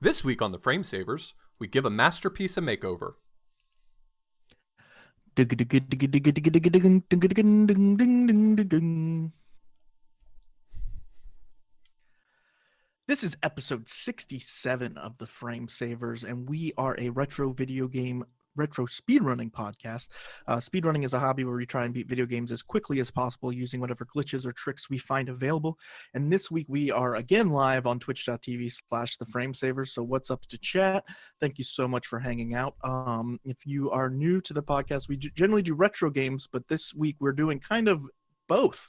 This week on the Frame Savers, we give a masterpiece a makeover. This is episode 67 of the Frame Savers, and we are a retro speedrunning podcast. Speedrunning is a hobby where we try and beat video games as quickly as possible using whatever glitches or tricks we find available. And this week we are again live on twitch.tv/the Frame Savers. So what's up to chat? Thank you so much for hanging out. If you are new to the podcast, we generally do retro games, but this week we're doing kind of both.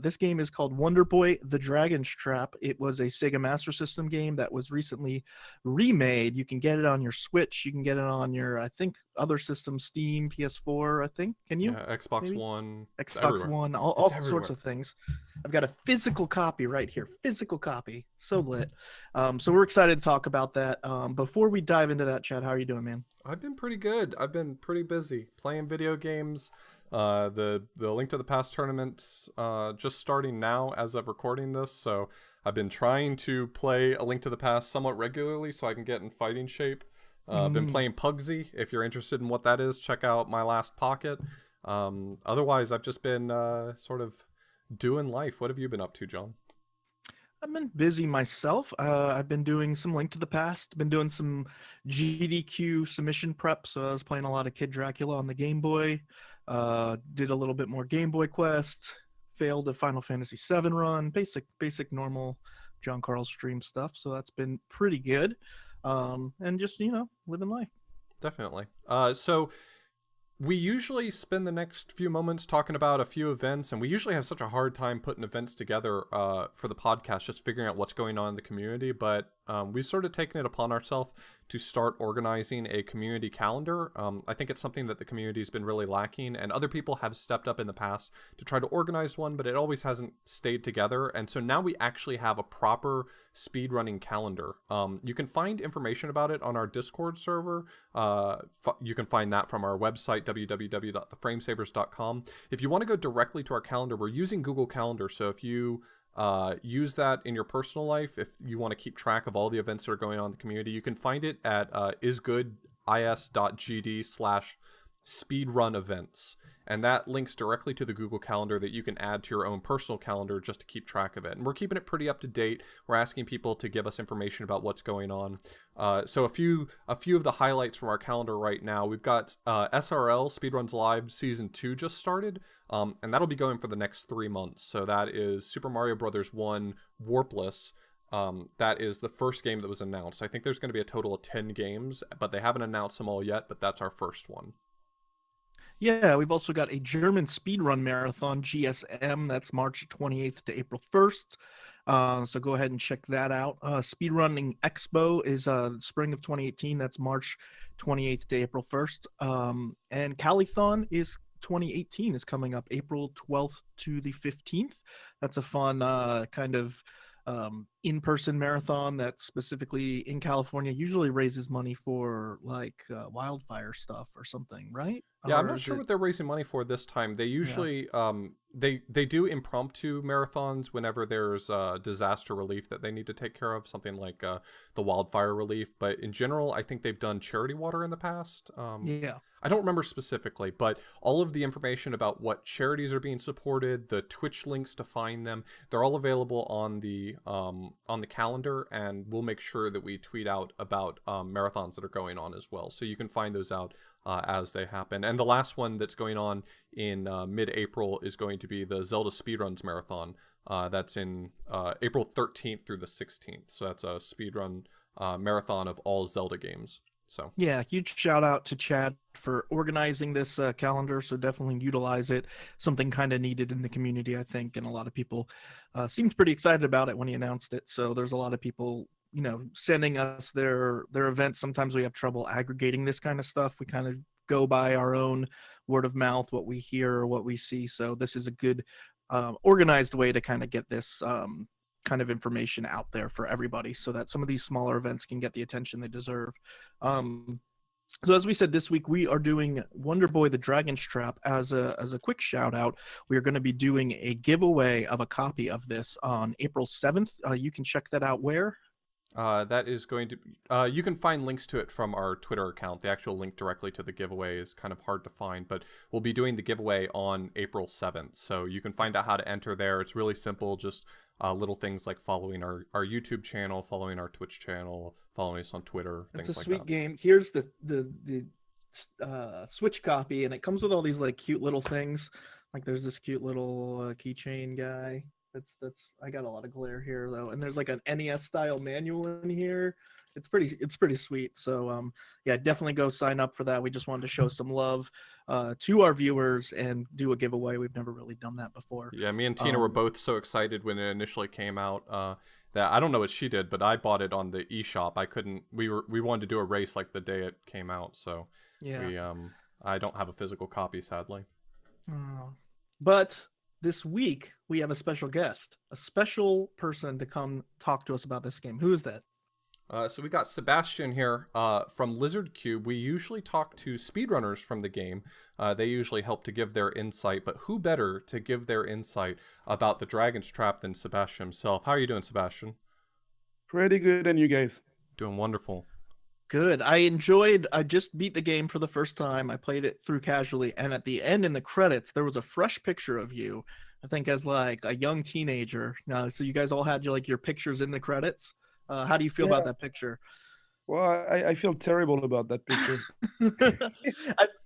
This game is called Wonder Boy: The Dragon's Trap. It was a Sega Master System game that was recently remade. You can get it on your Switch. You can get it on your, I think, other systems, Steam, PS4, I think. Can you? Yeah, Xbox Maybe? One. Xbox One, all sorts of things. I've got a physical copy right here. Physical copy. So lit. So we're excited to talk about that. Before we dive into that, Chad, how are you doing, man? I've been pretty good. I've been pretty busy playing video games. The Link to the Past tournament's just starting now as of recording this, so I've been trying to play A Link to the Past somewhat regularly so I can get in fighting shape. I've been playing Pugsy. If you're interested in what that is, check out My Last Pocket. Otherwise, I've just been sort of doing life. What have you been up to, John? I've been busy myself. I've been doing some Link to the Past, been doing some GDQ submission prep, so I was playing a lot of Kid Dracula on the Game Boy. Did a little bit more Game Boy Quest, failed a Final Fantasy VII run, basic normal John Carl stream stuff, so that's been pretty good. And just, living life. Definitely. So we usually spend the next few moments talking about a few events, and we usually have such a hard time putting events together for the podcast, just figuring out what's going on in the community, but we've sort of taken it upon ourselves to start organizing a community calendar. I think it's something that the community has been really lacking, and other people have stepped up in the past to try to organize one, but it always hasn't stayed together, and so now we actually have a proper speedrunning calendar. You can find information about it on our Discord server. You can find that from our website, www.theframesavers.com. If you want to go directly to our calendar, we're using Google Calendar, so if you use that in your personal life, if you want to keep track of all the events that are going on in the community, you can find it at isgoodis.gd/speedrun events, and that links directly to the Google Calendar that you can add to your own personal calendar just to keep track of it. And we're keeping it pretty up to date. We're asking people to give us information about what's going on. So a few of the highlights from our calendar right now. We've got SRL Speedruns Live Season 2 just started, and that'll be going for the next 3 months. So that is Super Mario Bros. 1 Warpless. That is the first game that was announced. I think there's going to be a total of 10 games, but they haven't announced them all yet, but that's our first one. Yeah, we've also got a German speedrun marathon, GSM, that's March 28th to April 1st. So go ahead and check that out. Speedrunning Expo is spring of 2018. That's March 28th to April 1st. And Calithon is 2018 is coming up April 12th to the 15th. That's a fun kind of in-person marathon that specifically in California usually raises money for like wildfire stuff or something, right? Yeah, Or I'm not sure what they're raising money for this time. They usually they do impromptu marathons whenever there's disaster relief that they need to take care of, something like the wildfire relief. But in general, I think they've done charity water in the past. Yeah. I don't remember specifically, but all of the information about what charities are being supported, the Twitch links to find them, they're all available on the calendar, and we'll make sure that we tweet out about marathons that are going on as well. So you can find those out as they happen. And the last one that's going on in mid-April is going to be the Zelda Speedruns Marathon. That's in April 13th through the 16th. So that's a speedrun marathon of all Zelda games. So yeah, huge shout out to Chad for organizing this calendar. So definitely utilize it. Something kind of needed in the community, I think, and a lot of people seemed pretty excited about it when he announced it. So there's a lot of people, sending us their events. Sometimes we have trouble aggregating this kind of stuff. We kind of go by our own word of mouth, what we hear or what we see. So this is a good organized way to kind of get this kind of information out there for everybody so that some of these smaller events can get the attention they deserve. So as we said, this week we are doing Wonder Boy: The Dragon's Trap. As a quick shout out, we are going to be doing a giveaway of a copy of this on April 7th. You can check that out where? That is going to be, you can find links to it from our Twitter account. The actual link directly to the giveaway is kind of hard to find, but we'll be doing the giveaway on April 7th. So you can find out how to enter there. It's really simple, just little things like following our YouTube channel, following our Twitch channel, following us on Twitter, It's things a like sweet that. game. Here's the Switch copy, and it comes with all these like cute little things. Like there's this cute little keychain guy. That's I got a lot of glare here though, and there's like an NES style manual in here. It's pretty sweet. So yeah, definitely go sign up for that. We just wanted to show some love to our viewers and do a giveaway. We've never really done that before. Yeah, me and Tina were both so excited when it initially came out that I don't know what she did, but I bought it on the eShop. I couldn't. We wanted to do a race like the day it came out, so Yeah. we I don't have a physical copy, sadly. But this week we have a special guest, a special person to come talk to us about this game. Who is that? So we got Sebastien here from Lizard Cube. We usually talk to speedrunners from the game. They usually help to give their insight, but who better to give their insight about the Dragon's Trap than Sebastien himself? How are you doing, Sebastien? Pretty good, and you guys? Doing wonderful. Good. I just beat the game for the first time. I played it through casually, and at the end in the credits, there was a fresh picture of you, I think as like a young teenager. So you guys all had your pictures in the credits. How do you feel about that picture? Well, I feel terrible about that picture.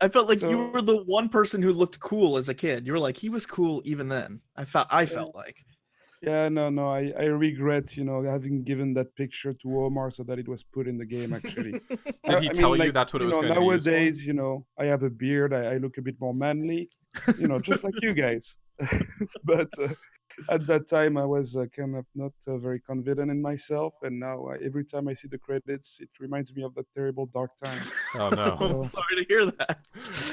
I felt like you were the one person who looked cool as a kid. You were like, he was cool even then. I felt like. Yeah, no, I regret, having given that picture to Omar so that it was put in the game, actually. Did he tell you that's what it was going to be used for? Nowadays, I have a beard, I look a bit more manly, just like you guys. But at that time, I was kind of not very confident in myself, and now every time I see the credits, it reminds me of that terrible dark time. Oh, no. I'm sorry to hear that.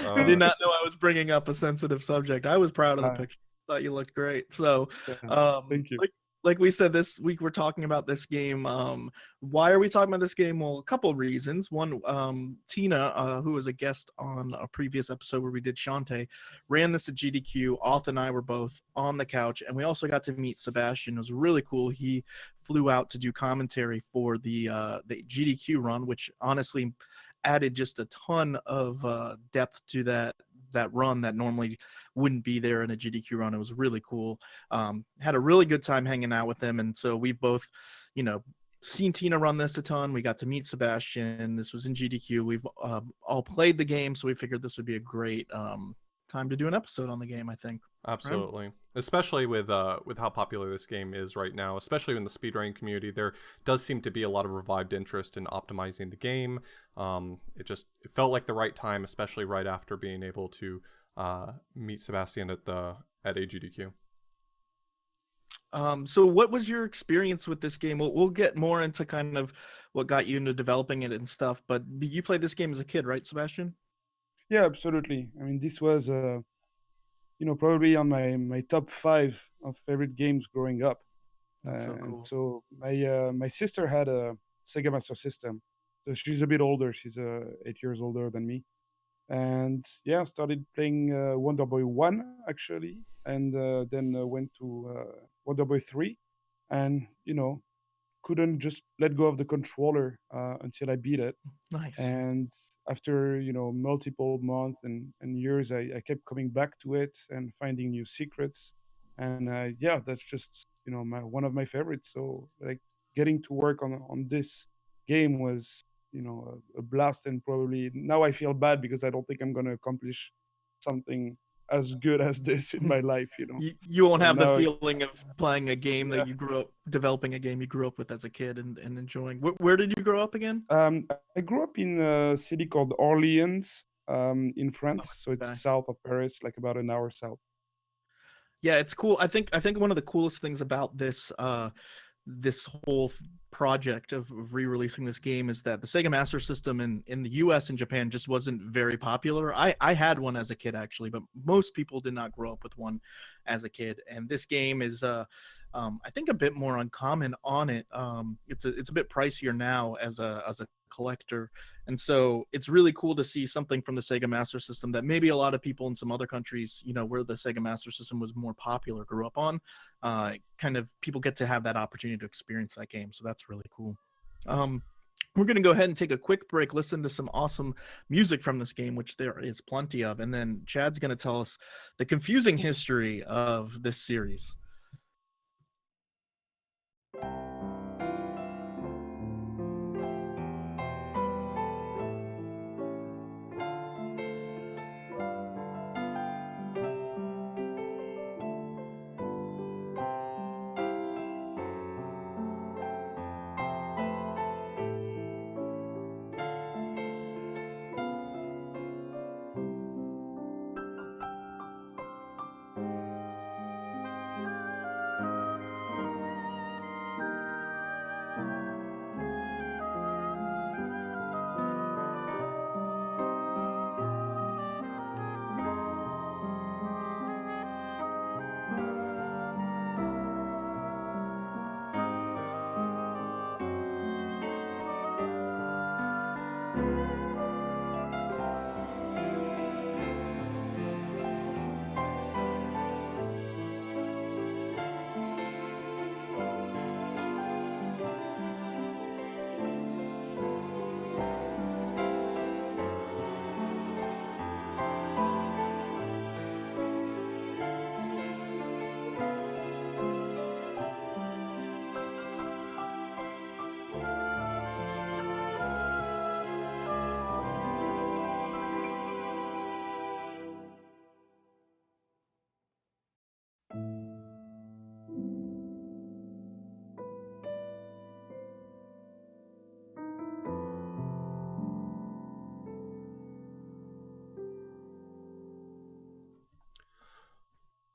I did not know I was bringing up a sensitive subject. I was proud of the picture. Thought you looked great. So thank you. Like we said, this week we're talking about this game. Why are we talking about this game? Well, a couple of reasons. One, Tina, who was a guest on a previous episode where we did Shantae, ran this at GDQ. Auth and I were both on the couch, and we also got to meet Sebastien. It was really cool. He flew out to do commentary for the GDQ run, which honestly added just a ton of depth to that run that normally wouldn't be there in a GDQ run. It was really cool. Had a really good time hanging out with him. And so we both, seen Tina run this a ton. We got to meet Sebastien. This was in GDQ. We've all played the game, so we figured this would be a great time to do an episode on the game, I think. Absolutely. Right? Especially with how popular this game is right now, especially in the speedrunning community. There does seem to be a lot of revived interest in optimizing the game. It felt like the right time, especially right after being able to meet Sebastien at AGDQ. So what was your experience with this game? We'll get more into kind of what got you into developing it and stuff, but you played this game as a kid, right, Sebastien? Yeah, absolutely. I mean, this was probably on my top 5 of favorite games growing up. That's so cool. And so my sister had a Sega Master System. So she's a bit older. She's 8 years older than me. And yeah, started playing Wonder Boy 1 actually, and then went to Wonder Boy 3, and couldn't just let go of the controller until I beat it. Nice. And after multiple months and years, I kept coming back to it and finding new secrets. And yeah, that's just one of my favorites. So like getting to work on this game was a blast, and probably now I feel bad because I don't think I'm going to accomplish something as good as this in my life. You won't have the feeling of playing a game that you grew up developing, a game you grew up with as a kid and enjoying. Where did you grow up again? I grew up in a city called Orleans in France. So it's south of Paris, like about an hour south. Yeah, it's cool. I think one of the coolest things about this this whole project of re-releasing this game is that the Sega Master System in the US and Japan just wasn't very popular. I had one as a kid actually, but most people did not grow up with one as a kid. And this game is I think a bit more uncommon on it. It's a bit pricier now as a collector, and so it's really cool to see something from the Sega Master System that maybe a lot of people in some other countries, where the Sega Master System was more popular, grew up on. Kind of people get to have that opportunity to experience that game, so that's really cool. We're going to go ahead and take a quick break, listen to some awesome music from this game, which there is plenty of, and then Chad's going to tell us the confusing history of this series.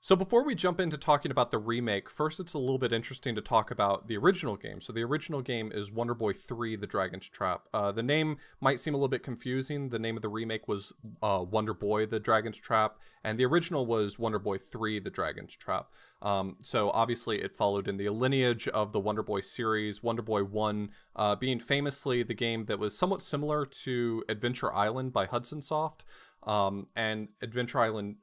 So before we jump into talking about the remake, first it's a little bit interesting to talk about the original game. So the original game is Wonder Boy 3: The Dragon's Trap. The name might seem a little bit confusing. The name of the remake was Wonder Boy: The Dragon's Trap, and the original was Wonder Boy 3: The Dragon's Trap. So obviously it followed in the lineage of the Wonder Boy series, Wonder Boy 1 being famously the game that was somewhat similar to Adventure Island by Hudson Soft. And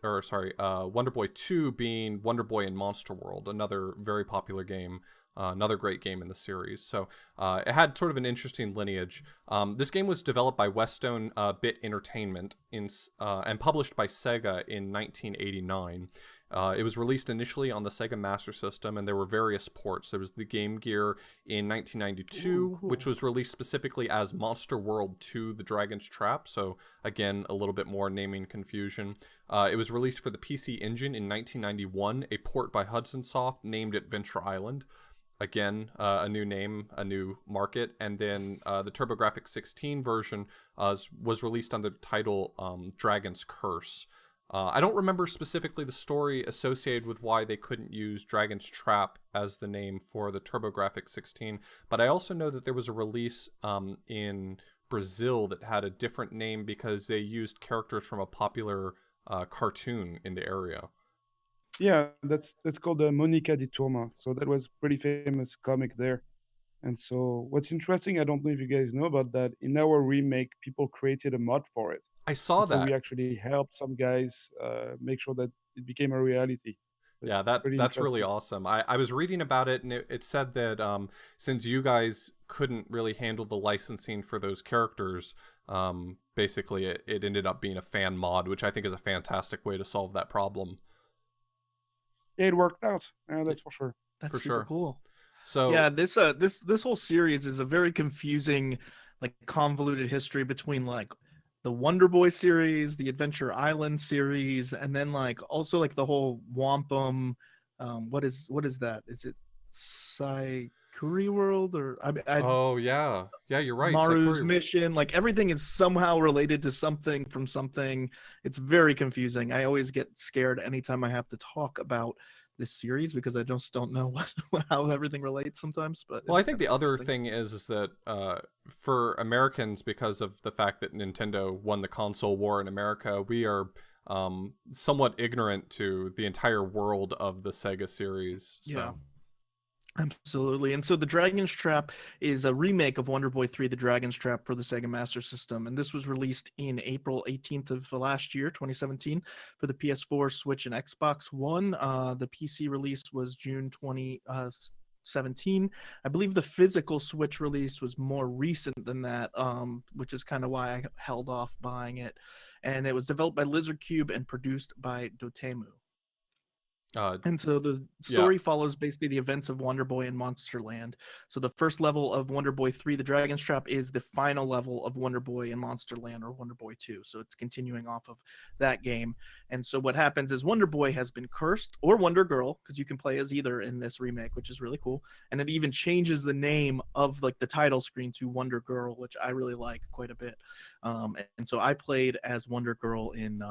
Wonder Boy 2 being Wonder Boy in Monster World, another very popular game, another great game in the series. So it had sort of an interesting lineage. This game was developed by Westone Bit Entertainment and published by Sega in 1989. It was released initially on the Sega Master System, and there were various ports. There was the Game Gear in 1992, Ooh, cool. which was released specifically as Monster World 2: The Dragon's Trap. So again, a little bit more naming confusion. It was released for the PC Engine in 1991, a port by Hudson Soft named Adventure Island. Again, a new name, a new market. And then the TurboGrafx 16 version was released under the title Dragon's Curse. I don't remember specifically the story associated with why they couldn't use Dragon's Trap as the name for the TurboGrafx 16, but I also know that there was a release in Brazil that had a different name because they used characters from a popular cartoon in the area. Yeah, that's called Monica di Turma. So that was pretty famous comic there. And so what's interesting, I don't know if you guys know about that, in our remake, people created a mod for it. I saw And so that. we actually helped some guys make sure that it became a reality. It's Yeah, pretty that's really interesting. awesome. I was reading about it, and it said that since you guys couldn't really handle the licensing for those characters, basically it ended up being a fan mod, which I think is a fantastic way to solve that problem. Yeah, it worked out. That's for sure. That's For super sure. cool. So Yeah, this whole series is a very confusing, like convoluted history between like the Wonder Boy series, the Adventure Island series, and then like also like the whole Wampum. What is that? Is it Saikuri World or I oh yeah, yeah, you're right. Maru's Sakura. mission? Like everything is somehow related to something from something. It's very confusing. I always get scared anytime I have to talk about this series because I just don't know how everything relates sometimes. But Well, I it's think kind the of other interesting. thing is that for Americans, because of the fact that Nintendo won the console war in America, we are somewhat ignorant to the entire world of the Sega series. Yeah. So Absolutely. And so The Dragon's Trap is a remake of Wonder Boy 3: The Dragon's Trap for the Sega Master System. And this was released in April 18th of last year, 2017, for the PS4, Switch, and Xbox One. The PC release was June 20, 2017. I believe the physical Switch release was more recent than that, which is kind of why I held off buying it. And it was developed by Lizard Cube and produced by Dotemu. Uh, And so the yeah. story follows basically the events of Wonder Boy in Monsterland. So the first level of Wonder Boy 3, The Dragon's Trap, is the final level of Wonder Boy in Monsterland, or Wonder Boy 2. So it's continuing off of that game. And so what happens is Wonder Boy has been cursed, or Wonder Girl, because you can play as either in this remake, which is really cool. And it even changes the name of like the title screen to Wonder Girl, which I really like quite a bit. And so I played as Wonder Girl in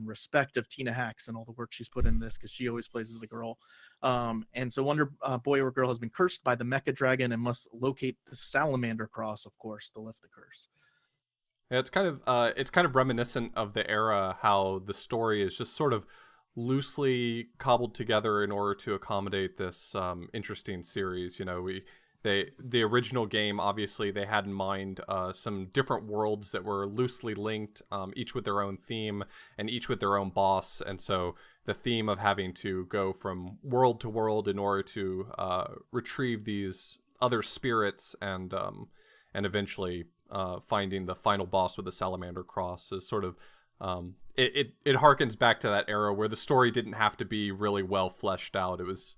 respect of Tina Hacks and all the work she's put in this, because she always plays as a girl. And so Wonder Boy or Girl has been cursed by the Mecha Dragon and must locate the Salamander Cross, of course, to lift the curse. Yeah, it's kind of reminiscent of the era, how the story is just sort of loosely cobbled together in order to accommodate this interesting series. You know, the original game, obviously they had in mind some different worlds that were loosely linked, each with their own theme and each with their own boss. And so the theme of having to go from world to world in order to retrieve these other spirits and eventually finding the final boss with the salamander cross is sort of it harkens back to that era where the story didn't have to be really well fleshed out. It was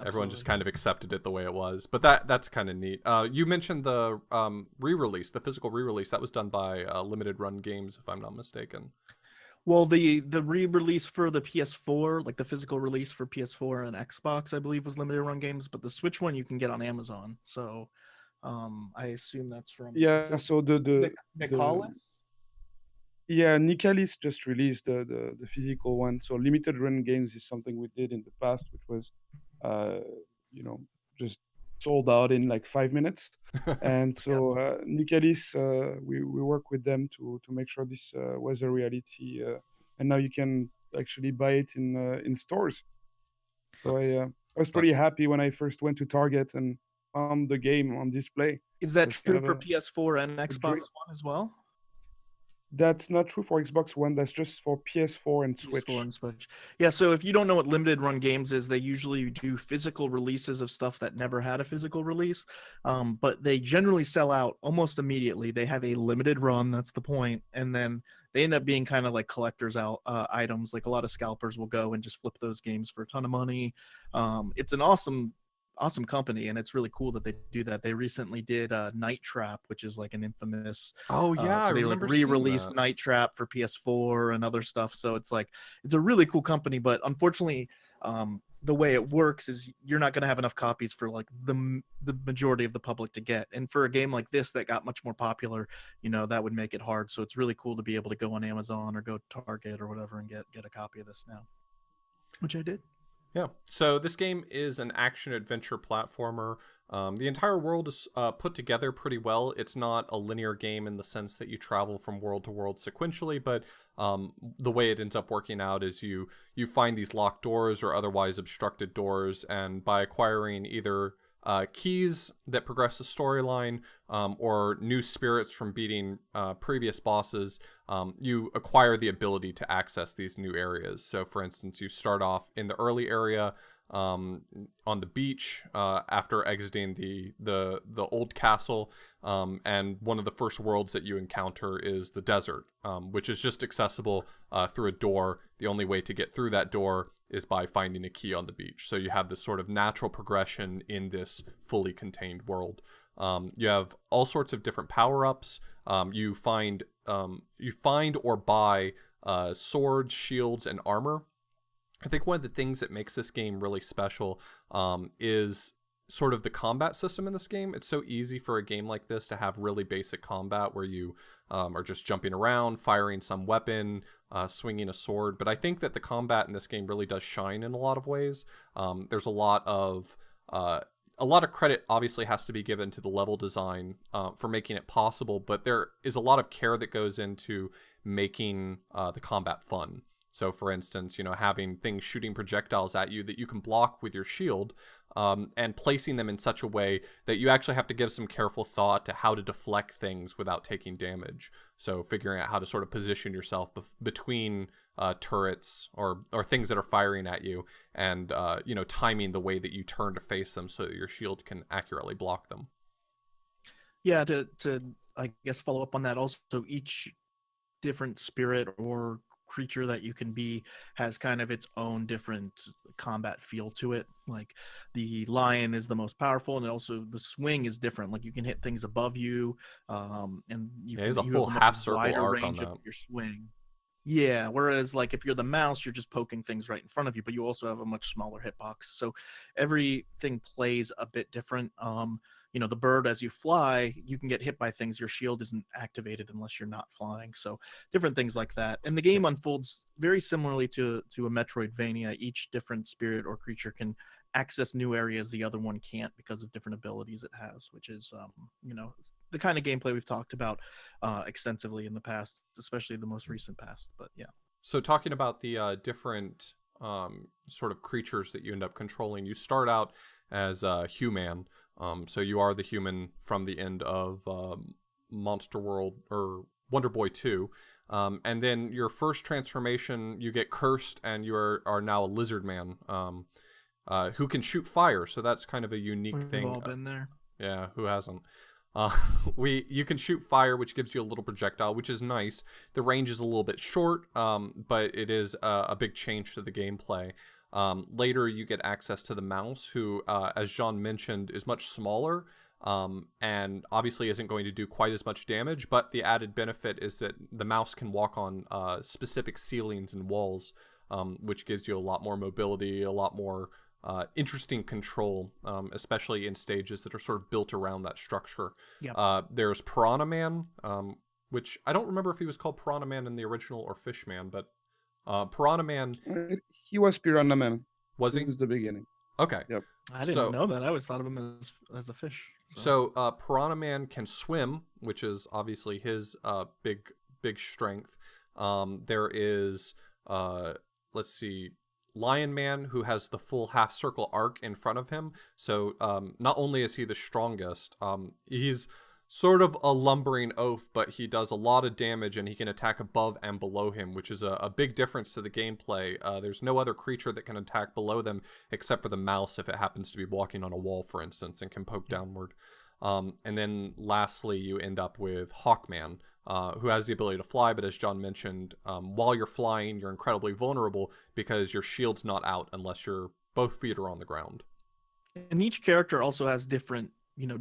everyone just kind of accepted it the way it was. But that's kind of neat. You mentioned the re-release, the physical re-release that was done by Limited Run Games, if I'm not mistaken. Well, the re-release for the PS4, like the physical release for PS4 and Xbox, I believe was Limited Run Games, but the Switch one you can get on Amazon. So I assume that's from So Nicholas. Nicalis just released the physical one. So Limited Run Games is something we did in the past, which was just sold out in like 5 minutes. And so Nicalis, we work with them to make sure this was a reality, and now you can actually buy it in stores. So I was pretty happy when I first went to Target and found the game on display. Is that true for PS4 and Xbox One as well? That's not true for Xbox One. That's just for PS4 and Switch. PS4 and Switch. Yeah, so if you don't know what Limited Run Games is, they usually do physical releases of stuff that never had a physical release, but they generally sell out almost immediately. They have a limited run, that's the point, and then they end up being kind of like collector's items. Like a lot of scalpers will go and just flip those games for a ton of money. It's an awesome company, and it's really cool that they do that. They recently did Night Trap, which is like an infamous so they like re-released Night Trap for PS4 and other stuff. So it's a really cool company, but unfortunately the way it works is you're not going to have enough copies for like the majority of the public to get. And for a game like this that got much more popular, that would make it hard. So it's really cool to be able to go on Amazon or go to Target or whatever and get a copy of this now, which I did. Yeah, so this game is an action-adventure platformer. The entire world is put together pretty well. It's not a linear game in the sense that you travel from world to world sequentially, but the way it ends up working out is you find these locked doors or otherwise obstructed doors, and by acquiring either keys that progress the storyline or new spirits from beating previous bosses, you acquire the ability to access these new areas. So for instance, you start off in the early area on the beach after exiting the old castle, and one of the first worlds that you encounter is the desert, which is just accessible through a door. The only way to get through that door is by finding a key on the beach. So you have this sort of natural progression in this fully contained world. You have all sorts of different power-ups. You find or buy swords, shields, and armor. I think one of the things that makes this game really special is sort of the combat system in this game. It's so easy for a game like this to have really basic combat where you are just jumping around, firing some weapon, swinging a sword. But I think that the combat in this game really does shine in a lot of ways. There's a lot of credit obviously has to be given to the level design for making it possible, but there is a lot of care that goes into making the combat fun. So, for instance, having things shooting projectiles at you that you can block with your shield, and placing them in such a way that you actually have to give some careful thought to how to deflect things without taking damage. So, figuring out how to sort of position yourself between turrets or things that are firing at you, and timing the way that you turn to face them so that your shield can accurately block them. Yeah, to I guess follow up on that, also each different spirit or creature that you can be has kind of its own different combat feel to it. Like the lion is the most powerful, and also the swing is different. Like you can hit things above you, and Yeah, he's a you have full a much half circle wider arc on range of that. your swing. Yeah, whereas like if you're the mouse, you're just poking things right in front of you, but you also have a much smaller hitbox. So everything plays a bit different. The bird, as you fly, you can get hit by things. Your shield isn't activated unless you're not flying. So different things like that. And the game unfolds very similarly to a Metroidvania. Each different spirit or creature can access new areas the other one can't because of different abilities it has, which is the kind of gameplay we've talked about extensively in the past, especially the most recent past. But yeah. So talking about the different sort of creatures that you end up controlling, you start out as a human. So you are the human from the end of Monster World or Wonder Boy 2. And then your first transformation, you get cursed and you are now a lizard man who can shoot fire. So that's kind of a unique We've thing. all been there. Yeah, who hasn't? Uh, you can shoot fire, which gives you a little projectile, which is nice. The range is a little bit short, but it is a big change to the gameplay. Later, you get access to the mouse, who, as John mentioned, is much smaller, and obviously isn't going to do quite as much damage. But the added benefit is that the mouse can walk on specific ceilings and walls, which gives you a lot more mobility, a lot more interesting control, especially in stages that are sort of built around that structure. Yep. There's Piranha Man, which I don't remember if he was called Piranha Man in the original or Fish Man, but Piranha Man, He was Piranha Man was he? since the beginning. Okay. Yep. I didn't know that. I always thought of him as a fish. So Piranha Man can swim, which is obviously his big strength. There is let's see, Lion Man, who has the full half circle arc in front of him. So not only is he the strongest, he's sort of a lumbering oaf, but he does a lot of damage and he can attack above and below him, which is a big difference to the gameplay. There's no other creature that can attack below them except for the mouse if it happens to be walking on a wall, for instance, and can poke downward. And then lastly, you end up with Hawkman, who has the ability to fly, but as John mentioned, while you're flying, you're incredibly vulnerable because your shield's not out unless your both feet are on the ground. And each character also has different,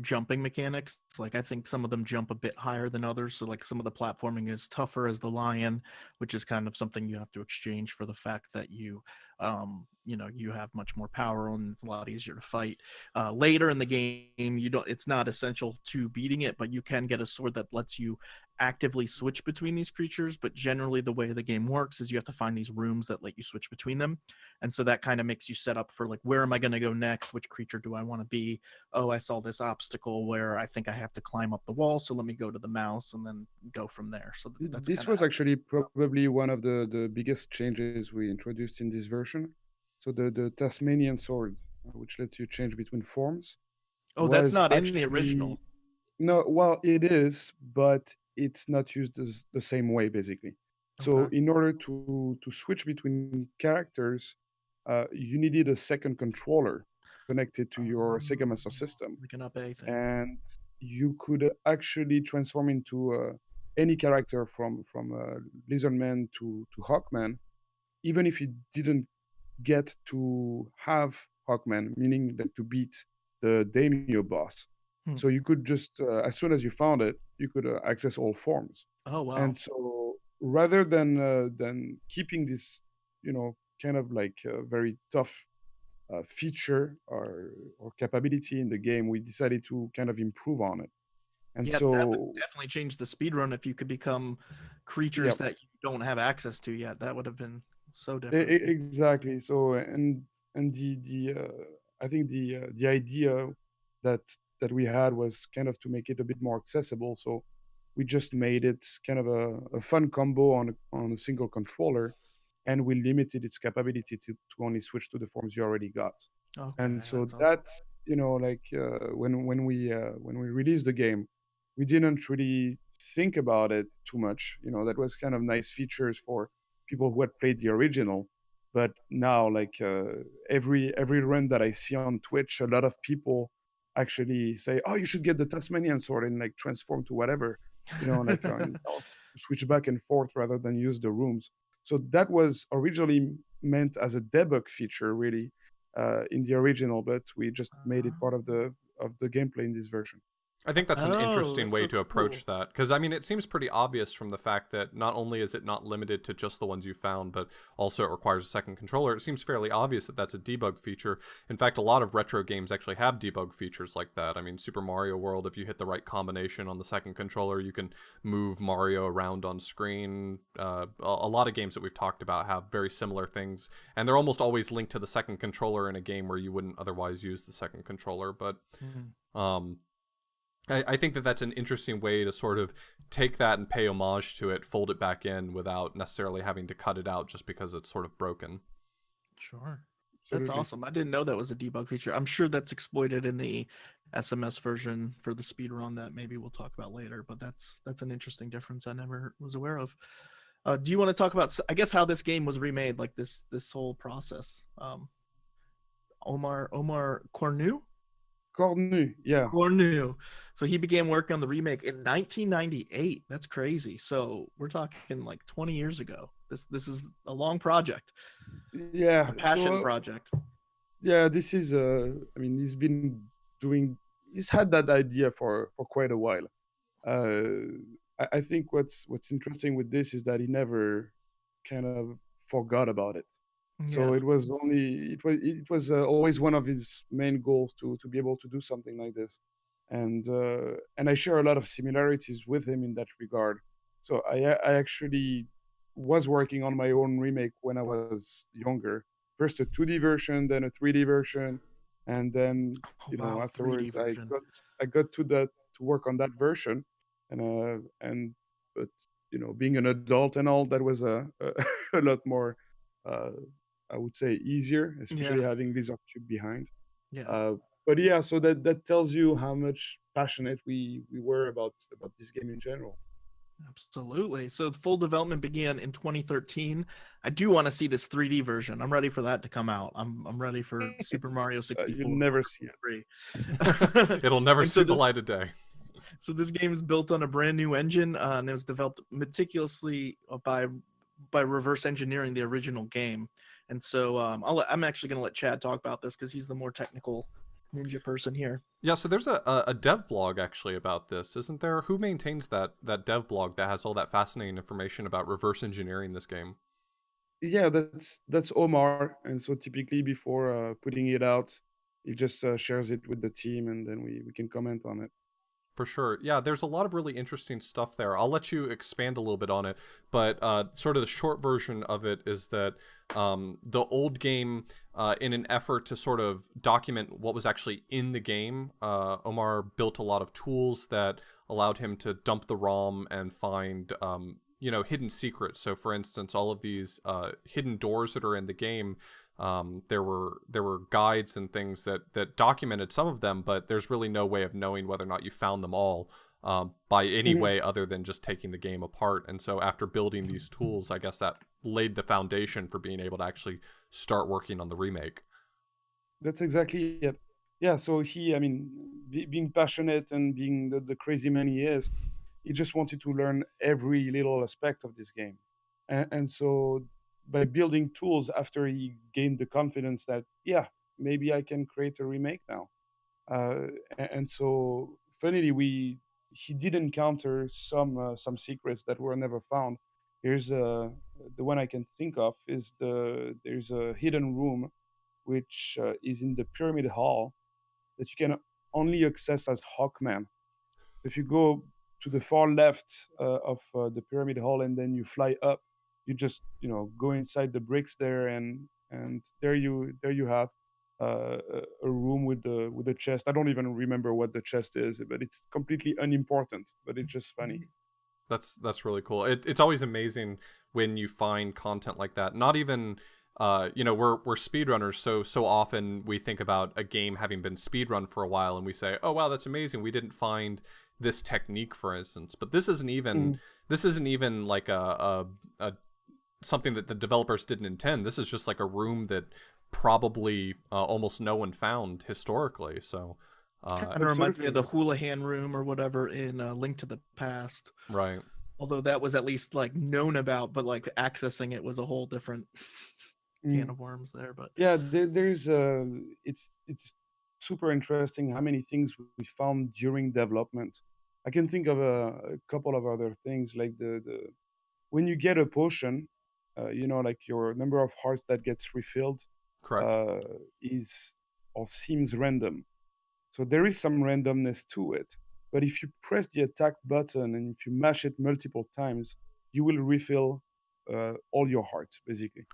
jumping mechanics. Like I think some of them jump a bit higher than others. So like some of the platforming is tougher as the lion, which is kind of something you have to exchange for the fact that you have much more power and it's a lot easier to fight. Later in the game, it's not essential to beating it, but you can get a sword that lets you actively switch between these creatures. But generally the way the game works is you have to find these rooms that let you switch between them. And so that kind of makes you set up for like, where am I going to go next? Which creature do I want to be? Oh, I saw this obstacle where I think I have to climb up the wall, so let me go to the mouse and then go from there. So This was actually probably one of the biggest changes we introduced in this version. So the Tasmanian sword, which lets you change between forms, that's was not in the actually original. no. Well, it is, but it's not used the same way, basically. So Okay. in order to switch between characters, you needed a second controller connected to your Sega Master System, Like an up A thing. and you could actually transform into any character from Lizardman to Hawkman, even if you didn't get to have Hawkman, meaning that to beat the daimyo boss. Hmm. So you could just, as soon as you found it, you could access all forms. Oh wow. And so rather than keeping this, kind of like a very tough feature or capability in the game, we decided to kind of improve on it. And Yeah, that would so, definitely change the speedrun if you could become creatures yeah, that you don't have access to yet. That would have been so different. exactly. So, and I think the idea that that we had was kind of to make it a bit more accessible. So we just made it kind of a fun combo on a single controller, and we limited its capability to only switch to the forms you already got. Okay, And so that's awesome. that, like when we released the game, we didn't really think about it too much. That was kind of nice features for people who had played the original. But now, like every run that I see on Twitch, a lot of people actually say, "Oh, you should get the Tasmanian sword and like transform to whatever," like switch back and forth rather than use the rooms. So that was originally meant as a debug feature, really, in the original, but we just made it part of the gameplay in this version. I think that's an Oh, interesting that's way so to cool. approach that because I mean it seems pretty obvious from the fact that not only is it not limited to just the ones you found, but also it requires a second controller. It seems fairly obvious that that's a debug feature. In fact, a lot of retro games actually have debug features like that. I mean, Super Mario World, if you hit the right combination on the second controller, you can move Mario around on screen. A lot of games that we've talked about have very similar things, and they're almost always linked to the second controller in a game where you wouldn't otherwise use the second controller. But Mhm. um, I think that that's an interesting way to sort of take that and pay homage to it, fold it back in without necessarily having to cut it out just because it's sort of broken. Sure. That's Absolutely. awesome. I didn't know that was a debug feature. I'm sure that's exploited in the SMS version for the speedrun that maybe we'll talk about later, but that's an interesting difference I never was aware of. Do you want to talk about, I guess, how this game was remade, like this whole process? Omar Cornu? Cornu, yeah. Cornu. So he began work on the remake in 1998. That's crazy. So we're talking like 20 years ago. This is a long project, Yeah. a passion So project. yeah, this is I mean, he's had that idea for quite a while. I think what's interesting with this is that he never kind of forgot about it. So Yeah. it was always one of his main goals to be able to do something like this, and I share a lot of similarities with him in that regard. So I actually was working on my own remake when I was younger. First a 2D version, then a 3D version, and then Oh, wow, 3D afterwards version. I got to work on that version, and but being an adult and all, that was a lot more, uh, I would say, easier, especially Yeah. having Lizard Cube behind. Yeah. Uh, but yeah, so that tells you how much passionate we were about this game in general. Absolutely. So the full development began in 2013. I do want to see this 3D version. I'm ready for that to come out. I'm ready for Super Mario You'll 64 never see it. 3. It'll never And so see the this light of day. so this game is built on a brand new engine, and it was developed meticulously by reverse engineering the original game. And so I'm actually going to let Chad talk about this because he's the more technical ninja person here. Yeah, so there's a dev blog actually about this, isn't there? Who maintains that dev blog that has all that fascinating information about reverse engineering this game? Yeah, that's Omar, and so typically before putting it out, he just shares it with the team, and then we can comment on it. For sure. Yeah, there's a lot of really interesting stuff there. I'll let you expand a little bit on it, but sort of the short version of it is that the old game, in an effort to sort of document what was actually in the game, Omar built a lot of tools that allowed him to dump the ROM and find, hidden secrets. So, for instance, all of these hidden doors that are in the game, there were guides and things that documented some of them, but there's really no way of knowing whether or not you found them all by any Mhm. way other than just taking the game apart. And so after building these tools, I guess that laid the foundation for being able to actually start working on the remake. That's exactly it. Yeah, so I mean, being passionate and being the crazy man he just wanted to learn every little aspect of this game. And so by building tools after he gained the confidence that, yeah, maybe I can create a remake now. And so funnily, he did encounter some secrets that were never found. Here's the one I can think of is there's a hidden room which is in the pyramid hall that you can only access as Hawkman. If you go to the far left of the pyramid hall and then you fly up, you just go inside the bricks there, and there you have a room with the chest. I don't even remember what the chest is, but it's completely unimportant. But it's just funny. That's really cool. It's always amazing when you find content like that. Not even we're speedrunners, so often we think about a game having been speedrun for a while and we say, "Oh wow, that's amazing. We didn't find this technique, for instance." But this isn't even like a something that the developers didn't intend. This is just like a room that probably almost no one found historically. So Kind of reminds me of the Houlihan room or whatever in Link to the Past. right. Although that was at least like known about, but like accessing it was a whole different can of worms there. But Yeah, there's it's super interesting how many things we found during development. I can think of a couple of other things like the when you get a potion, like your number of hearts that gets refilled Correct. uh, is or seems random. So there is some randomness to it. But if you press the attack button and if you mash it multiple times, you will refill all your hearts basically.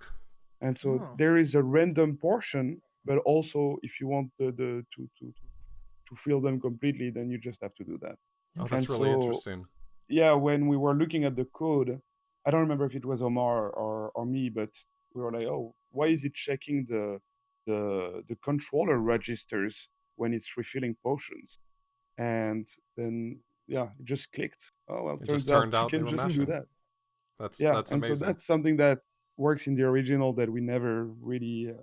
And so oh, there is a random portion, but also if you want the to fill them completely, then you just have to do that. Oh, And that's really so interesting. yeah, when we were looking at the code, I don't remember if it was Omar or me, but we were like, oh, why is it checking the controller registers when it's refilling potions? And then yeah, it just clicked. Oh well, It just turns out turned you out they can were just do mashing. that. That's Yeah, that's and so amazing. that's something that works in the original that we never really,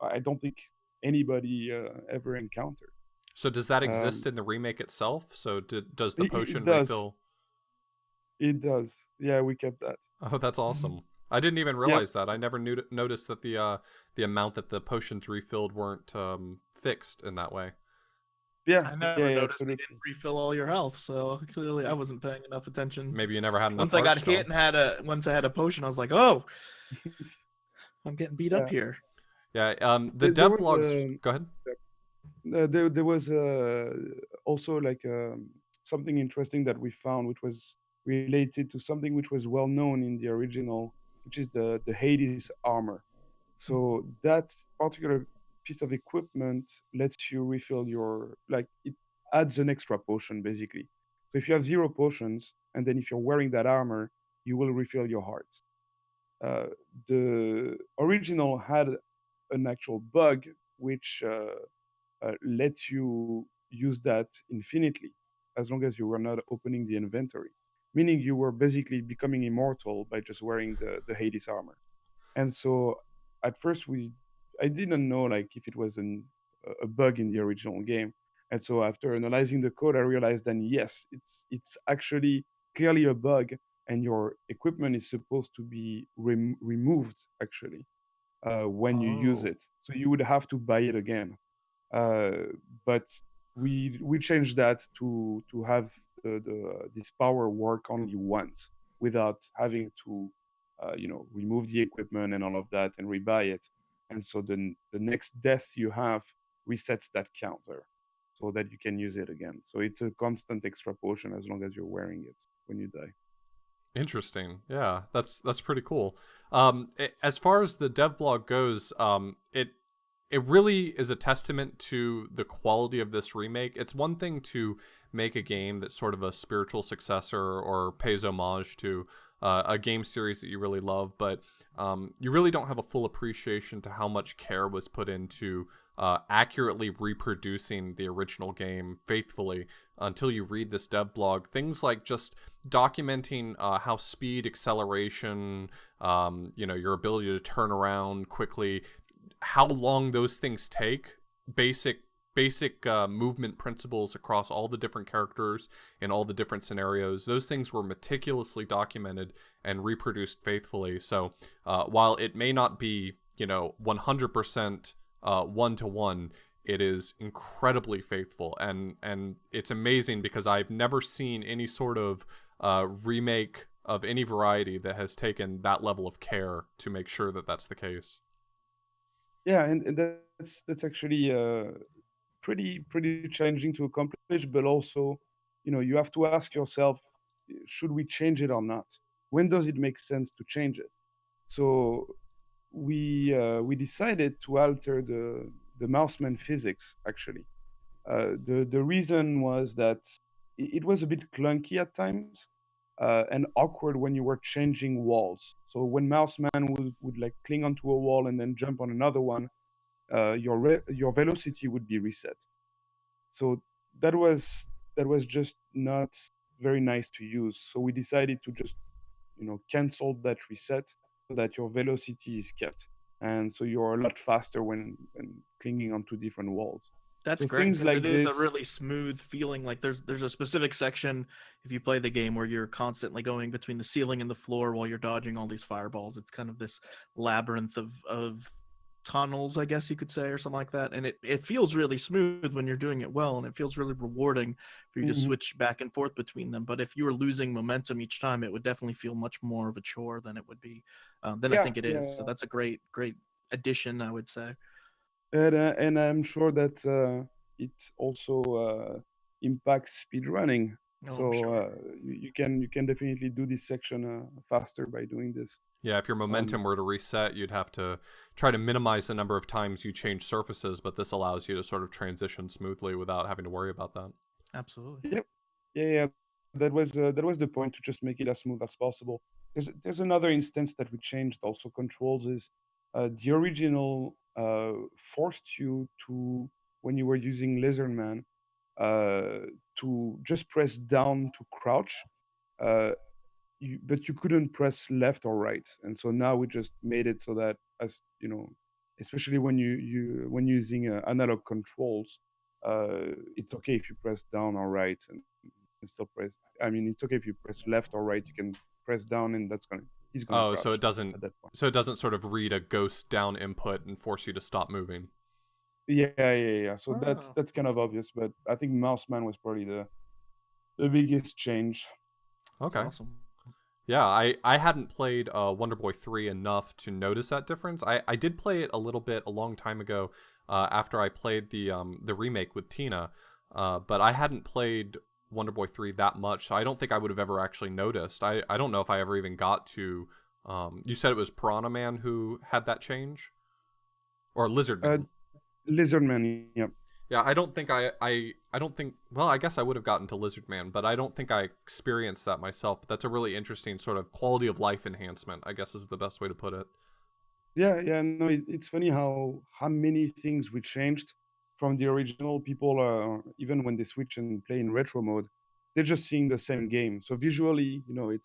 I don't think anybody ever encountered. So does that exist Um, in the remake itself? So does the it potion does. refill? It does. Yeah, we kept that. Oh, that's mhm. awesome. I didn't even Yep. realize that. I never noticed that the amount that the potions refilled weren't fixed in that way. Yeah. I Yeah. never Yeah. noticed they didn't Absolutely. refill all your health, so clearly I wasn't paying enough attention. Maybe you never had enough Once I heart got hit still. and once I had a potion, I was like, oh, I'm getting beat up Yeah. here. Yeah. The There dev was blogs. Go ahead. there was also like something interesting that we found, which was related to something which was well known in the original, which is the Hades armor. So that particular piece of equipment lets you refill your like it adds an extra potion basically. So if you have 0 potions, and then if you're wearing that armor, you will refill your hearts. Uh, the original had an actual bug which lets you use that infinitely as long as you were not opening the inventory, meaning you were basically becoming immortal by just wearing the Hades armor. And so at first I didn't know like if it was a bug in the original game. And so after analyzing the code, I realized then yes, it's actually clearly a bug, and your equipment is supposed to be removed actually when you use Oh. it. So you would have to buy it again. uh, but we changed that to have this power work only once without having to remove the equipment and all of that and rebuy it. And so the next death you have resets that counter so that you can use it again. So it's a constant extra potion as long as you're wearing it when you die. Interesting. Yeah, that's pretty cool. As far as the dev blog goes, it really is a testament to the quality of this remake. It's one thing to make a game that's sort of a spiritual successor or pays homage to a game series that you really love, but you really don't have a full appreciation to how much care was put into accurately reproducing the original game faithfully until you read this dev blog. Things like just documenting how speed, acceleration, your ability to turn around quickly, how long those things take, basic movement principles across all the different characters in all the different scenarios. Those things were meticulously documented and reproduced faithfully. So while it may not be 100% one to one, it is incredibly faithful, and it's amazing because I've never seen any sort of remake of any variety that has taken that level of care to make sure that that's the case. Yeah, and that's actually pretty challenging to accomplish, but also, you have to ask yourself, should we change it or not? When does it make sense to change it? So we decided to alter the mouseman physics actually. The reason was that it was a bit clunky at times. and awkward when you were changing walls. So when Mouseman would like cling onto a wall and then jump on another one, your velocity would be reset. So that was that was just not very nice to use. So we decided to just cancel that reset so that your velocity is kept, and so you're a lot faster when clinging onto different walls. That's So great things because like it is a this. really smooth feeling. Like there's a specific section if you play the game where you're constantly going between the ceiling and the floor while you're dodging all these fireballs. It's kind of this labyrinth of tunnels, I guess you could say, or something like that. And it feels really smooth when you're doing it well, and it feels really rewarding for you to Mhm. switch back and forth between them. But if you were losing momentum each time, it would definitely feel much more of a chore than it would be than I Yeah, think it is. So yeah, that's a great addition, I would say. and I'm sure that it also impacts speedrunning. Oh, I'm So sure. you can definitely do this section faster by doing this. Yeah, if your Um, momentum were to reset, you'd have to try to minimize the number of times you change surfaces, but this allows you to sort of transition smoothly without having to worry about that. Absolutely. yep, yeah. That was the point, to just make it as smooth as possible. There's another instance that we changed also controls is the original forced you to, when you were using Lizardman, to just press down to crouch, uh, but you couldn't press left or right. And so now we just made it so that, as you know, especially when using analog controls, it's okay if you press down or right and still press. I mean, it's okay if you press left or right. You can press down, and he's gonna Oh, so crouch it doesn't at that point. sort of read a ghost down input and force you to stop moving. Yeah. So that's Oh, that's kind of obvious, but I think Mouseman was probably the biggest change. that's Okay. awesome. Yeah, I hadn't played Wonder Boy 3 enough to notice that difference. I did play it a little bit a long time ago after I played the remake with Tina, but I hadn't played Wonder Boy 3 that much, so I don't think I would have ever actually noticed. I don't know if I ever even got to. You said it was Piranha Man who had that change? Or Lizard Uh, Man? Lizardman, yeah. Yeah, I don't think I don't think, well, I guess I would have gotten to Lizard Man, but I don't think I experienced that myself. But that's a really interesting sort of quality of life enhancement, I guess is the best way to put it. Yeah. No, it's funny how many things we changed from the original. People, even when they switch and play in retro mode, they're just seeing the same game. So visually,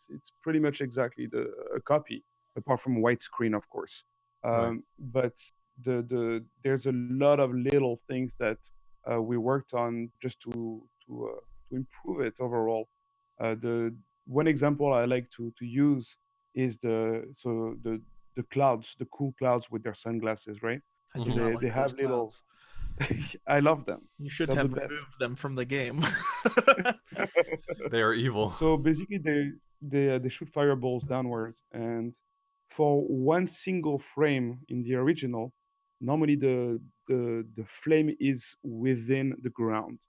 it's pretty much exactly a copy, apart from widescreen, of course. Right. But there's a lot of little things that we worked on just to improve it overall. The one example I like to use is the clouds, the cool clouds with their sunglasses, right? I So do Hmm. not they like those have little. clouds. I love them. You should They're the have best. removed them from the game. They are evil. So basically, they shoot fireballs downwards, and for one single frame in the original, normally the flame is within the ground,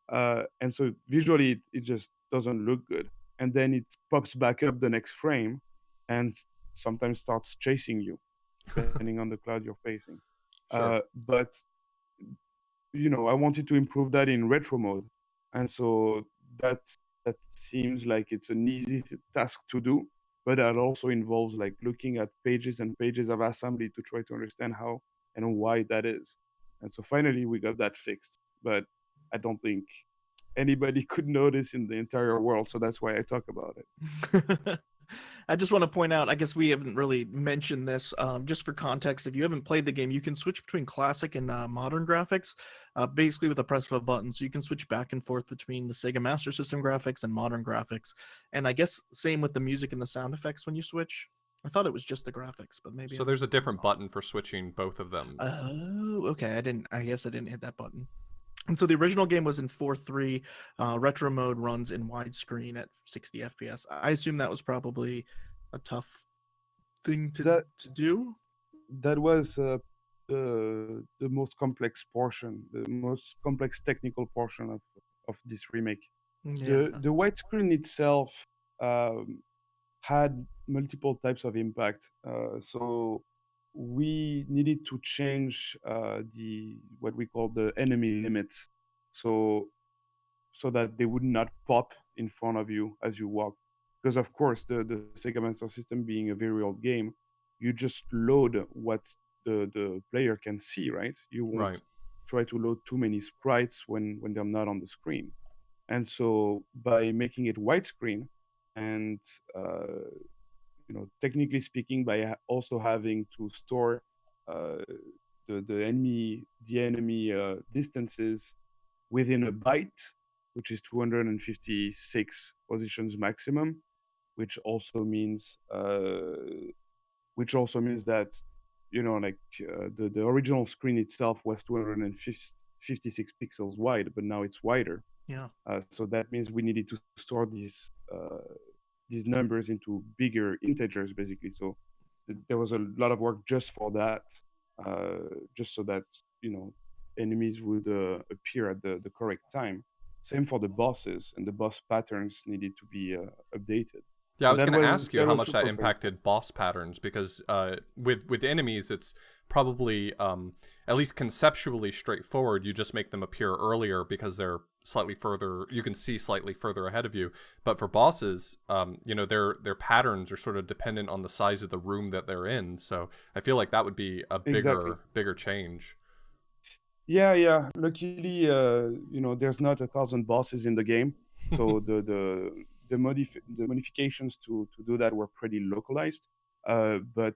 and so visually it just doesn't look good. And then it pops back up the next frame, and sometimes starts chasing you, depending on the cloud you're facing. Sure. But I wanted to improve that in retro mode, and so that that seems like it's an easy task to do, but that also involves like looking at pages and pages of assembly to try to understand how and why that is. And so finally we got that fixed, but I don't think anybody could notice in the entire world, so that's why I talk about it. I just want to point out, I guess we haven't really mentioned this. Just for context, if you haven't played the game, you can switch between classic and modern graphics, basically with a press of a button. So you can switch back and forth between the Sega Master System graphics and modern graphics. And I guess same with the music and the sound effects when you switch. I thought it was just the graphics, but maybe So I'm there's a different button for switching both of them. Oh, okay. I guess I didn't hit that button. And so the original game was in 4:3. Retro mode runs in widescreen at 60 FPS. I assume that was probably a tough thing That to do. that was the most complex portion, the most complex technical portion of this remake. Yeah. The widescreen itself um, had multiple types of impact. So we needed to change the what we call the enemy limits, so that they would not pop in front of you as you walk. Because of course, the Sega Master System being a very old game, you just load what the player can see, right? You won't Right. try to load too many sprites when they're not on the screen. And so by making it widescreen and technically speaking, by also having to store uh, the enemy distances within a byte, which is 256 positions maximum, which also means that like the original screen itself was 256 pixels wide, but now it's wider. Yeah. So that means we needed to store these numbers into bigger integers, basically. So there was a lot of work just for that, just so that enemies would appear at the correct time. Same for the bosses, and the boss patterns needed to be updated. Yeah, I So was that going to was ask you how much that super fun. impacted boss patterns because with enemies, it's probably at least conceptually straightforward. You just make them appear earlier because they're slightly further. You can see slightly further ahead of you. But for bosses, their patterns are sort of dependent on the size of the room that they're in. So I feel like that would be a Exactly. bigger change. Yeah, yeah. Luckily, there's not 1,000 bosses in the game, so the modifications to do that were pretty localized. But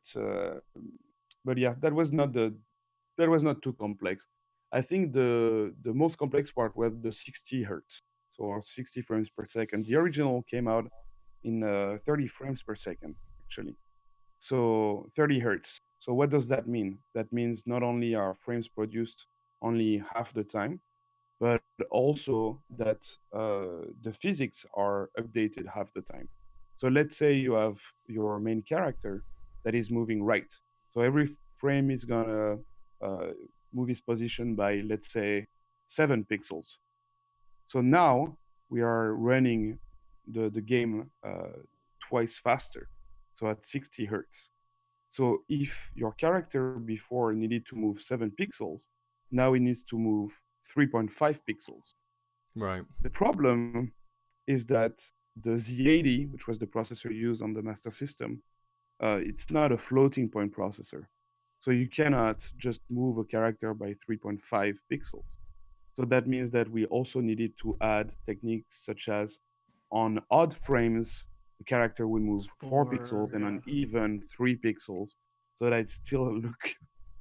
yeah, that was not too complex. I think the most complex part was the 60 hertz, so or 60 frames per second. The original came out in 30 frames per second, actually. So 30 hertz. So what does that mean? That means not only are frames produced only half the time, but also that the physics are updated half the time. So let's say you have your main character that is moving right. So every frame is gonna uh, move his position by, let's say, 7 pixels. So now we are running the game twice faster, so at 60 hertz. So if your character before needed to move 7 pixels, now it needs to move 3.5 pixels. Right. The problem is that the Z80, which was the processor used on the Master System, it's not a floating point processor. So you cannot just move a character by 3.5 pixels. So that means that we also needed to add techniques such as on odd frames, the character would move 4 Spore. pixels and Yeah. on even 3 pixels so that it still look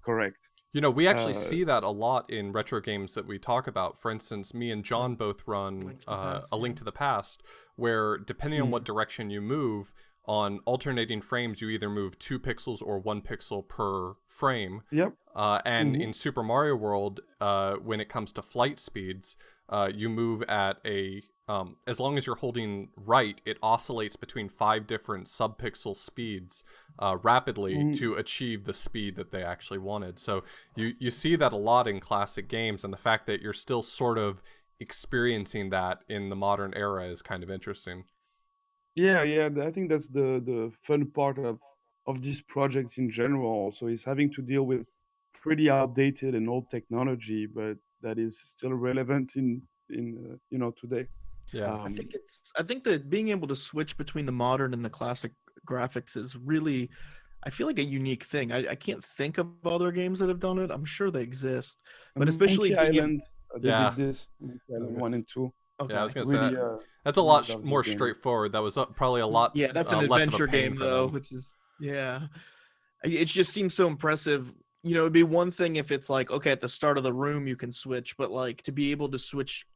correct. We actually Uh, see that a lot in retro games that we talk about. For instance, me and John Link, both run Link to the Past. A Link Yeah. to the Past, where depending on what mm, direction you move, on alternating frames, you either move 2 pixels or 1 pixel per frame. yep. And Hmm. in Super Mario World, when it comes to flight speeds, you move at as long as you're holding right, it oscillates between 5 different subpixel speeds rapidly Hmm. to achieve the speed that they actually wanted. So you see that a lot in classic games, and the fact that you're still sort of experiencing that in the modern era is kind of interesting. Yeah, yeah. I think that's the fun part of this project in general. So is having to deal with pretty outdated and old technology, but that is still relevant in today. Yeah. Um, I think that being able to switch between the modern and the classic graphics is really, I feel like, a unique thing. I can't think of other games that have done it. I'm sure they exist, but especially Monkey being able. Island, they Yeah. did this. Monkey I was Island gonna, 1 and 2. yeah, I was Okay. gonna say Really, that. That's a really lot love this more game. straightforward. That was probably a lot Yeah, that's an less of a adventure pain game for though, them. which is, yeah. It just seems so impressive. It'd be one thing if it's like, okay, at the start of the room you can switch, but like to be able to switch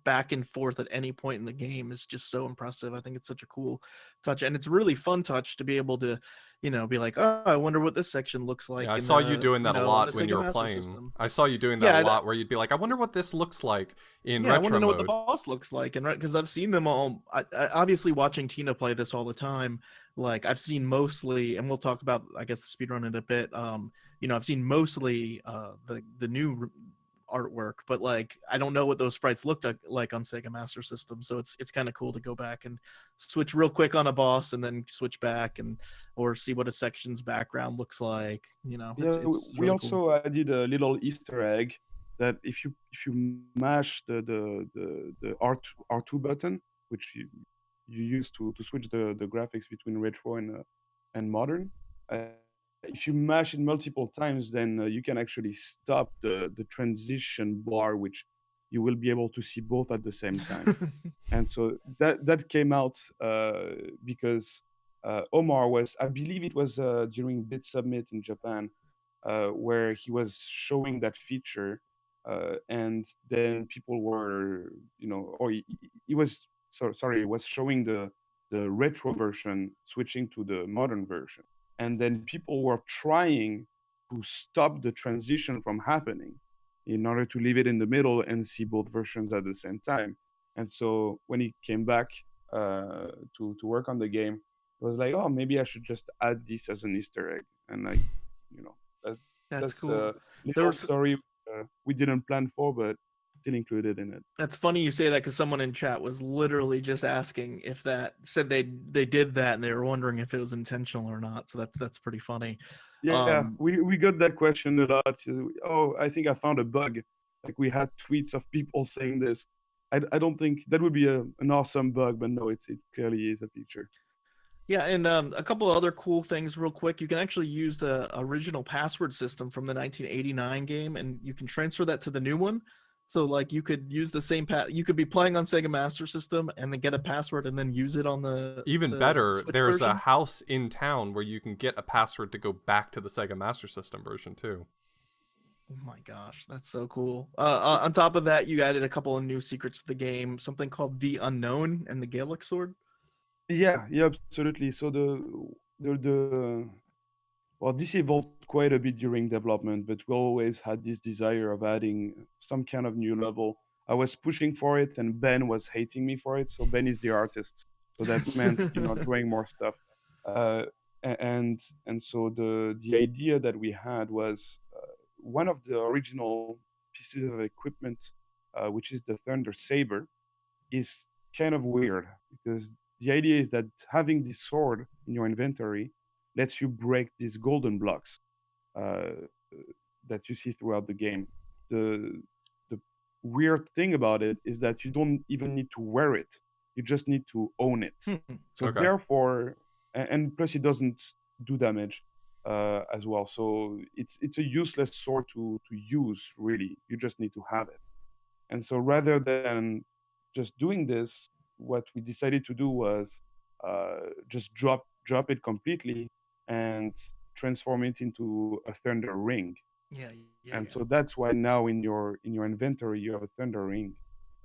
back and forth at any point in the game is just so impressive. I think it's such a cool touch, and it's really fun touch to be able to, be like, oh, I wonder what this section looks Yeah, like I in saw you the, doing that a on the lot when you Sega were Master playing. System. I saw you doing that a Yeah, lot where you'd be like, I wonder what this looks like in yeah, I want retro to know what the mode. boss looks like, and right, because I've seen them all. Obviously, watching Tina play this all the time, like I've seen mostly, and we'll talk about, I guess, the speedrun in a bit. I've seen mostly the new artwork, but like I don't know what those sprites looked like on Sega Master System, so it's kind of cool to go back and switch real quick on a boss, and then switch back or see what a section's background looks like. Yeah, It's we really cool. also added a little Easter egg that if you mash the R2 button, which you use to switch the graphics between retro and modern. If you mash it multiple times, then you can actually stop the transition bar, which you will be able to see both at the same time. And so that came out because Omar was, I believe it was during Bit Submit in Japan, where he was showing that feature, and then people were, or he was sorry, he was showing the retro version switching to the modern version, and then people were trying to stop the transition from happening in order to leave it in the middle and see both versions at the same time. And so when he came back to work on the game, it was like, oh, maybe I should just add this as an Easter egg, and like, you know, That's that's a cool. There little was story we didn't plan for, but still included in it. That's funny you say that because someone in chat was literally just asking if that said they did that and they were wondering if it was intentional or not. So that's pretty funny. Yeah, we got that question a lot. Oh, I think I found a bug. Like we had tweets of people saying this. I don't think that would be an awesome bug, but no, it clearly is a feature. Yeah, and a couple of other cool things real quick. You can actually use the original password system from the 1989 game, and you can transfer that to the new one. So like you could use the same you could be playing on Sega Master System and then get a password and then use it on Even the better, Switch there's a version. house in town where you can get a password to go back to the Sega Master System version too. Oh my gosh, that's so cool. On top of that, you added a couple of new secrets to the game, something called the Unknown and the Gaelic Sword. Yeah, absolutely. So the well, this evolved quite a bit during development, but we always had this desire of adding some kind of new level. I was pushing for it, and Ben was hating me for it. So Ben is the artist, so that meant drawing more stuff. Uh, and so the idea that we had was one of the original pieces of equipment, which is the Thunder Saber, is kind of weird because the idea is that having this sword in your inventory lets you break these golden blocks uh, that you see throughout the game. The weird thing about it is that you don't even need to wear it; you just need to own it. So Okay. therefore, and plus it doesn't do damage as well. So it's a useless sword to use. Really, you just need to have it. And so rather than just doing this, what we decided to do was just drop it completely and transform it into a thunder ring. Yeah, yeah, And yeah. so that's why now in your inventory you have a thunder ring.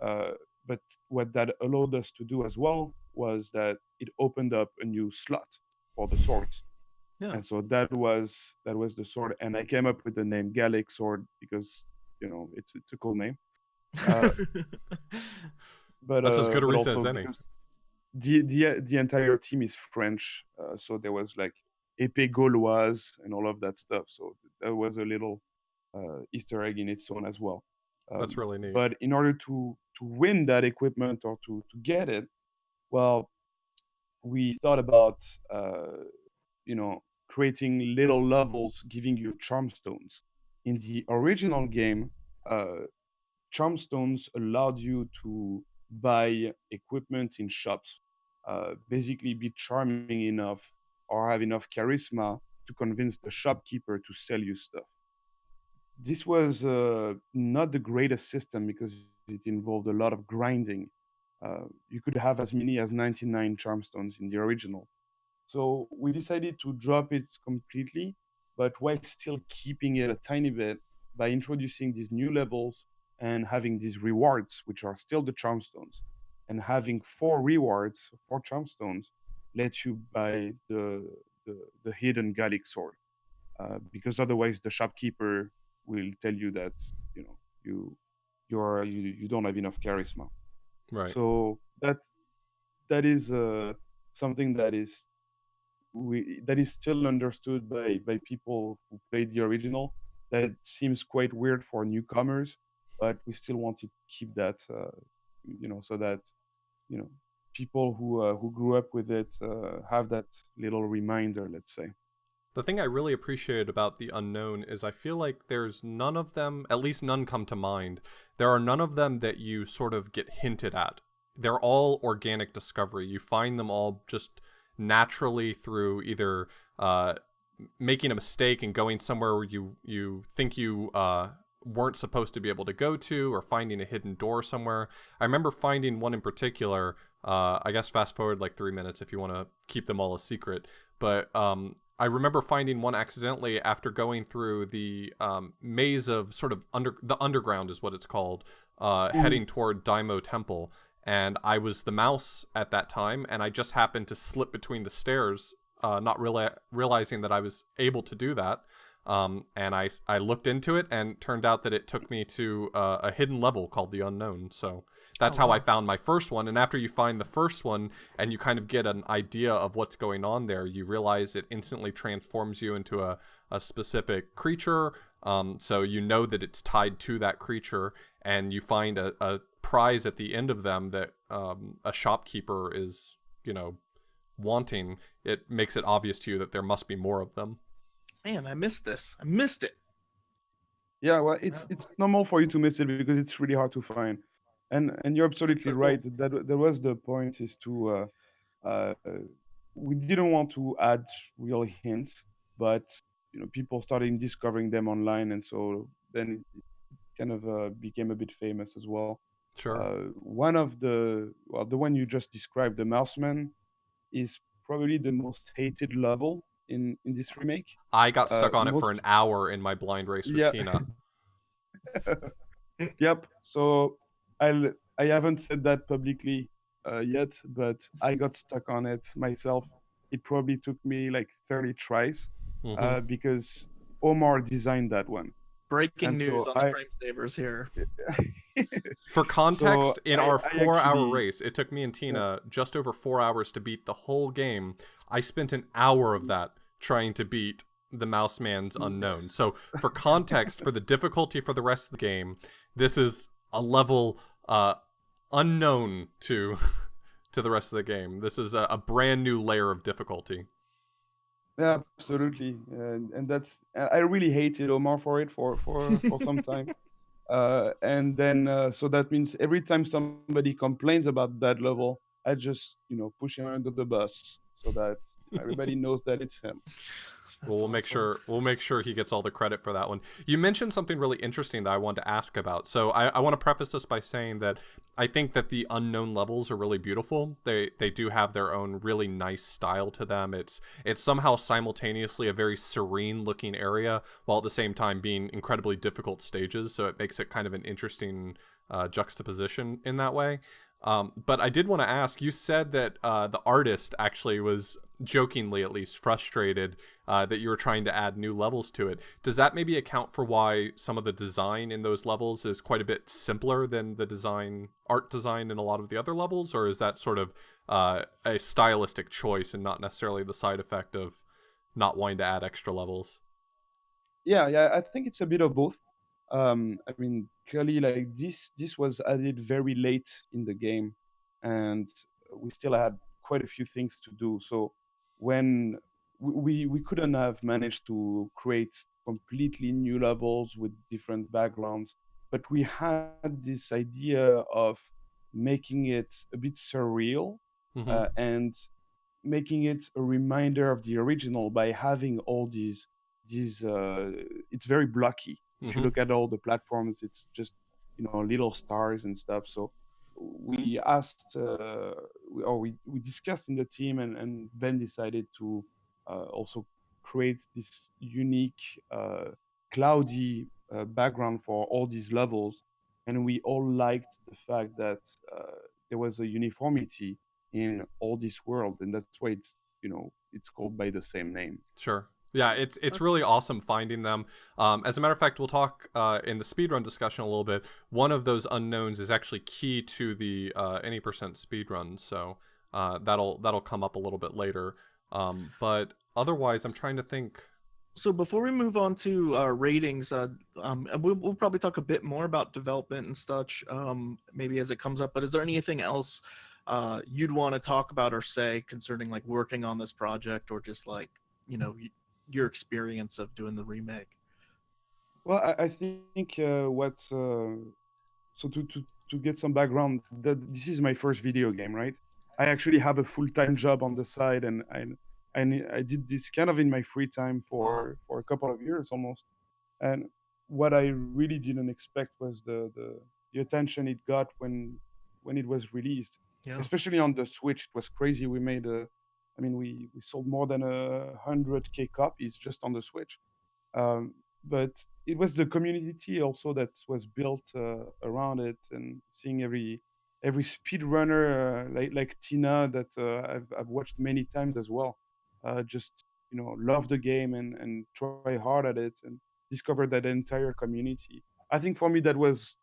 Uh, but what that allowed us to do as well was that it opened up a new slot for the swords. Yeah. And so that was the sword. And I came up with the name Gallic Sword because it's a cool name. Uh, but That's as good a but reason also as any. because the entire team is French, so there was like épée gauloise and all of that stuff. So that was a little Easter egg in its own as well. That's really neat. But in order to win that equipment or to get it, well, we thought about uh, creating little levels giving you charm stones. In the original game, charm stones allowed you to buy equipment in shops, basically be charming enough or have enough charisma to convince the shopkeeper to sell you stuff. This was not the greatest system because it involved a lot of grinding. You could have as many as 99 charm stones in the original. So we decided to drop it completely, but while still keeping it a tiny bit by introducing these new levels and having these rewards, which are still the charm stones. And having 4 rewards, 4 charm stones, lets you buy the hidden Gallic sword. Because otherwise the shopkeeper will tell you that you know you you don't have enough charisma. Right. So that is something that is still understood by people who played the original. That seems quite weird for newcomers, but we still wanted to keep that, so that you know people who grew up with it have that little reminder, let's say. The thing I really appreciate about the Unknown is I feel like there's none of them, at least none come to mind. There are none of them that you sort of get hinted at they're all organic discovery. You find them all just naturally through either making a mistake and going somewhere where you think you weren't supposed to be able to go to, or finding a hidden door somewhere. I remember finding one in particular. I guess fast forward like 3 minutes if you want to keep them all a secret. But I remember finding one accidentally after going through the maze of sort of the underground is what it's called, heading toward Daimo Temple. And I was the mouse at that time, and I just happened to slip between the stairs, not really realizing that I was able to do that. And I looked into it, and turned out that it took me to a hidden level called the Unknown. So that's how I found my first one. And after you find the first one and you kind of get an idea of what's going on there, you realize it instantly transforms you into a specific creature. So you know that it's tied to that creature, and you find a prize at the end of them that a shopkeeper is, wanting. It makes it obvious to you that there must be more of them. Man, I missed this. I missed it. Yeah, well, it's normal for you to miss it because it's really hard to find, and you're absolutely so right. That was the point, is to uh, we didn't want to add real hints, but people started discovering them online, and so then it kind of became a bit famous as well. Sure. One of the one you just described, the Mouseman, is probably the most hated level in this remake. I got stuck on it Most for an hour in my blind race with Yeah. Tina. Yep. So I haven't said that publicly yet, but I got stuck on it myself. It probably took me like 30 tries Mm-hmm. because Omar designed that one. Breaking And news so on the frame savers here. For context, in our I 4-hour actually, race, it took me and Tina just over 4 hours to beat the whole game. I spent an hour of that trying to beat the Mouseman's Unknown. So for context, for the difficulty for the rest of the game, this is a level unknown to to the rest of the game. This is a brand new layer of difficulty. yeah, absolutely, and that's I really hated Omar for it for some time. And then so that means every time somebody complains about that level, I just push him under the bus so that everybody knows that it's him. Well, That's awesome. we'll make sure he gets all the credit for that one. You mentioned something really interesting that I wanted to ask about. So I want to preface this by saying that I think that the unknown levels are really beautiful. They do have their own really nice style to them. It's somehow simultaneously a very serene looking area, while at the same time being incredibly difficult stages. So it makes it kind of an interesting juxtaposition in that way. But I did want to ask, you said that the artist actually was, jokingly at least, frustrated that you were trying to add new levels to it. Does that maybe account for why some of the design in those levels is quite a bit simpler than the art design in a lot of the other levels? Or is that sort of a stylistic choice and not necessarily the side effect of not wanting to add extra levels? Yeah, I think it's a bit of both. I mean, clearly, like this was added very late in the game, and we still had quite a few things to do. So when we couldn't have managed to create completely new levels with different backgrounds, but we had this idea of making it a bit surreal, Mm-hmm. and making it a reminder of the original by having all these it's very blocky. If you Mm-hmm. look at all the platforms, it's just little stars and stuff. So we asked we discussed in the team, and Ben decided to also create this unique cloudy background for all these levels, and we all liked the fact that there was a uniformity in all this world, and that's why it's called by the same name. Sure. Yeah, it's That's really awesome finding them. As a matter of fact, we'll talk in the speedrun discussion a little bit. One of those unknowns is actually key to the any percent speedrun, so that'll come up a little bit later. But otherwise, I'm trying to think. So before we move on to ratings, and we'll probably talk a bit more about development and such, maybe as it comes up. But is there anything else you'd want to talk about or say concerning like working on this project, or just like your experience of doing the remake? Well, I think what's so to get some background, this is my first video game, right? I actually have a full-time job on the side, and I did this kind of in my free time for a couple of years almost. And what I really didn't expect was the attention it got when it was released, Yeah. especially on the Switch. It was crazy. We made I mean, we sold more than 100K copies just on the Switch. But it was the community also that was built around it, and seeing every speedrunner like Tina that I've watched many times as well, just love the game and try hard at it and discover that entire community. I think for me that was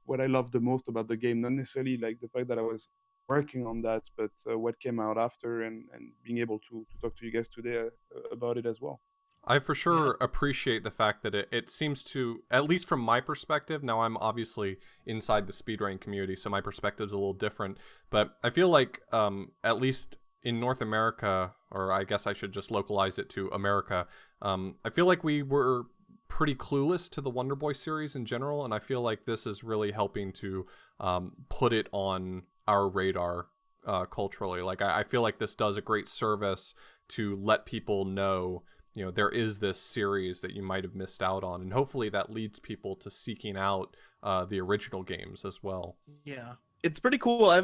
what I loved the most about the game, not necessarily like the fact that I was working on that, but what came out after, and being able to talk to you guys today about it as well. I for Yeah. sure appreciate the fact that it seems to, at least from my perspective, now I'm obviously inside the speedrunning community, so my perspective is a little different. But I feel like, at least in North America, or I guess I should just localize it to America, I feel like we were pretty clueless to the Wonder Boy series in general, and I feel like this is really helping to put it on our radar culturally. Like, I feel like this does a great service to let people know, there is this series that you might have missed out on, and hopefully that leads people to seeking out the original games as well. Yeah, it's pretty cool. I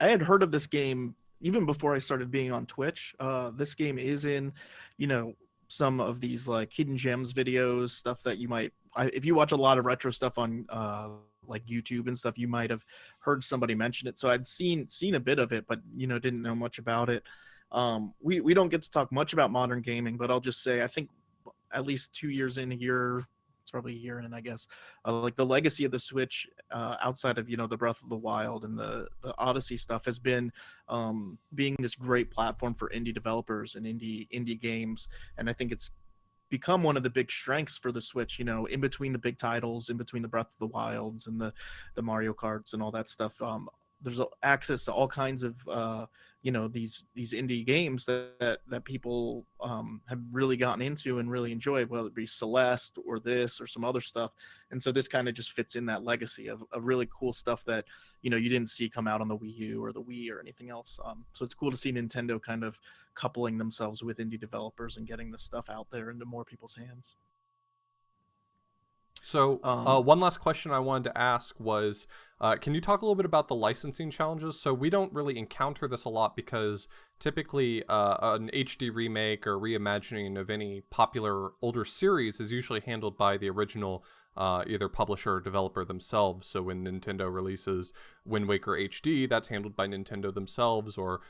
had heard of this game even before I started being on Twitch. This game is in, you know, some of these like hidden gems videos, stuff that you might, if you watch a lot of retro stuff on like YouTube and stuff, you might have heard somebody mention it. So I'd seen a bit of it, but didn't know much about it. We don't get to talk much about modern gaming, but I'll just say I think at least 2 years in here, it's probably a year in, I guess. Like the legacy of the Switch, outside of the Breath of the Wild and the Odyssey stuff, has been being this great platform for indie developers and indie games, and I think it's become one of the big strengths for the Switch. In between the big titles, in between the Breath of the Wilds and the Mario Karts and all that stuff. There's access to all kinds of these indie games that people have really gotten into and really enjoyed, whether it be Celeste or this or some other stuff. And so this kind of just fits in that legacy of really cool stuff that you didn't see come out on the Wii U or the Wii or anything else. So it's cool to see Nintendo kind of coupling themselves with indie developers and getting this stuff out there into more people's hands. So, Um, one last question I wanted to ask was, can you talk a little bit about the licensing challenges? So we don't really encounter this a lot because typically an HD remake or reimagining of any popular older series is usually handled by the original either publisher or developer themselves. So when Nintendo releases Wind Waker HD, that's handled by Nintendo themselves, or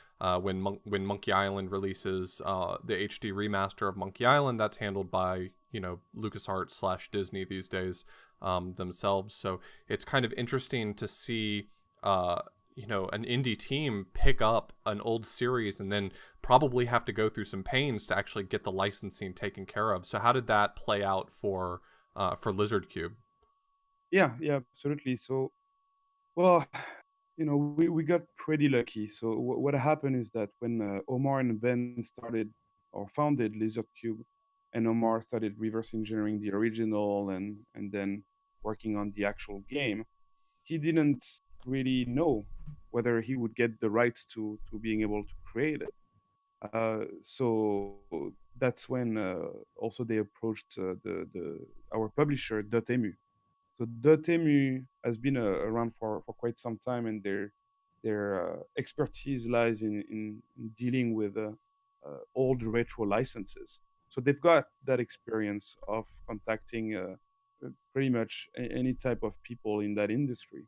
when Monkey Island releases the HD remaster of Monkey Island, that's handled by LucasArts / Disney these days themselves. So it's kind of interesting to see an indie team pick up an old series and then probably have to go through some pains to actually get the licensing taken care of. So how did that play out for Lizard Cube? Yeah, absolutely. So, well, we got pretty lucky. So what happened is that when Omar and Ben started or founded Lizard Cube, and Omar started reverse engineering the original and then working on the actual game, he didn't really know whether he would get the rights to being able to create it. So that's when also they approached our publisher Dotemu. So Dotemu has been around for quite some time, and their expertise lies in dealing with old retro licenses. So they've got that experience of contacting pretty much any type of people in that industry,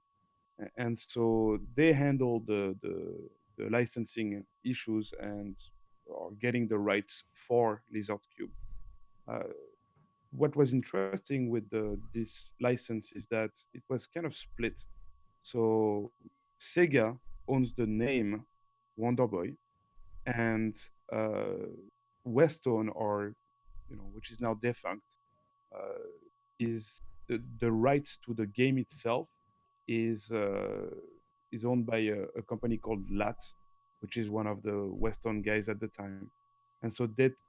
and so they handle the licensing issues and or getting the rights for Lizard Cube. Uh, what was interesting with this license is that it was kind of split. So Sega owns the name Wonder Boy, and uh, Westone, or which is now defunct, uh, is the rights to the game itself is uh, is owned by a company called LAT, which is one of the Western guys at the time. And so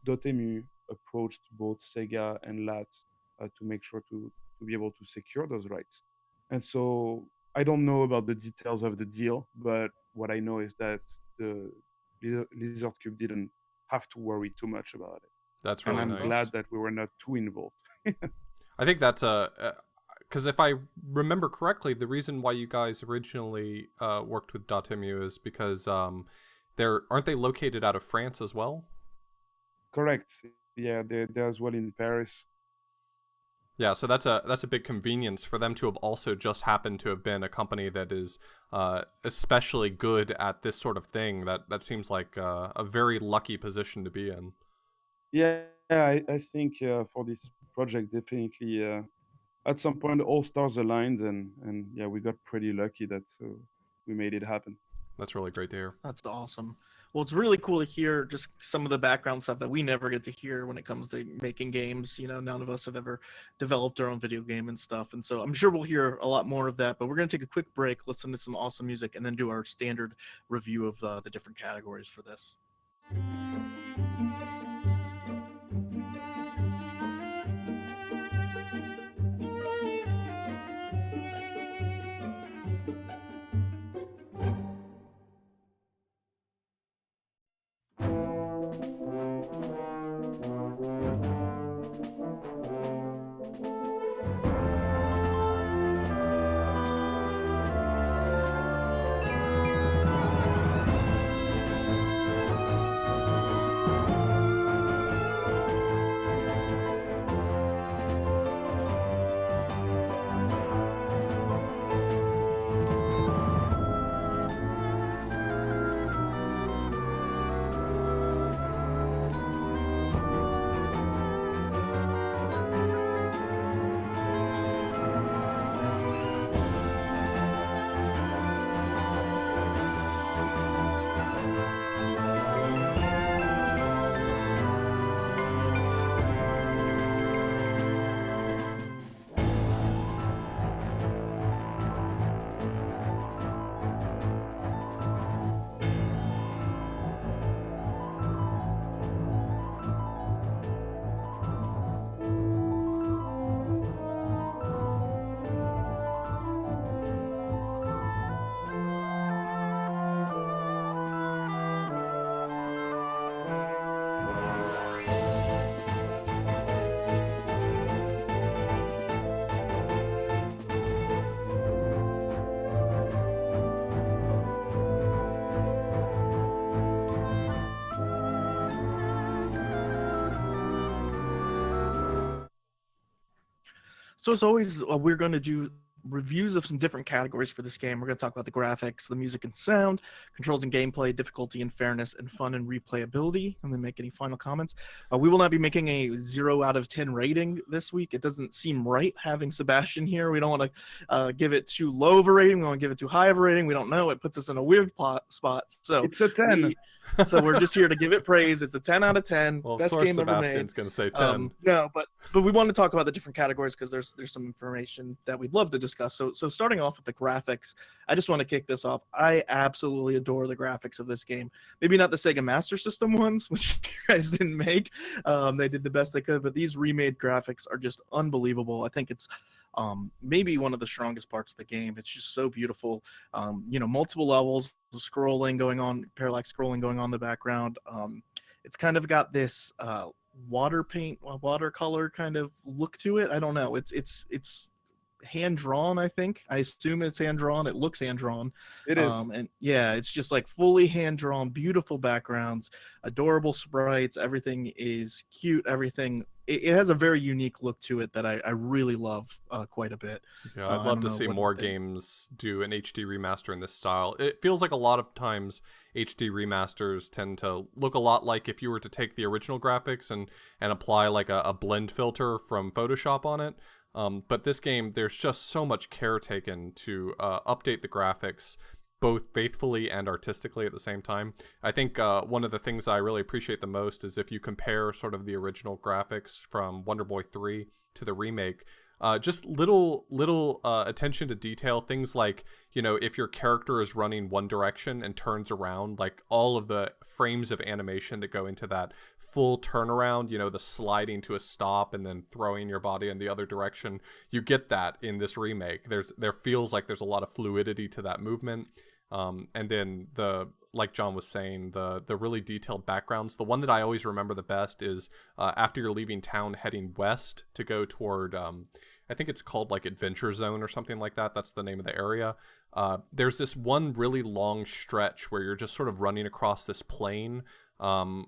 Dotemu approached both Sega and LAT to make sure to be able to secure those rights. And so I don't know about the details of the deal, but what I know is that the Lizard Cube didn't have to worry too much about it. That's And really I'm Awesome. nice. glad that we were not too involved. I think that's because if I remember correctly, the reason why you guys originally worked with Dotemu is because they're aren't they located out of France as well? Correct. Yeah, they're as well in Paris. Yeah, so that's a big convenience for them to have also just happened to have been a company that is especially good at this sort of thing. That seems like a very lucky position to be in. Yeah, I think for this project, definitely at some point all stars aligned, and yeah, we got pretty lucky that we made it happen. That's really great to hear. That's awesome. Well, it's really cool to hear just some of the background stuff that we never get to hear when it comes to making games. You know, none of us have ever developed our own video game and stuff. And so I'm sure we'll hear a lot more of that. But we're going to take a quick break, listen to some awesome music, and then do our standard review of the different categories for this. So as always, we're going to do reviews of some different categories for this game. We're going to talk about the graphics, the music and sound, controls and gameplay, difficulty and fairness, and fun and replayability, and then make any final comments. We will not be making a 0 out of 10 rating this week. It doesn't seem right having Sebastien here. We don't want to give it too low of a rating. We want to give it too high of a rating. We don't know. It puts us in a weird spot. So It's a 10. so we're just here to give it praise. It's a 10 out of 10. Well, of Best course, game ever made. Sebastian's gonna say 10. No, but we want to talk about the different categories because there's some information that we'd love to discuss. So starting off with the graphics, I just want to kick this off. I absolutely adore the graphics of this game. Maybe not the Sega Master System ones, which you guys didn't make. They did the best they could, but these remade graphics are just unbelievable. I think it's maybe one of the strongest parts of the game. It's just so beautiful. Multiple levels, scrolling going on, parallax scrolling going on in the background. It's kind of got this watercolor kind of look to it. I don't know. It's hand drawn. I think. I assume it's hand drawn. It looks hand drawn. It is. And yeah, it's just like fully hand drawn, beautiful backgrounds, adorable sprites. Everything is cute. Everything. It has a very unique look to it that I really love quite a bit. Yeah, I'd love to see more games do an HD remaster in this style. It feels like a lot of times HD remasters tend to look a lot like if you were to take the original graphics and apply like a blend filter from Photoshop on it. But this game, there's just so much care taken to update the graphics both faithfully and artistically at the same time. I think one of the things I really appreciate the most is if you compare sort of the original graphics from Wonder Boy 3 to the remake, Just little attention to detail, things like, you know, if your character is running one direction and turns around, like all of the frames of animation that go into that full turnaround, you know, the sliding to a stop and then throwing your body in the other direction. You get that in this remake. There feels like there's a lot of fluidity to that movement. And then like John was saying, the really detailed backgrounds. The one that I always remember the best is after you're leaving town, heading west to go toward, I think it's called like Adventure Zone or something like that. That's the name of the area. There's this one really long stretch where you're just sort of running across this plain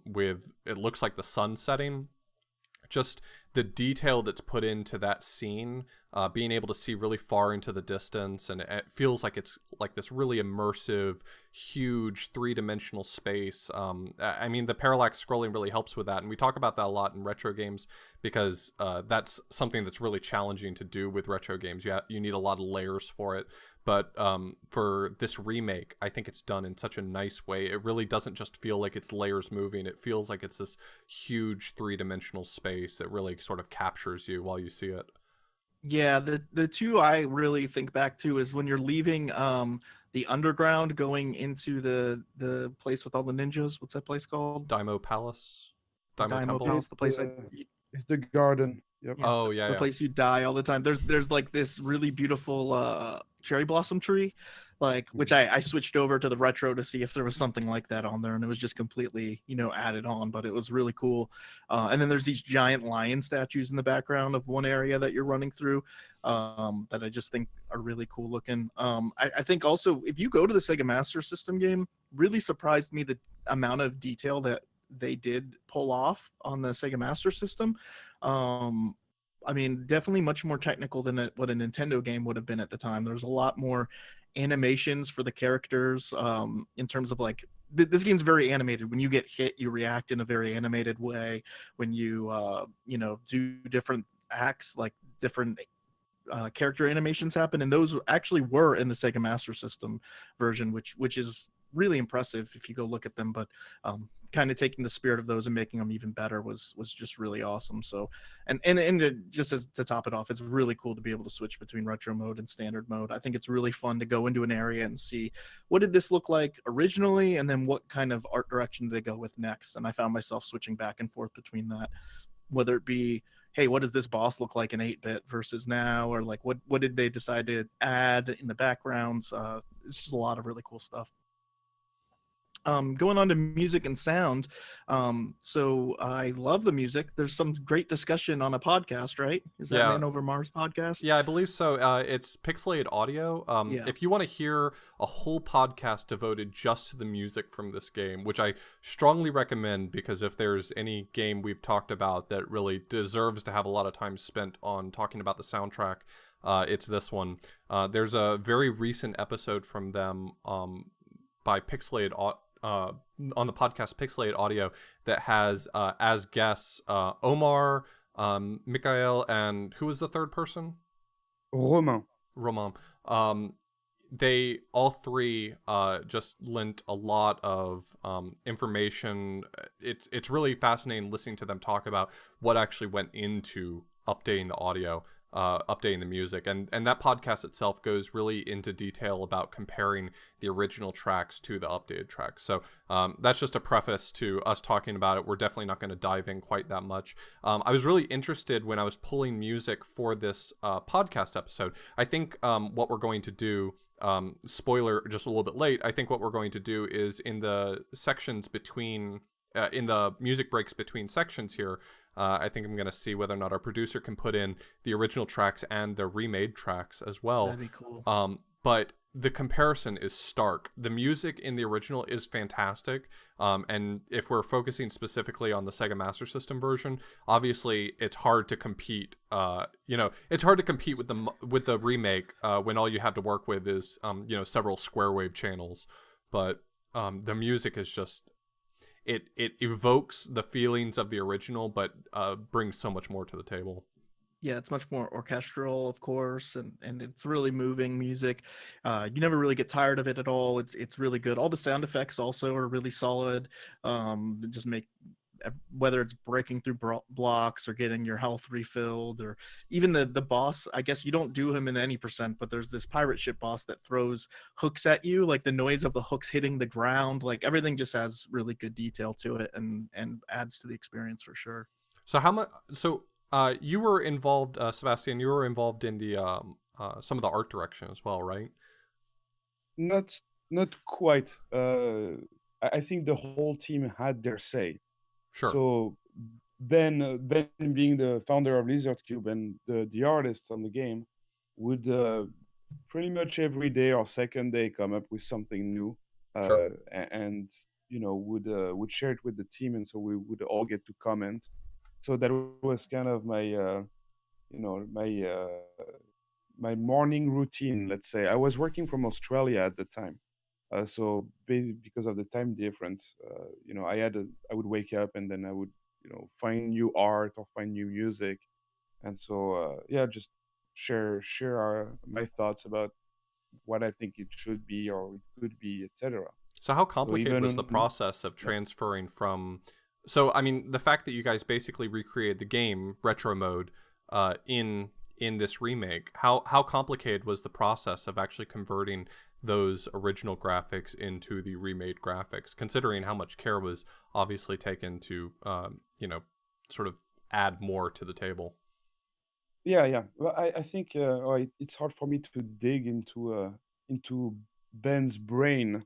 with, it looks like the sun setting. Just the detail that's put into that scene, being able to see really far into the distance, and it feels like it's like this really immersive, huge three-dimensional space. I mean, the parallax scrolling really helps with that, and we talk about that a lot in retro games because that's something that's really challenging to do with retro games. You need a lot of layers for it. But for this remake, I think it's done in such a nice way. It really doesn't just feel like it's layers moving. It feels like it's this huge three-dimensional space that really sort of captures you while you see it. Yeah, the two I really think back to is when you're leaving the underground going into the place with all the ninjas. What's that place called? Daimo Palace? Daimo Daimo Temple? Palace, the place It's the garden. Yep. yeah, Oh, yeah, the yeah. place you die all the time. There's like this really beautiful cherry blossom tree, like which I switched over to the retro to see if there was something like that on there, and it was just completely, you know, added on, but it was really cool. And then there's these giant lion statues in the background of one area that you're running through that I just think are really cool looking. I think also if you go to the Sega Master System game, really surprised me the amount of detail that they did pull off on the Sega Master System. I mean, definitely much more technical than what a Nintendo game would have been at the time. There's a lot more animations for the characters in terms of like this game's very animated. When you get hit, you react in a very animated way. When you you know, do different acts, like different character animations happen, and those actually were in the Sega Master System version, which is really impressive if you go look at them. But kind of taking the spirit of those and making them even better was just really awesome. So and just as to top it off, it's really cool to be able to switch between retro mode and standard mode. I think it's really fun to go into an area and see what did this look like originally, and then what kind of art direction did they go with next. And I found myself switching back and forth between that, whether it be, hey, what does this boss look like in 8-bit versus now, or like what did they decide to add in the backgrounds. It's just a lot of really cool stuff. Going on to music and sound. So I love the music. There's some great discussion on a podcast, right? Is that Man Over Mars podcast? Yeah, I believe so. It's Pixelated Audio. Yeah. If you want to hear a whole podcast devoted just to the music from this game, which I strongly recommend, because if there's any game we've talked about that really deserves to have a lot of time spent on talking about the soundtrack, it's this one. There's a very recent episode from them by Pixelated on the podcast Pixelated Audio that has as guests Omar, Mikhail, and who was the third person? Romain. They all three just lent a lot of information. It's really fascinating listening to them talk about what actually went into updating the audio, updating the music, and that podcast itself goes really into detail about comparing the original tracks to the updated tracks. So that's just a preface to us talking about it. We're definitely not going to dive in quite that much. I was really interested when I was pulling music for this podcast episode. I think what we're going to do, spoiler just a little bit late, I think what we're going to do is in the sections between in the music breaks between sections here, I think I'm going to see whether or not our producer can put in the original tracks and the remade tracks as well. That'd be cool. But the comparison is stark. The music in the original is fantastic. And if we're focusing specifically on the Sega Master System version, obviously it's hard to compete. It's hard to compete with the remake when all you have to work with is several square wave channels. But the music is just, it evokes the feelings of the original, but brings so much more to the table. Yeah, it's much more orchestral, of course, and it's really moving music. You never really get tired of it at all. It's really good. All the sound effects also are really solid. Just make whether it's breaking through blocks or getting your health refilled, or even the boss. I guess you don't do him in any percent, but there's this pirate ship boss that throws hooks at you, like the noise of the hooks hitting the ground, like everything just has really good detail to it, and adds to the experience for sure. So how much? So you were involved, Sebastian. You were involved in the some of the art direction as well, right? Not not quite. I think the whole team had their say. Sure. So Ben being the founder of Lizard Cube and the artist on the game, would pretty much every day or second day come up with something new, Sure. and would share it with the team, and so we would all get to comment. So that was kind of my you know my my morning routine. Let's say I was working from Australia at the time, so basically because of the time difference, I would wake up and then I would find new art or find new music, and so yeah, just share my thoughts about what I think it should be or it could be, etc. So how So complicated even was the on process of yeah. transferring from? So I mean, the fact that you guys basically recreated the game retro mode in this remake, how complicated was the process of actually converting those original graphics into the remade graphics, considering how much care was obviously taken to sort of add more to the table? Yeah. Well, I think it's hard for me to dig into Ben's brain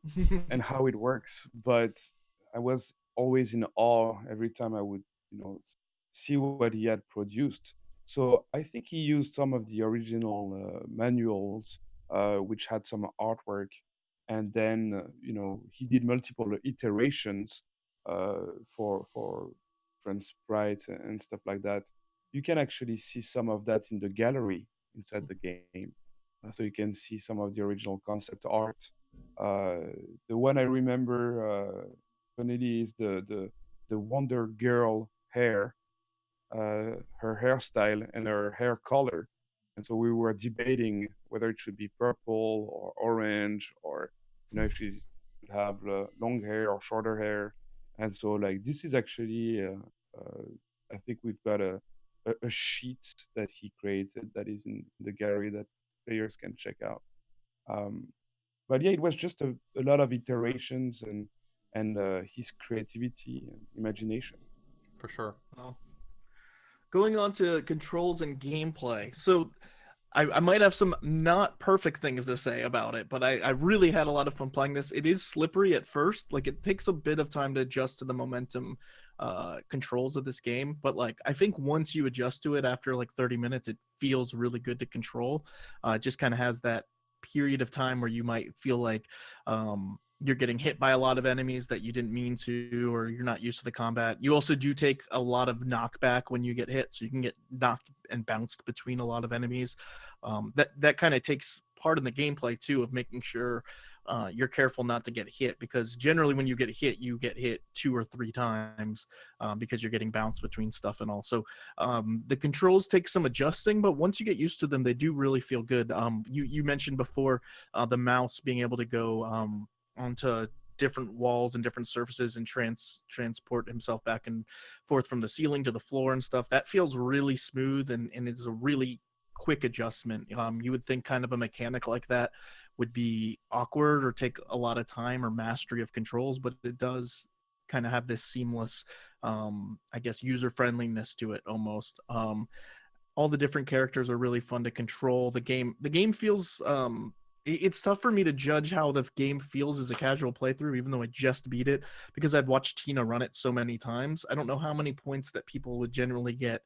and how it works, but I was always in awe every time I would, see what he had produced. So I think he used some of the original manuals, which had some artwork, and then he did multiple iterations for different sprites and stuff like that. You can actually see some of that in the gallery inside the game. So you can see some of the original concept art. Uh, the one I remember, Vanity, is the Wonder Girl hair, her hairstyle and her hair color. And so we were debating whether it should be purple or orange, or if she should have long hair or shorter hair. And so like this is actually, I think we've got a sheet that he created that is in the gallery that players can check out. Um, but yeah, it was just a lot of iterations and his creativity and imagination. For sure. Well, going on to controls and gameplay. So I might have some not perfect things to say about it, but I really had a lot of fun playing this. It is slippery at first. Like, it takes a bit of time to adjust to the momentum controls of this game. But like, I think once you adjust to it after like 30 minutes, it feels really good to control. It just kind of has that period of time where you might feel like you're getting hit by a lot of enemies that you didn't mean to, or you're not used to the combat. You also do take a lot of knockback when you get hit, so you can get knocked and bounced between a lot of enemies. That kind of takes part in the gameplay too, of making sure you're careful not to get hit, because generally when you get hit 2 or 3 times because you're getting bounced between stuff and all. So the controls take some adjusting, but once you get used to them, they do really feel good. You mentioned before the mouse being able to go onto different walls and different surfaces and transport himself back and forth from the ceiling to the floor and stuff. That feels really smooth, and it's a really quick adjustment. You would think kind of a mechanic like that would be awkward or take a lot of time or mastery of controls, but it does kind of have this seamless I guess user friendliness to it almost. All the different characters are really fun to control. The game feels it's tough for me to judge how the game feels as a casual playthrough, even though I just beat it, because I'd watched Tina run it so many times. I don't know how many points that people would generally get,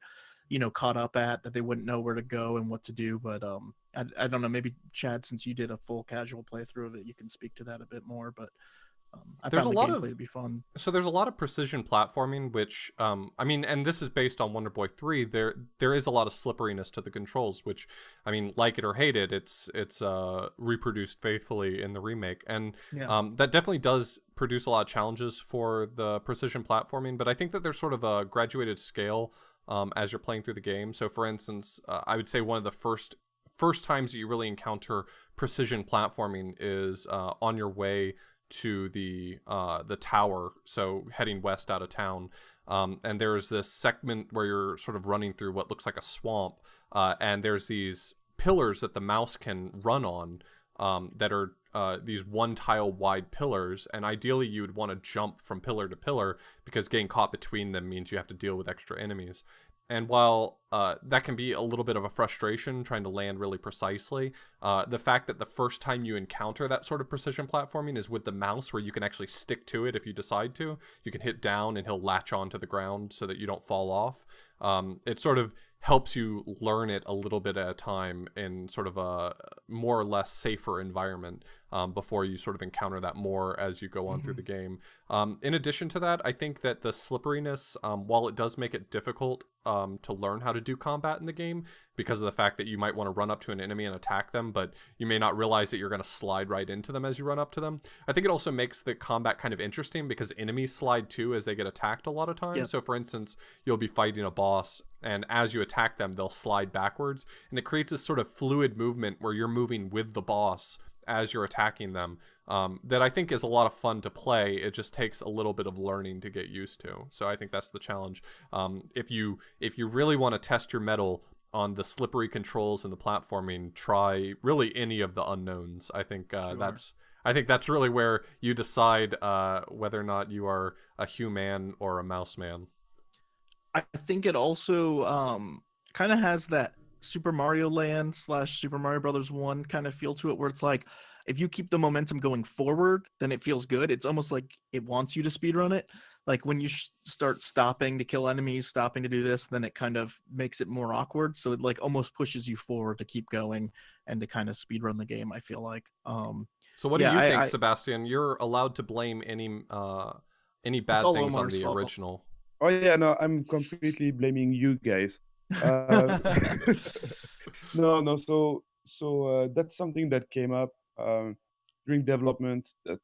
caught up at, that they wouldn't know where to go and what to do. But I don't know. Maybe Chad, since you did a full casual playthrough of it, you can speak to that a bit more. But I There's found a the lot gameplay of to be fun. So there's a lot of precision platforming, which I mean, and this is based on Wonder Boy 3. There is a lot of slipperiness to the controls, which, I mean, like it or hate it, it's reproduced faithfully in the remake, and Yeah. that definitely does produce a lot of challenges for the precision platforming. But I think that there's sort of a graduated scale as you're playing through the game. So, for instance, I would say one of the first times that you really encounter precision platforming is on your way to the tower, so heading west out of town. And there's this segment where you're sort of running through what looks like a swamp, and there's these pillars that the mouse can run on, that are these one tile wide pillars, and ideally you would want to jump from pillar to pillar because getting caught between them means you have to deal with extra enemies. And while that can be a little bit of a frustration trying to land really precisely, the fact that the first time you encounter that sort of precision platforming is with the mouse, where you can actually stick to it if you decide to. You can hit down and he'll latch onto the ground so that you don't fall off. It sort of helps you learn it a little bit at a time in sort of a more or less safer environment, before you sort of encounter that more as you go on through the game. In addition to that, I think that the slipperiness, while it does make it difficult to learn how to do combat in the game, because of the fact that you might want to run up to an enemy and attack them, but you may not realize that you're going to slide right into them as you run up to them. I think it also makes the combat kind of interesting because enemies slide too as they get attacked a lot of times. Yep. So for instance, you'll be fighting a boss, and as you attack them, they'll slide backwards, and it creates this sort of fluid movement where you're moving with the boss as you're attacking them, that I think is a lot of fun to play. It just takes a little bit of learning to get used to. So I think that's the challenge. If you really want to test your mettle on the slippery controls and the platforming, try really any of the unknowns. I think Sure. that's really where you decide whether or not you are a human or a mouse man. I think it also kind of has that Super Mario Land / Super Mario Brothers 1 kind of feel to it, where it's like, if you keep the momentum going forward, then it feels good. It's almost like it wants you to speedrun it. Like when you start stopping to kill enemies, stopping to do this, then it kind of makes it more awkward. So it like almost pushes you forward to keep going and to kind of speedrun the game, I feel like. So what Yeah, do you think, I Sebastian? You're allowed to blame any it's bad all things on Omar's the fault. original. Oh yeah, no, I'm completely blaming you guys. Uh, no. So that's something that came up during development. That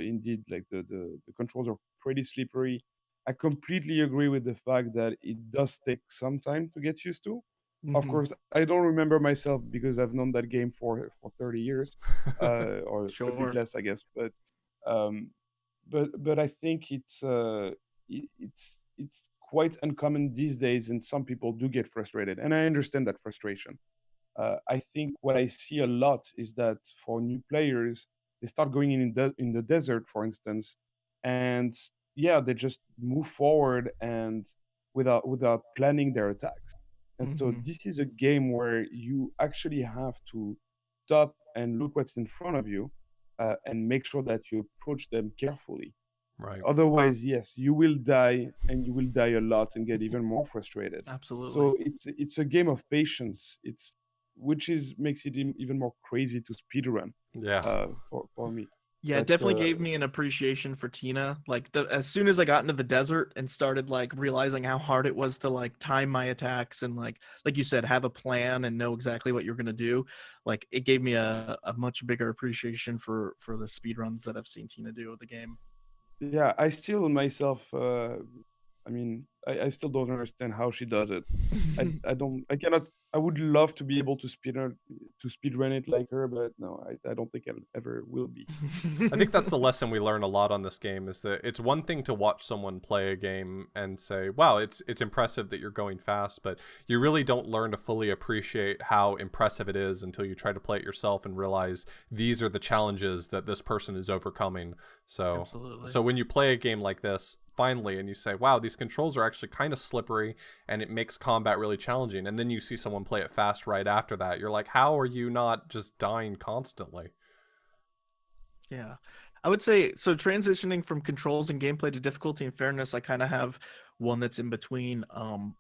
indeed, like the controls are pretty slippery. I completely agree with the fact that it does take some time to get used to. Of Mhm. course, I don't remember myself because I've known that game for 30 years, or a bit Sure. less, I guess. Um, but I think it's quite uncommon these days, and some people do get frustrated, and I understand that frustration. I think what I see a lot is that for new players, they start going in the desert, for instance, and yeah, they just move forward and without planning their attacks. And so Mhm. this is a game where you actually have to stop and look what's in front of you, and make sure that you approach them carefully. Right. Otherwise, yes, you will die, and you will die a lot and get even more frustrated. Absolutely. So it's a game of patience. It's which is makes it even more crazy to speedrun, Yeah. for me. Yeah, it But definitely gave me an appreciation for Tina. Like as soon as I got into the desert and started like realizing how hard it was to like time my attacks and like you said, have a plan and know exactly what you're gonna do, like it gave me a much bigger appreciation for the speed runs that I've seen Tina do with the game. yeah, I still myself. I mean, I still don't understand how she does it. I don't. I cannot. I would love to be able to speed run it like her, but no, I don't think I ever will be. I think that's the lesson we learn a lot on this game, is that it's one thing to watch someone play a game and say, wow, it's impressive that you're going fast, but you really don't learn to fully appreciate how impressive it is until you try to play it yourself and realize these are the challenges that this person is overcoming. So Absolutely. when you play a game like this finally and you say, wow, these controls are actually kind of slippery and it makes combat really challenging, and then you see someone play it fast right after that, you're like, how are you not just dying constantly? Yeah. I would say so transitioning from controls and gameplay to difficulty and fairness, I kind of have one that's in between.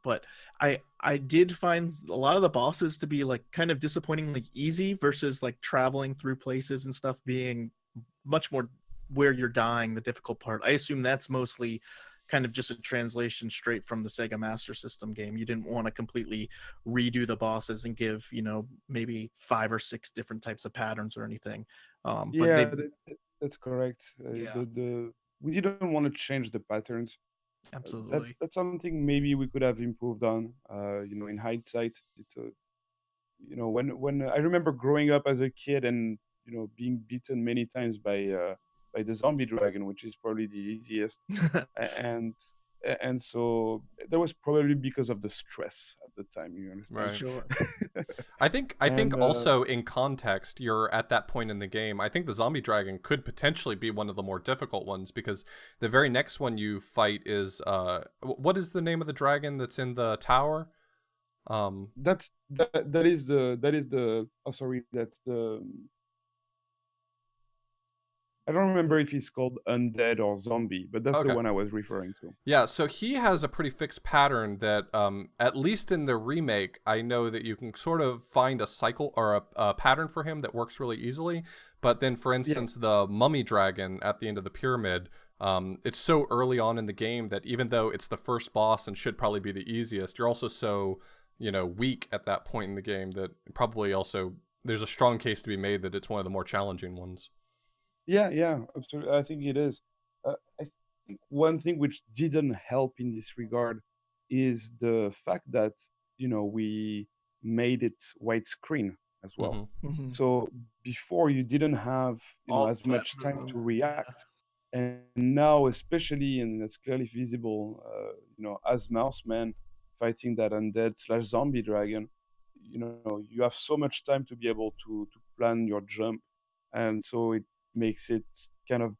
But I did find a lot of the bosses to be like kind of disappointingly easy versus like traveling through places and stuff being much more where you're dying, the difficult part. I assume that's mostly kind of just a translation straight from the Sega Master System game. You didn't want to completely redo the bosses and give, maybe 5 or 6 different types of patterns or anything. But Yeah, they that's correct. Yeah, The we didn't want to change the patterns. absolutely. That's something maybe we could have improved on. In hindsight, it's a when I remember growing up as a kid and being beaten many times by by the zombie dragon, which is probably the easiest. And so that was probably because of the stress at the time. You understand? Right. Sure. I think And also in context, you're at that point in the game. I think the zombie dragon could potentially be one of the more difficult ones because the very next one you fight is what is the name of the dragon that's in the tower? that is the oh sorry, that's the I don't remember if it's called undead or zombie, but that's the Okay. one I was referring to. Yeah, so he has a pretty fixed pattern that, at least in the remake, I know that you can sort of find a cycle or a pattern for him that works really easily. But then, for Yeah, instance, the mummy dragon at the end of the pyramid, it's so early on in the game that even though it's the first boss and should probably be the easiest, you're also so, weak at that point in the game that probably also there's a strong case to be made that it's one of the more challenging ones. yeah, absolutely. I think it is. I think one thing which didn't help in this regard is the fact that we made it widescreen as well. Hmm. Hmm. So before you didn't have All as much time platform. to react, and now especially, and it's clearly visible, as Mouseman fighting that undead slash zombie dragon, you have so much time to be able to plan your jump, and so it makes it kind of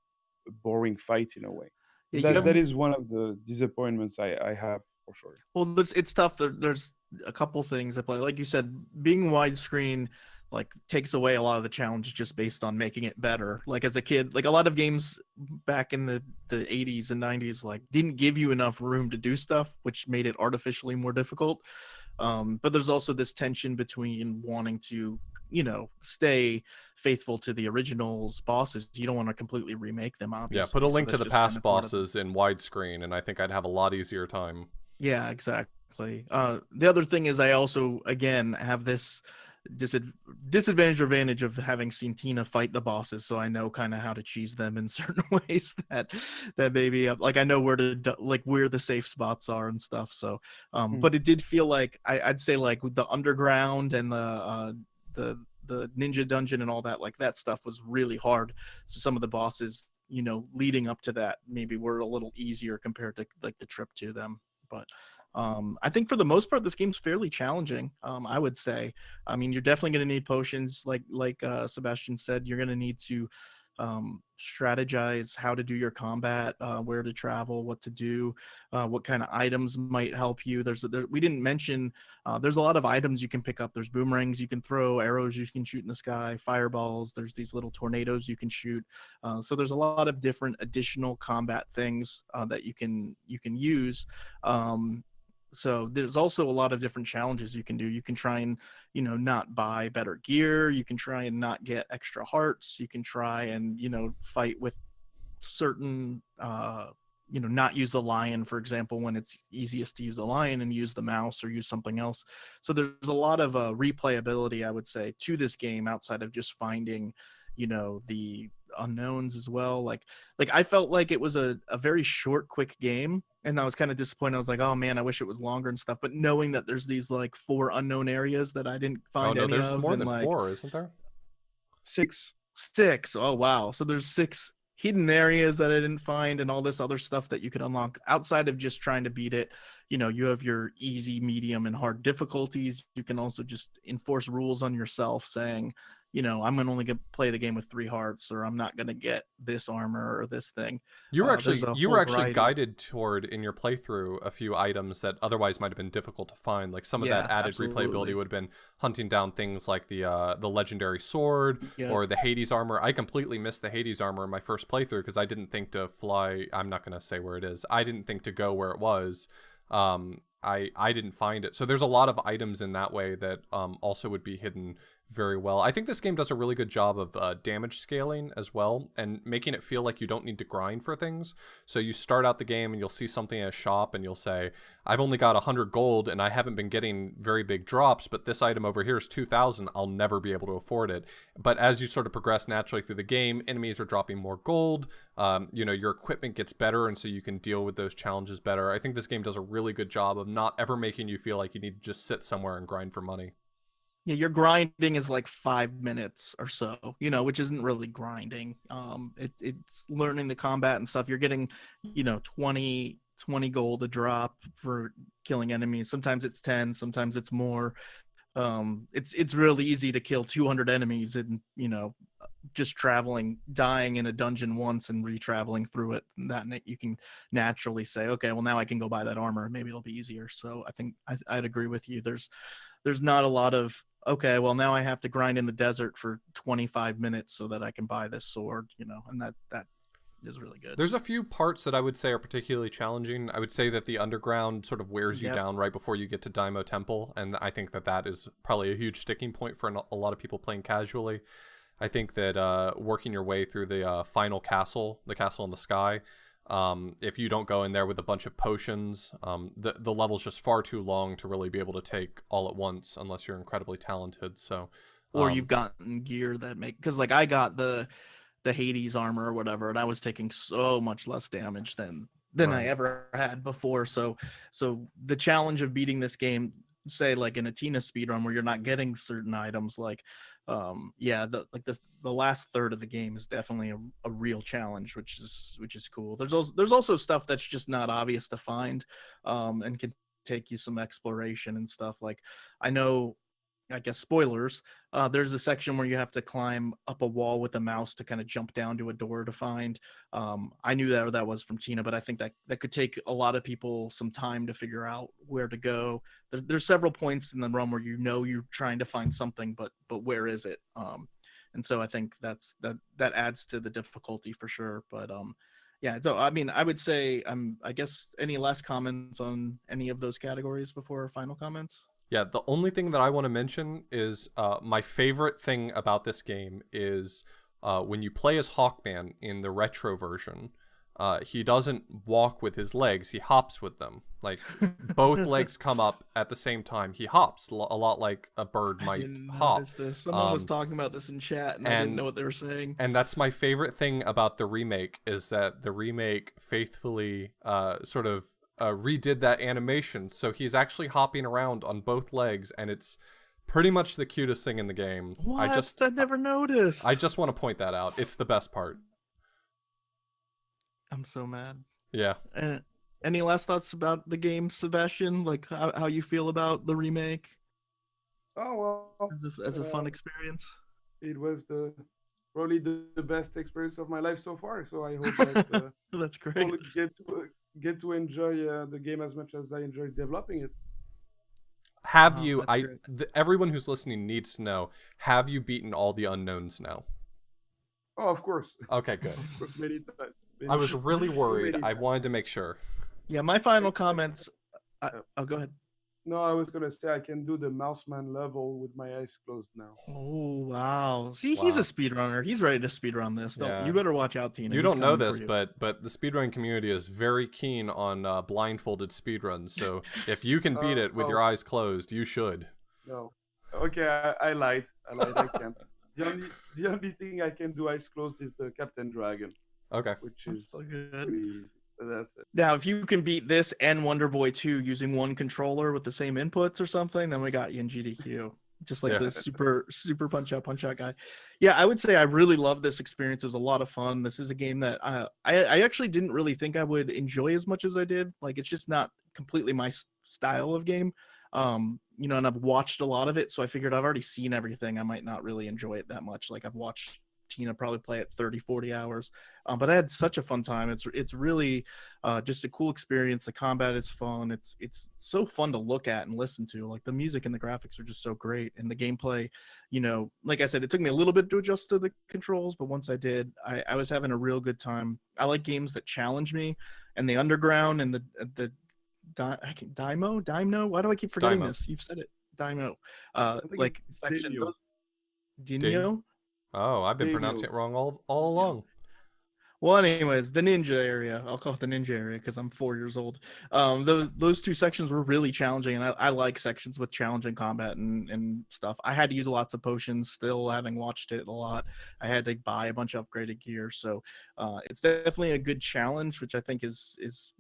a boring fight in a way. Yeah, you That have. is one of the disappointments I have for sure. Well, it's tough. There's a couple things that play. Like you said, being widescreen like takes away a lot of the challenge just based on making it better. Like as a kid, like a lot of games back in the 80s and 90s like didn't give you enough room to do stuff, which made it artificially more difficult. But there's also this tension between wanting to stay faithful to the originals bosses. You don't want to completely remake them, Yeah, put a obviously. So link to that's the just kind past of part of it. bosses in widescreen, and I think I'd have a lot easier time. Yeah, exactly. The other thing is I also again have this disadvantage or advantage of having seen Tina fight the bosses, so I know kind of how to cheese them in certain ways that maybe like I know where the safe spots are and stuff. So, Hmm. but it did feel like I'd say like with the underground and the the ninja dungeon and all that, like that stuff was really hard. So some of the bosses, leading up to that maybe were a little easier compared to like the trip to them. But I think for the most part, this game's fairly challenging. I would say. I mean, you're definitely going to need potions, like Sebastian said. You're going to need to strategize how to do your combat, where to travel, what to do, what kind of items might help you. We didn't mention there's a lot of items you can pick up. There's boomerangs you can throw, arrows you can shoot in the sky, fireballs. There's these little tornadoes you can shoot. So there's a lot of different additional combat things that you can use. So there's also a lot of different challenges you can do. You can try and not buy better gear. You can try and not get extra hearts. You can try and fight with certain not use the lion, for example, when it's easiest to use the lion, and use the mouse or use something else. So there's a lot of replayability, I would say, to this game outside of just finding the unknowns as well. Like I felt like it was a very short, quick game, and I was kind of disappointed. I was like, oh man, I wish it was longer and stuff. But knowing that there's these like 4 unknown areas that I didn't Oh find no, any there's of, more and than like 4, isn't there? 6. 6. Oh wow. So there's 6 hidden areas that I didn't find, and all this other stuff that you could unlock outside of just trying to beat it. You have your easy, medium, and hard difficulties. You can also just enforce rules on yourself, saying, I'm gonna only play the game with 3 hearts, or I'm not gonna get this armor or this thing. You were There's actually a you were whole actually variety. guided toward in your playthrough a few items that otherwise might have been difficult to find. Like some of that Yeah, added replayability absolutely. would have been hunting down things like the legendary sword Yep. or the Hades armor. I completely missed the Hades armor in my first playthrough because I didn't think to fly. I'm not going to say where it is. I didn't think to go where it was. I didn't find it. So there's a lot of items in that way that also would be hidden very well. I think this game does a really good job of damage scaling as well, and making it feel like you don't need to grind for things. So you start out the game and you'll see something in a shop and you'll say, I've only got 100 gold and I haven't been getting very big drops, but this item over here is 2,000. I'll never be able to afford it. But as you sort of progress naturally through the game, enemies are dropping more gold. Your equipment gets better, and so you can deal with those challenges better. I think this game does a really good job of not ever making you feel like you need to just sit somewhere and grind for money. Yeah, your grinding is like 5 minutes or so, which isn't really grinding. It's learning the combat and stuff. You're getting, 20 gold a drop for killing enemies. Sometimes it's 10, sometimes it's more. It's really easy to kill 200 enemies and just traveling, dying in a dungeon once and re-traveling through it. And that you can naturally say, okay, well now I can go buy that armor. Maybe it'll be easier. So I think I'd agree with you. There's not a lot of, okay, well now I have to grind in the desert for 25 minutes so that I can buy this sword, and that is really good. There's a few parts that I would say are particularly challenging. I would say that the underground sort of wears you Yep. down right before you get to Daimo Temple, and I think that that is probably a huge sticking point for a lot of people playing casually. I think that working your way through the final castle, the castle in the sky, if you don't go in there with a bunch of potions, the level's just far too long to really be able to take all at once unless you're incredibly talented. So, Or you've gotten gear that because like I got the Hades armor or whatever, and I was taking so much less damage than I right. ever had before. So the challenge of beating this game, say like in a Tina speedrun where you're not getting certain items, like the last third of the game is definitely a real challenge, which is cool. There's also stuff that's just not obvious to find, and can take you some exploration and stuff. Like I know, I guess spoilers, there's a section where you have to climb up a wall with a mouse to kind of jump down to a door to find. I knew that was from Tina, but I think that could take a lot of people some time to figure out where to go. There's several points in the run where you're trying to find something, but where is it? And so I think that adds to the difficulty for sure. But yeah, so I mean, I would say I guess any last comments on any of those categories before our final comments? Yeah, the only thing that I want to mention is my favorite thing about this game is when you play as Hawkman in the retro version, he doesn't walk with his legs, he hops with them. Like, both legs come up at the same time. He hops a lot like a bird I might didn't hop. notice this. Someone was talking about this in chat, and I didn't and know what they were saying. and that's my favorite thing about the remake, is that the remake faithfully sort of redid that animation, so he's actually hopping around on both legs, and it's pretty much the cutest thing in the game. What? I never noticed. I just want to point that out. It's the best part. I'm so mad. Yeah. And any last thoughts about the game, Sebastian? Like how you feel about the remake Oh well, as a fun experience? it was probably the best experience of my life so far. So I hope that That's great. people get to enjoy the game as much as I enjoyed developing it. Have Oh, you? that's great. Everyone who's listening needs to know. Have you beaten all the unknowns now? Oh, of course, Okay, good. of course, many times. I was really worried. Many I times. wanted to make sure. Yeah, my final comments. Oh, go ahead. No, I was gonna say I can do the Mouseman level with my eyes closed now. Oh wow! See, he's a Wow. speedrunner. He's ready to speedrun this. Yeah. You better watch out, Tina. You He's don't know coming for this, you. but the speedrun community is very keen on blindfolded speedruns. So if you can beat it with your Oh eyes closed, you should. no. Okay, I lied. I can't. The only thing I can do eyes closed is the Captain Dragon, Okay. which That's is so good. pretty easy. But that's it. Now, if you can beat this and Wonder Boy 2 using one controller with the same inputs or something, then we got you in GDQ. Just like Yeah. the super punch out guy. Yeah, I would say I really love this experience. It was a lot of fun. This is a game that I actually didn't really think I would enjoy as much as I did. Like, it's just not completely my style of game. And I've watched a lot of it, so I figured I've already seen everything. I might not really enjoy it that much. Like, I've watched Tina probably play it 30-40 hours, but I had such a fun time. It's really just a cool experience. The combat is fun. It's so fun to look at and listen to. Like, the music and the graphics are just so great, and the gameplay, like I said, it took me a little bit to adjust to the controls, but once I did, I was having a real good time. I like games that challenge me, and the underground and the Daimo. Why do I keep forgetting Daimo. this? You've said it, Daimo. I think Like it's section Dinio. Dinio. Oh, I've been pronouncing it wrong all along. Well, anyways, the ninja area. I'll call it the ninja area because I'm 4 years old. Those two sections were really challenging, and I like sections with challenging combat and stuff. I had to use lots of potions. Still, having watched it a lot, I had to buy a bunch of upgraded gear. So it's definitely a good challenge, which I think is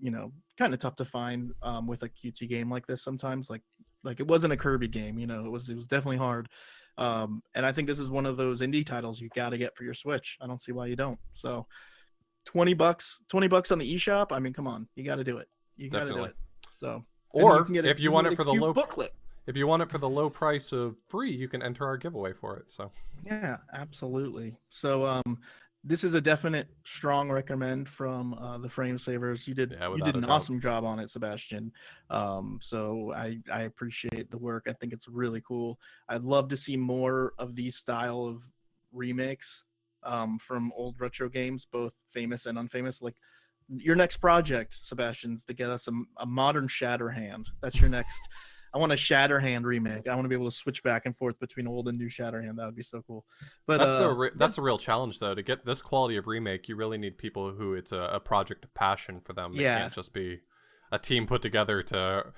kind of tough to find with a QT game like this sometimes. Like, Like it wasn't a Kirby game, it was definitely hard. And I think this is one of those indie titles you got to get for your Switch. I don't see why you don't. So $20 on the eShop. I mean, come on, you got to do it. You got to do Definitely. it. So, Or if you want it for the low booklet. If you want it for the low price of $3, you can enter our giveaway for it. So yeah, absolutely. So this is a definite strong recommend from the Frame Savers. You did an awesome job on it, Sebastian. So I appreciate the work. I think it's really cool. I'd love to see more of these style of remakes from old retro games, both famous and unfamous. Like your next project, Sebastian, is to get us a modern Shatterhand. That's your next. I want a Shatterhand remake. I want to be able to switch back and forth between old and new Shatterhand. That would be so cool. But that's the real challenge, though. To get this quality of remake, you really need people who it's a project of passion for them. It can't just be a team put together to,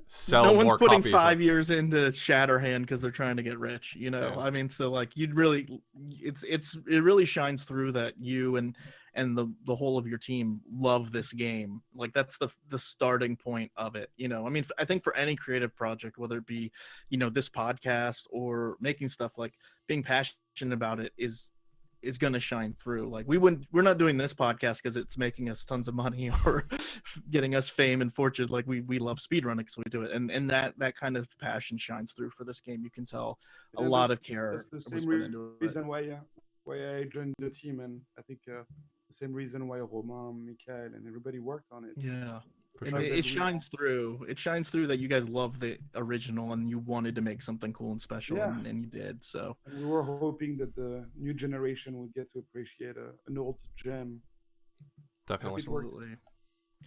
sell more copies. No one's putting 5 years into Shatterhand because they're trying to get rich. Yeah. I mean, so like it really shines through that you and the whole of your team love this game. Like that's the starting point of it. I mean, I think for any creative project, whether it be, this podcast or making stuff, like being passionate about it is going to shine through. Like we're not doing this podcast because it's making us tons of money or getting us fame and fortune. Like we love speedrunning, so we do it. And that kind of passion shines through for this game. You can tell a lot of care. That's the same reason why I joined the team, and I think the same reason why Romain, Michael, and everybody worked on it. Yeah. It shines through. It shines through that you guys love the original and you wanted to make something cool and special, and you did. So and we were hoping that the new generation would get to appreciate an old gem. Definitely. Absolutely.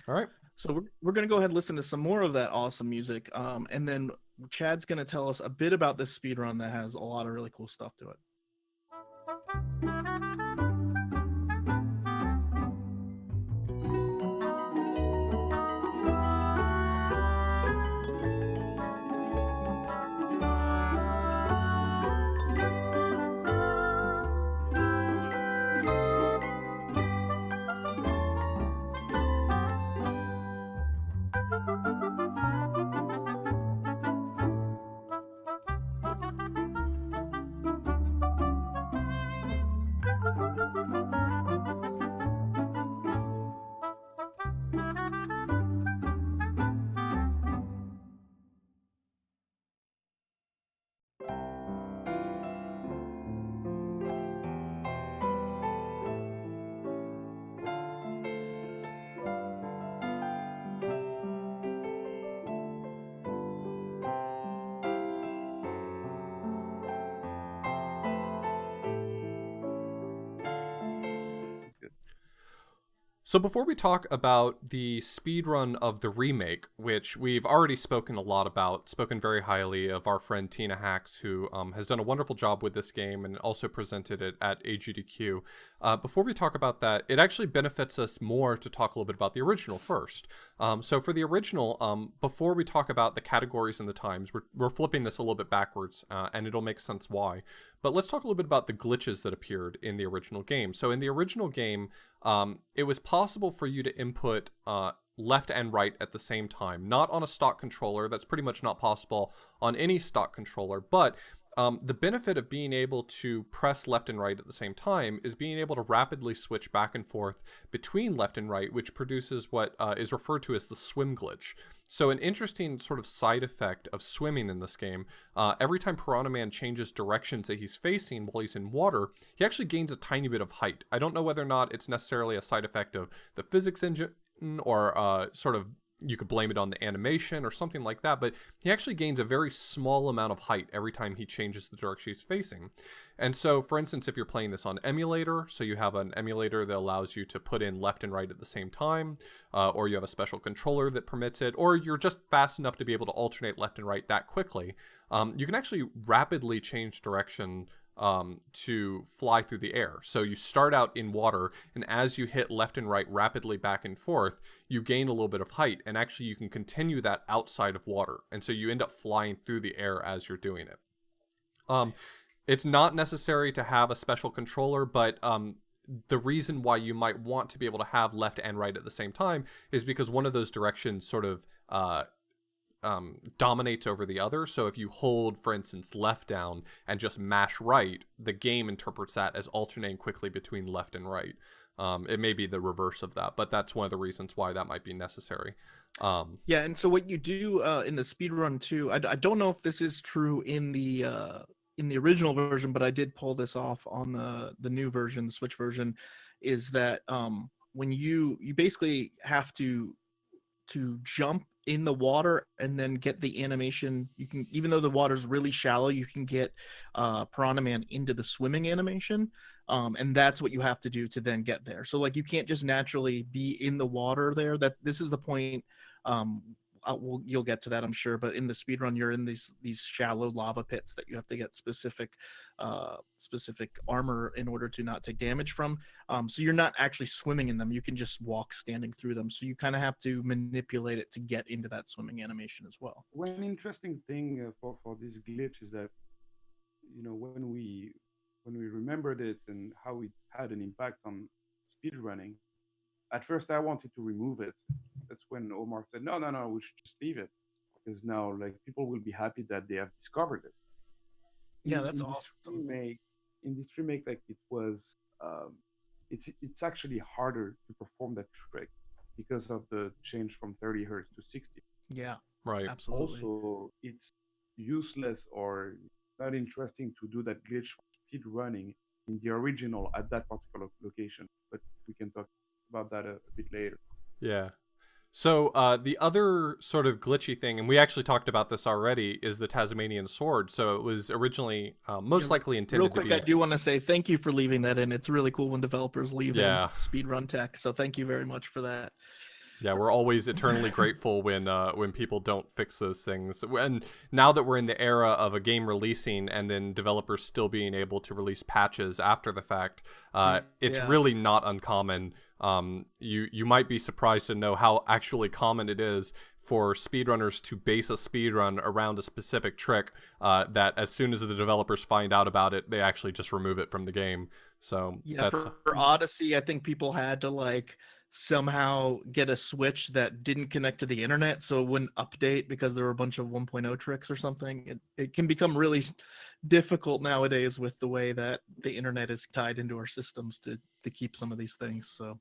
All right. So we're gonna go ahead and listen to some more of that awesome music, and then Chad's gonna tell us a bit about this speedrun that has a lot of really cool stuff to it. So before we talk about the speedrun of the remake, which we've already spoken a lot about, spoken very highly of our friend Tina Hacks, who has done a wonderful job with this game and also presented it at AGDQ. Before we talk about that, it actually benefits us more to talk a little bit about the original first. So for the original, before we talk about the categories and the times, we're flipping this a little bit backwards, and it'll make sense why. But let's talk a little bit about the glitches that appeared in the original game. So in the original game, it was possible for you to input left and right at the same time. Not on a stock controller. That's pretty much not possible on any stock controller. But the benefit of being able to press left and right at the same time is being able to rapidly switch back and forth between left and right, which produces what is referred to as the swim glitch. So an interesting sort of side effect of swimming in this game, every time Piranha Man changes directions that he's facing while he's in water, he actually gains a tiny bit of height. I don't know whether or not it's necessarily a side effect of the physics engine or sort of you could blame it on the animation or something like that, but he actually gains a very small amount of height every time he changes the direction he's facing. And so, for instance, if you're playing this on emulator, so you have an emulator that allows you to put in left and right at the same time, or you have a special controller that permits it, or you're just fast enough to be able to alternate left and right that quickly, you can actually rapidly change direction to fly through the air. So you start out in water, and as you hit left and right rapidly back and forth, you gain a little bit of height, and actually you can continue that outside of water. And so you end up flying through the air as you're doing it. It's not necessary to have a special controller, but the reason why you might want to be able to have left and right at the same time is because one of those directions sort of dominates over the other. So if you hold, for instance, left down and just mash right, the game interprets that as alternating quickly between left and right. It may be the reverse of that, but that's one of the reasons why that might be necessary. Yeah, and so what you do in the speedrun too, I don't know if this is true in the original version, but I did pull this off on the new version, the Switch version, is that when you basically have to jump in the water and then get the animation. You can, even though the water's really shallow, you can get Piranha Man into the swimming animation, and that's what you have to do to then get there. So like you can't just naturally be in the water there. That this is the point. You'll get to that, I'm sure. But in the speedrun, you're in these shallow lava pits that you have to get specific armor in order to not take damage from. So you're not actually swimming in them. You can just walk standing through them. So you kind of have to manipulate it to get into that swimming animation as well. One interesting thing for this glitch is that, you know, when we remembered it and how it had an impact on speedrunning, at first I wanted to remove it. That's when Omar said, no, no, no, we should just leave it, because now like people will be happy that they have discovered it. Yeah, that's in awesome. This remake, like it was, it's actually harder to perform that trick because of the change from 30 hertz to 60. Yeah, Right. absolutely. Also, it's useless or not interesting to do that glitch for speed running in the original at that particular location. But we can talk about that a bit later. Yeah. So the other sort of glitchy thing, and we actually talked about this already, is the Tasmanian sword. So it was originally most likely intended Real quick, to be... I do want to say thank you for leaving that in. It's really cool when developers leave in speedrun tech. So thank you very much for that. Yeah, we're always eternally grateful when people don't fix those things. And now that we're in the era of a game releasing and then developers still being able to release patches after the fact, it's really not uncommon. You might be surprised to know how actually common it is for speedrunners to base a speedrun around a specific trick that as soon as the developers find out about it, they actually just remove it from the game. So yeah, for Odyssey, I think people had to like somehow get a switch that didn't connect to the internet, so it wouldn't update because there were a bunch of 1.0 tricks or something. It can become really difficult nowadays with the way that the internet is tied into our systems to keep some of these things. So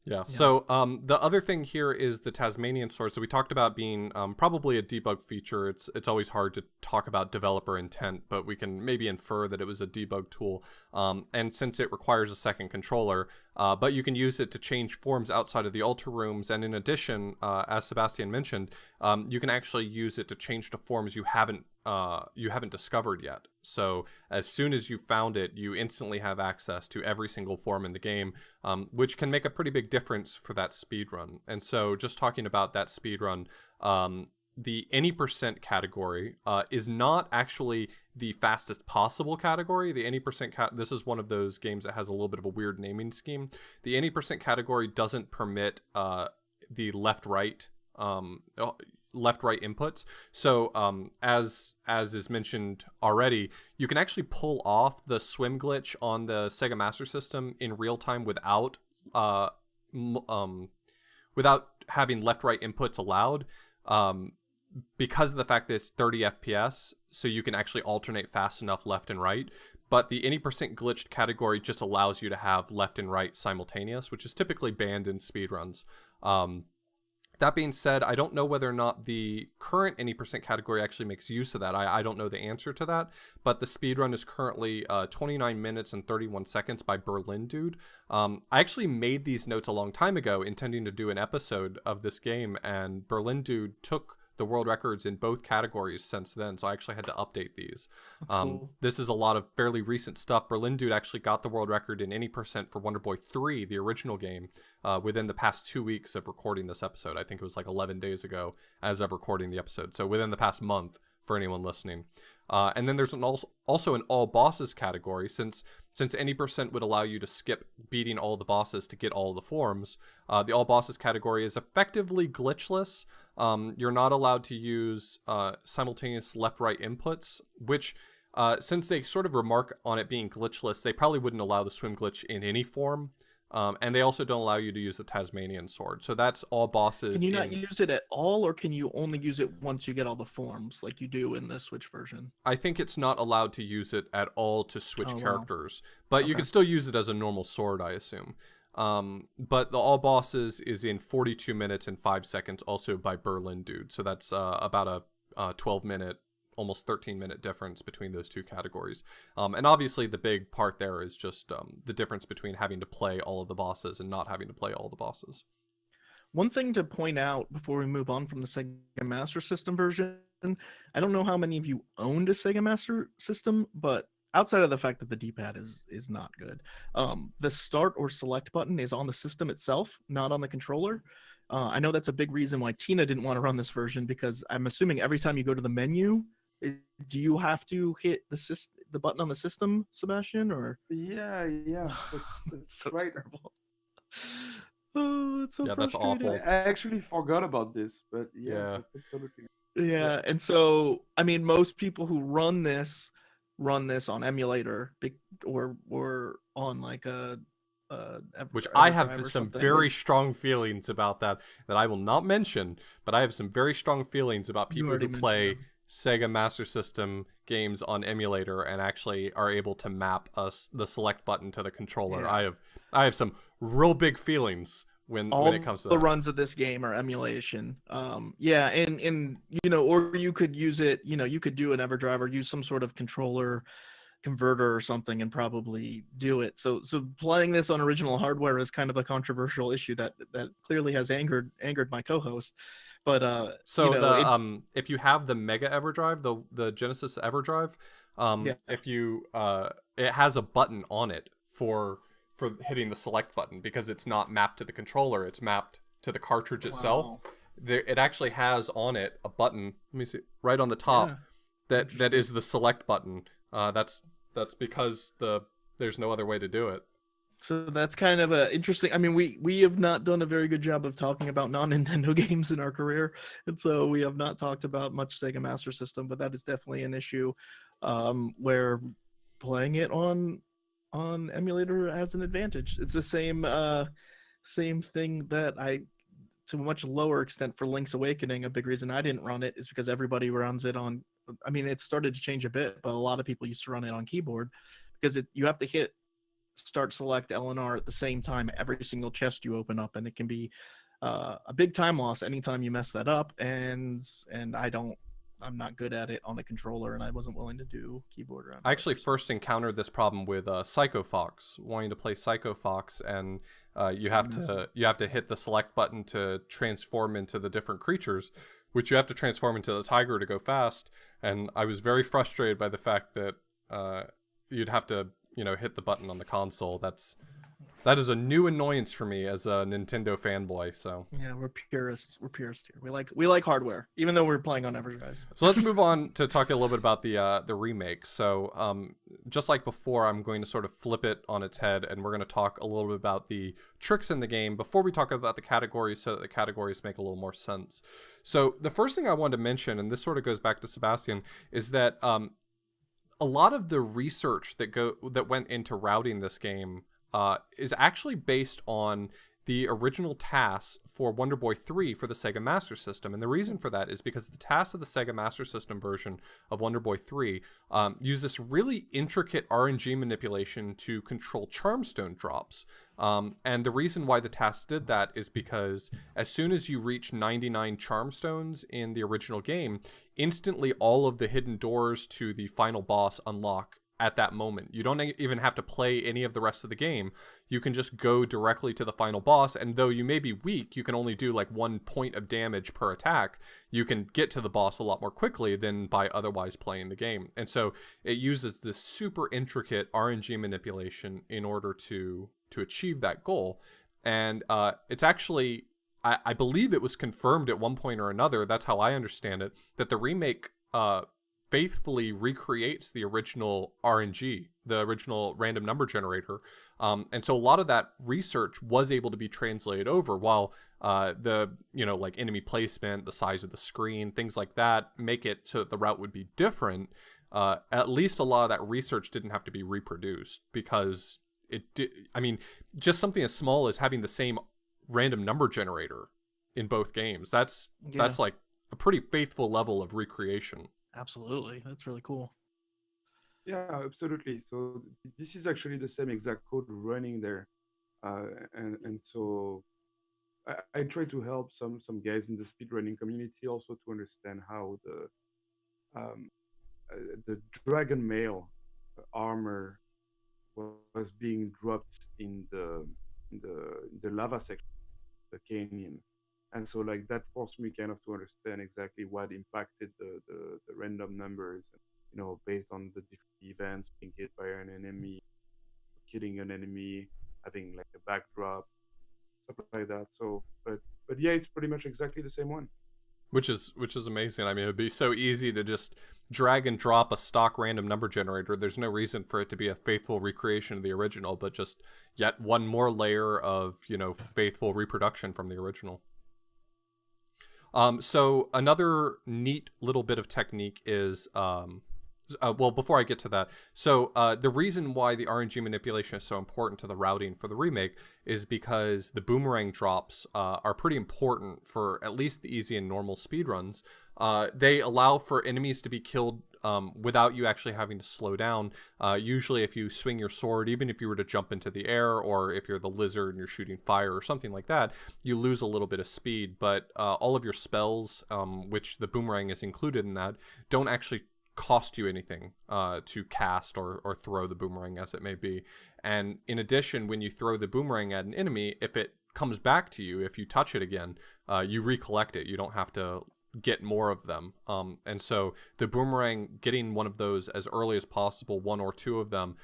yeah. So the other thing here is the Tasmanian sword. So we talked about being probably a debug feature. It's always hard to talk about developer intent, but we can maybe infer that it was a debug tool. And since it requires a second controller, but you can use it to change forms outside of the altar rooms. And in addition, as Sebastien mentioned, you can actually use it to change to forms you haven't discovered yet. So as soon as you found it, you instantly have access to every single form in the game, which can make a pretty big difference for that speed run. And so just talking about that speed run, the any percent category is not actually the fastest possible category. The any percent this is one of those games that has a little bit of a weird naming scheme. The any percent category doesn't permit the left-right inputs. So as is mentioned already, you can actually pull off the swim glitch on the Sega Master System in real time without having left-right inputs allowed, because of the fact that it's 30 FPS, so you can actually alternate fast enough left and right. But the any percent glitched category just allows you to have left and right simultaneous, which is typically banned in speedruns. That being said, I don't know whether or not the current any percent category actually makes use of that. I don't know the answer to that, but the speedrun is currently 29 minutes and 31 seconds by Berlin Dude. I actually made these notes a long time ago intending to do an episode of this game, and Berlin Dude took the world records in both categories since then, so I actually had to update these. Cool. This is a lot of fairly recent stuff. Berlin Dude actually got the world record in any percent for Wonder Boy 3, the original game, within the past 2 weeks of recording this episode. I think it was like 11 days ago as of recording the episode, so within the past month for anyone listening. And then there's also an all bosses category, since any percent would allow you to skip beating all the bosses to get all the forms. The all bosses category is effectively glitchless. You're not allowed to use simultaneous left-right inputs, which since they sort of remark on it being glitchless, they probably wouldn't allow the swim glitch in any form. And they also don't allow you to use the Tasmanian sword. So that's all bosses. Can you not use it at all, or can you only use it once you get all the forms, like you do in the Switch version? I think it's not allowed to use it at all to switch Oh, wow. characters, but you Okay. can still use it as a normal sword, I assume. But the all bosses is in 42 minutes and 5 seconds, also by Berlin Dude. So that's about a 12-minute, almost 13-minute difference between those two categories. And obviously the big part there is just the difference between having to play all of the bosses and not having to play all the bosses. One thing to point out before we move on from the Sega Master System version, I don't know how many of you owned a Sega Master System, but outside of the fact that the D-pad is not good, the start or select button is on the system itself, not on the controller. I know that's a big reason why Tina didn't want to run this version, because I'm assuming every time you go to the menu, do you have to hit the button on the system, Sebastian? Or Yeah, it's so right. terrible. Oh, it's so Yeah, that's frustrating. awful. I actually forgot about this, but Yeah. that's absolutely. Yeah, and so I mean, most people who run this on emulator or on like a Which I EverDrive have or some something. very strong feelings about that I will not mention, but I have some very strong feelings about You people already who mentioned play them. Sega Master System games on emulator and actually are able to map the select button to the controller. Yeah. I have some real big feelings when it comes to the that. runs of this game are emulation. Yeah, and you know, or you could use it, you know, you could do an EverDrive or use some sort of controller converter or something and probably do it. So playing this on original hardware is kind of a controversial issue that clearly has angered my co-host. But you So know, it's if you have the Mega EverDrive, the Genesis EverDrive, yeah. if you it has a button on it for hitting the select button, because it's not mapped to the controller, it's mapped to the cartridge itself. Wow. It actually has on it a button. Let me see, right on the top, Yeah. that is the select button. That's because there's no other way to do it. So that's kind of a interesting. I mean, we have not done a very good job of talking about non-Nintendo games in our career, and so we have not talked about much Sega Master System. But that is definitely an issue, where playing it on emulator has an advantage. It's the same thing that to a much lower extent for Link's Awakening. A big reason I didn't run it is because everybody runs it on. I mean, it started to change a bit, but a lot of people used to run it on keyboard because you have to hit start, select, L and R at the same time every single chest you open up, and it can be a big time loss anytime you mess that up. And I'm not good at it on a controller, and I wasn't willing to do keyboard around. I actually first encountered this problem with Psycho Fox, wanting to play Psycho Fox, and you have to hit the select button to transform into the different creatures, which you have to transform into the tiger to go fast. And I was very frustrated by the fact that you'd have to hit the button on the console. That is a new annoyance for me as a Nintendo fanboy. So yeah, we're purists here. We like hardware, even though we're playing on EverDrive. So let's move on to talk a little bit about the remake. So just like before, I'm going to sort of flip it on its head, and we're going to talk a little bit about the tricks in the game before we talk about the categories, so that the categories make a little more sense. So the first thing I wanted to mention, and this sort of goes back to Sebastian, is that a lot of the research that went into routing this game is actually based on the original tasks for Wonder Boy 3 for the Sega Master System. And the reason for that is because the tasks of the Sega Master System version of Wonder Boy 3 use this really intricate RNG manipulation to control Charmstone drops. And the reason why the tasks did that is because as soon as you reach 99 Charmstones in the original game, instantly all of the hidden doors to the final boss unlock at that moment. You don't even have to play any of the rest of the game. You can just go directly to the final boss, and though you may be weak, you can only do like 1 point of damage per attack. You can get to the boss a lot more quickly than by otherwise playing the game. And so it uses this super intricate RNG manipulation in order to achieve that goal. And it's actually, I believe it was confirmed at one point or another, that's how I understand it, that the remake faithfully recreates the original RNG, the original random number generator. And so a lot of that research was able to be translated over, while like enemy placement, the size of the screen, things like that make it so that the route would be different. At least a lot of that research didn't have to be reproduced because I mean, just something as small as having the same random number generator in both games. That's like a pretty faithful level of recreation. Absolutely. That's really cool. Yeah, absolutely. So this is actually the same exact code running there, and so I try to help some guys in the speedrunning community also to understand how um, the dragon mail armor was being dropped in the lava section, the canyon, and so like that forced me kind of to understand exactly what impacted the random numbers, based on the different events, being hit by an enemy, killing an enemy, having like a backdrop, stuff like that. So, but yeah, it's pretty much exactly the same one. Which is amazing. I mean, it would be so easy to just drag and drop a stock random number generator. There's no reason for it to be a faithful recreation of the original, but just yet one more layer of, faithful reproduction from the original. So another neat little bit of technique is, well, before I get to that, so the reason why the RNG manipulation is so important to the routing for the remake is because the boomerang drops are pretty important for at least the easy and normal speedruns. They allow for enemies to be killed without you actually having to slow down. Usually if you swing your sword, even if you were to jump into the air, or if you're the lizard and you're shooting fire or something like that, you lose a little bit of speed. But all of your spells, which the boomerang is included in that, don't actually cost you anything to cast or throw the boomerang, as it may be. And in addition, when you throw the boomerang at an enemy, if it comes back to you, if you touch it again, you recollect it. You don't have to get more of them. And so the boomerang, getting one of those as early as possible, one or two of them,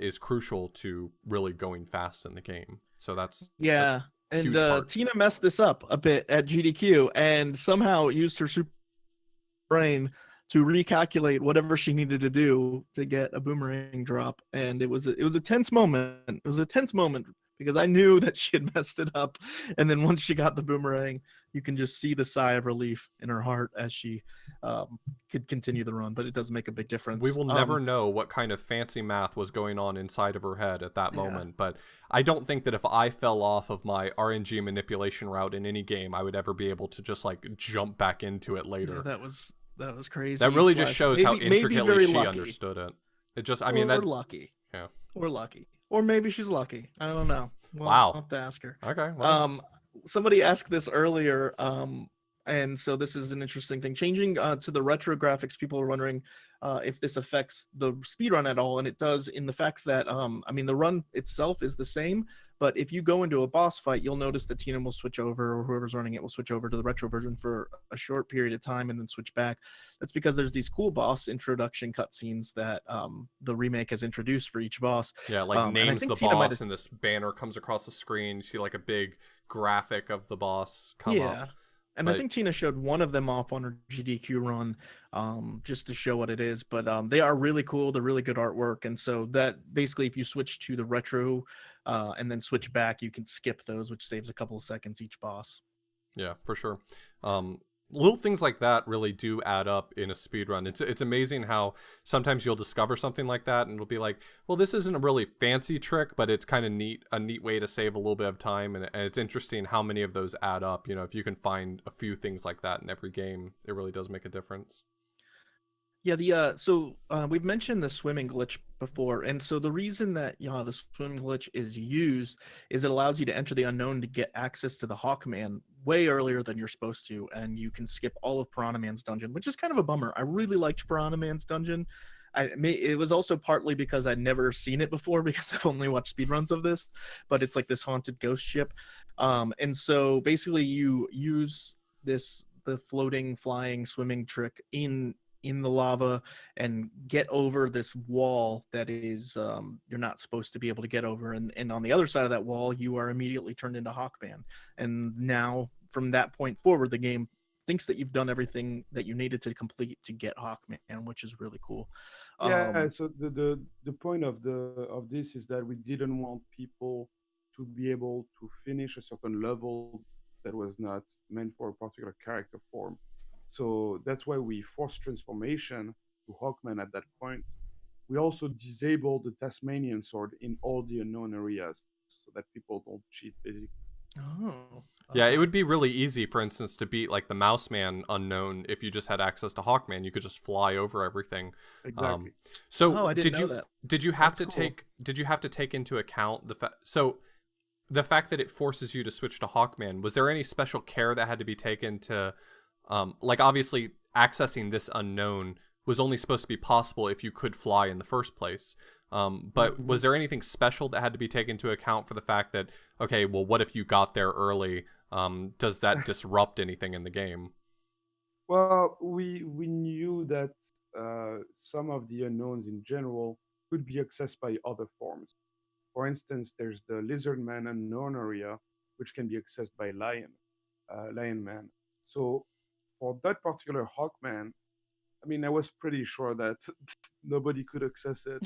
is crucial to really going fast in the game. So that's Yeah. a huge And part. Tina messed this up a bit at GDQ and somehow used her super brain to recalculate whatever she needed to do to get a boomerang drop. And it was a tense moment. It was a tense moment because I knew that she had messed it up. And then once she got the boomerang, you can just see the sigh of relief in her heart as she could continue the run. But it does make a big difference. We will never know what kind of fancy math was going on inside of her head at that moment. But I don't think that if I fell off of my RNG manipulation route in any game, I would ever be able to just like jump back into it later. Yeah, that was crazy. That really just shows how intricately she understood it. It just, I mean, or lucky. Yeah. Or lucky. Or maybe she's lucky. I don't know. Wow. I'll have to ask her. Okay. Well. Somebody asked this earlier, and so this is an interesting thing. Changing to the retro graphics, people are wondering if this affects the speedrun at all, and it does in the fact that, I mean, the run itself is the same, but if you go into a boss fight, you'll notice that Tina will switch over, or whoever's running it will switch over to the retro version for a short period of time and then switch back. That's because there's these cool boss introduction cutscenes that the remake has introduced for each boss. Yeah, like names the boss, and this banner comes across the screen. You see like a big graphic of the boss come up. And I think Tina showed one of them off on her GDQ run, just to show what it is. But they are really cool. They're really good artwork. And so that basically, if you switch to the retro and then switch back, you can skip those, which saves a couple of seconds each boss. Yeah, for sure. Little things like that really do add up in a speedrun. It's amazing how sometimes you'll discover something like that and it'll be like, well, this isn't a really fancy trick, but it's kind of a neat way to save a little bit of time. And it's interesting how many of those add up. If you can find a few things like that in every game, it really does make a difference. Yeah, so we've mentioned the swimming glitch before, and so the reason that the swimming glitch is used is it allows you to enter the unknown to get access to the Hawkman way earlier than you're supposed to, and you can skip all of Piranha Man's dungeon, which is kind of a bummer. I really liked Piranha Man's dungeon. It was also partly because I'd never seen it before because I've only watched speedruns of this, but it's like this haunted ghost ship, and so basically you use the floating, flying, swimming trick in the lava and get over this wall that is you're not supposed to be able to get over, and on the other side of that wall you are immediately turned into Hawkman, and now from that point forward the game thinks that you've done everything that you needed to complete to get Hawkman, which is really cool. So the point of this is that we didn't want people to be able to finish a certain level that was not meant for a particular character form. So that's why we forced transformation to Hawkman at that point. we also disable the Tasmanian sword in all the unknown areas so that people don't cheat, basically. Oh, Yeah, it okay. would be really easy, for instance, to beat like the Mouseman unknown if you just had access to Hawkman. You could just fly over everything. Um, Exactly. so Oh, I didn't know that. did you have That's to cool. take into account the fact that it forces you to switch to Hawkman? Was there any special care that had to be taken to like obviously accessing this unknown was only supposed to be possible if you could fly in the first place. But Mhm. was there anything special that had to be taken into account for the fact that, okay, well, what if you got there early? Does that disrupt anything in the game? Well, we knew that some of the unknowns in general could be accessed by other forms. For instance, there's the lizard man unknown area, which can be accessed by lion man. So for that particular hawkman, I mean, I was pretty sure that nobody could access it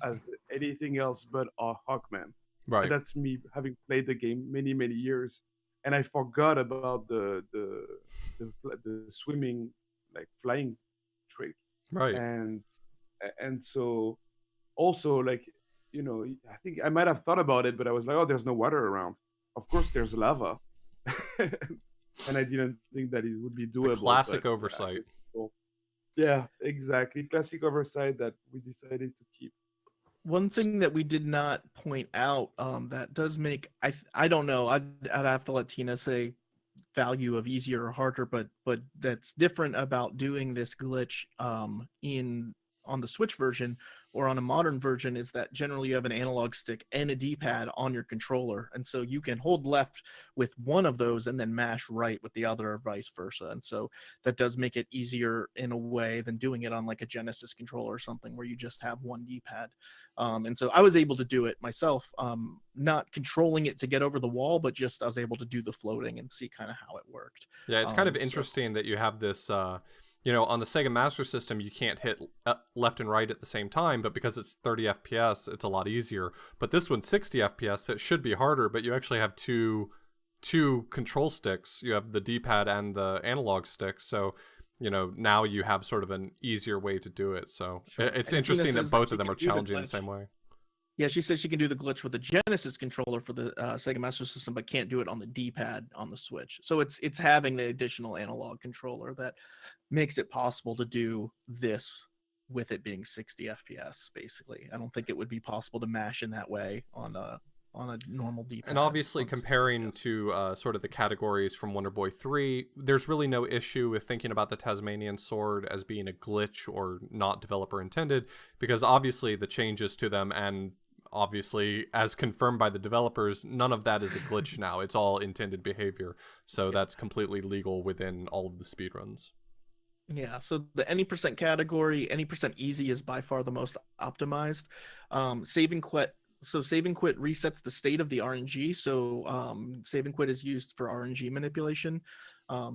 as anything else but a hawkman. And Right. that's me having played the game many years, and I forgot about the swimming, like flying trick. Right. And so also, like, I think I might have thought about it, but I was like, oh, there's no water around. Of course there's lava. And I didn't think that it would be The doable, but classic yeah, I oversight. guess people, yeah, exactly, classic oversight that we decided to keep. One thing that we did not point out, that does make I don't know. I'd have to let Tina say value of easier or harder, but that's different about doing this glitch in on the Switch version or on a modern version is that generally you have an analog stick and a D-pad on your controller, and so you can hold left with one of those and then mash right with the other, or vice versa. And so that does make it easier in a way than doing it on like a Genesis controller or something where you just have one D-pad. And so I was able to do it myself, not controlling it to get over the wall, but just I was able to do the floating and see kind of how it worked. Yeah, it's kind of So interesting that you have this. On the Sega Master System, you can't hit left and right at the same time, but because it's 30 FPS, it's a lot easier. But this one's 60 FPS, it should be harder, but you actually have two control sticks. You have the D-pad and the analog stick, so now you have sort of an easier way to do it. So sure. it's And Tina interesting that says that both she of them can are do the challenging in the glitch. same way. Yeah, she says she can do the glitch with the Genesis controller for the Sega Master System, but can't do it on the D-pad on the Switch. So it's having the additional analog controller that makes it possible to do this with it being 60 FPS. Basically, I don't think it would be possible to mash in that way on a normal D-pad. And obviously, on 60 comparing FPS. to sort of the categories from Wonder Boy 3, there's really no issue with thinking about the Tasmanian sword as being a glitch or not developer intended, because obviously the changes to them, and obviously, as confirmed by the developers, none of that is a glitch now. It's all intended behavior. So that's completely legal within all of the speedruns. Yeah, so the any percent category, any percent easy is by far the most optimized. Saving quit, so save and quit resets the state of the RNG. So save and quit is used for RNG manipulation.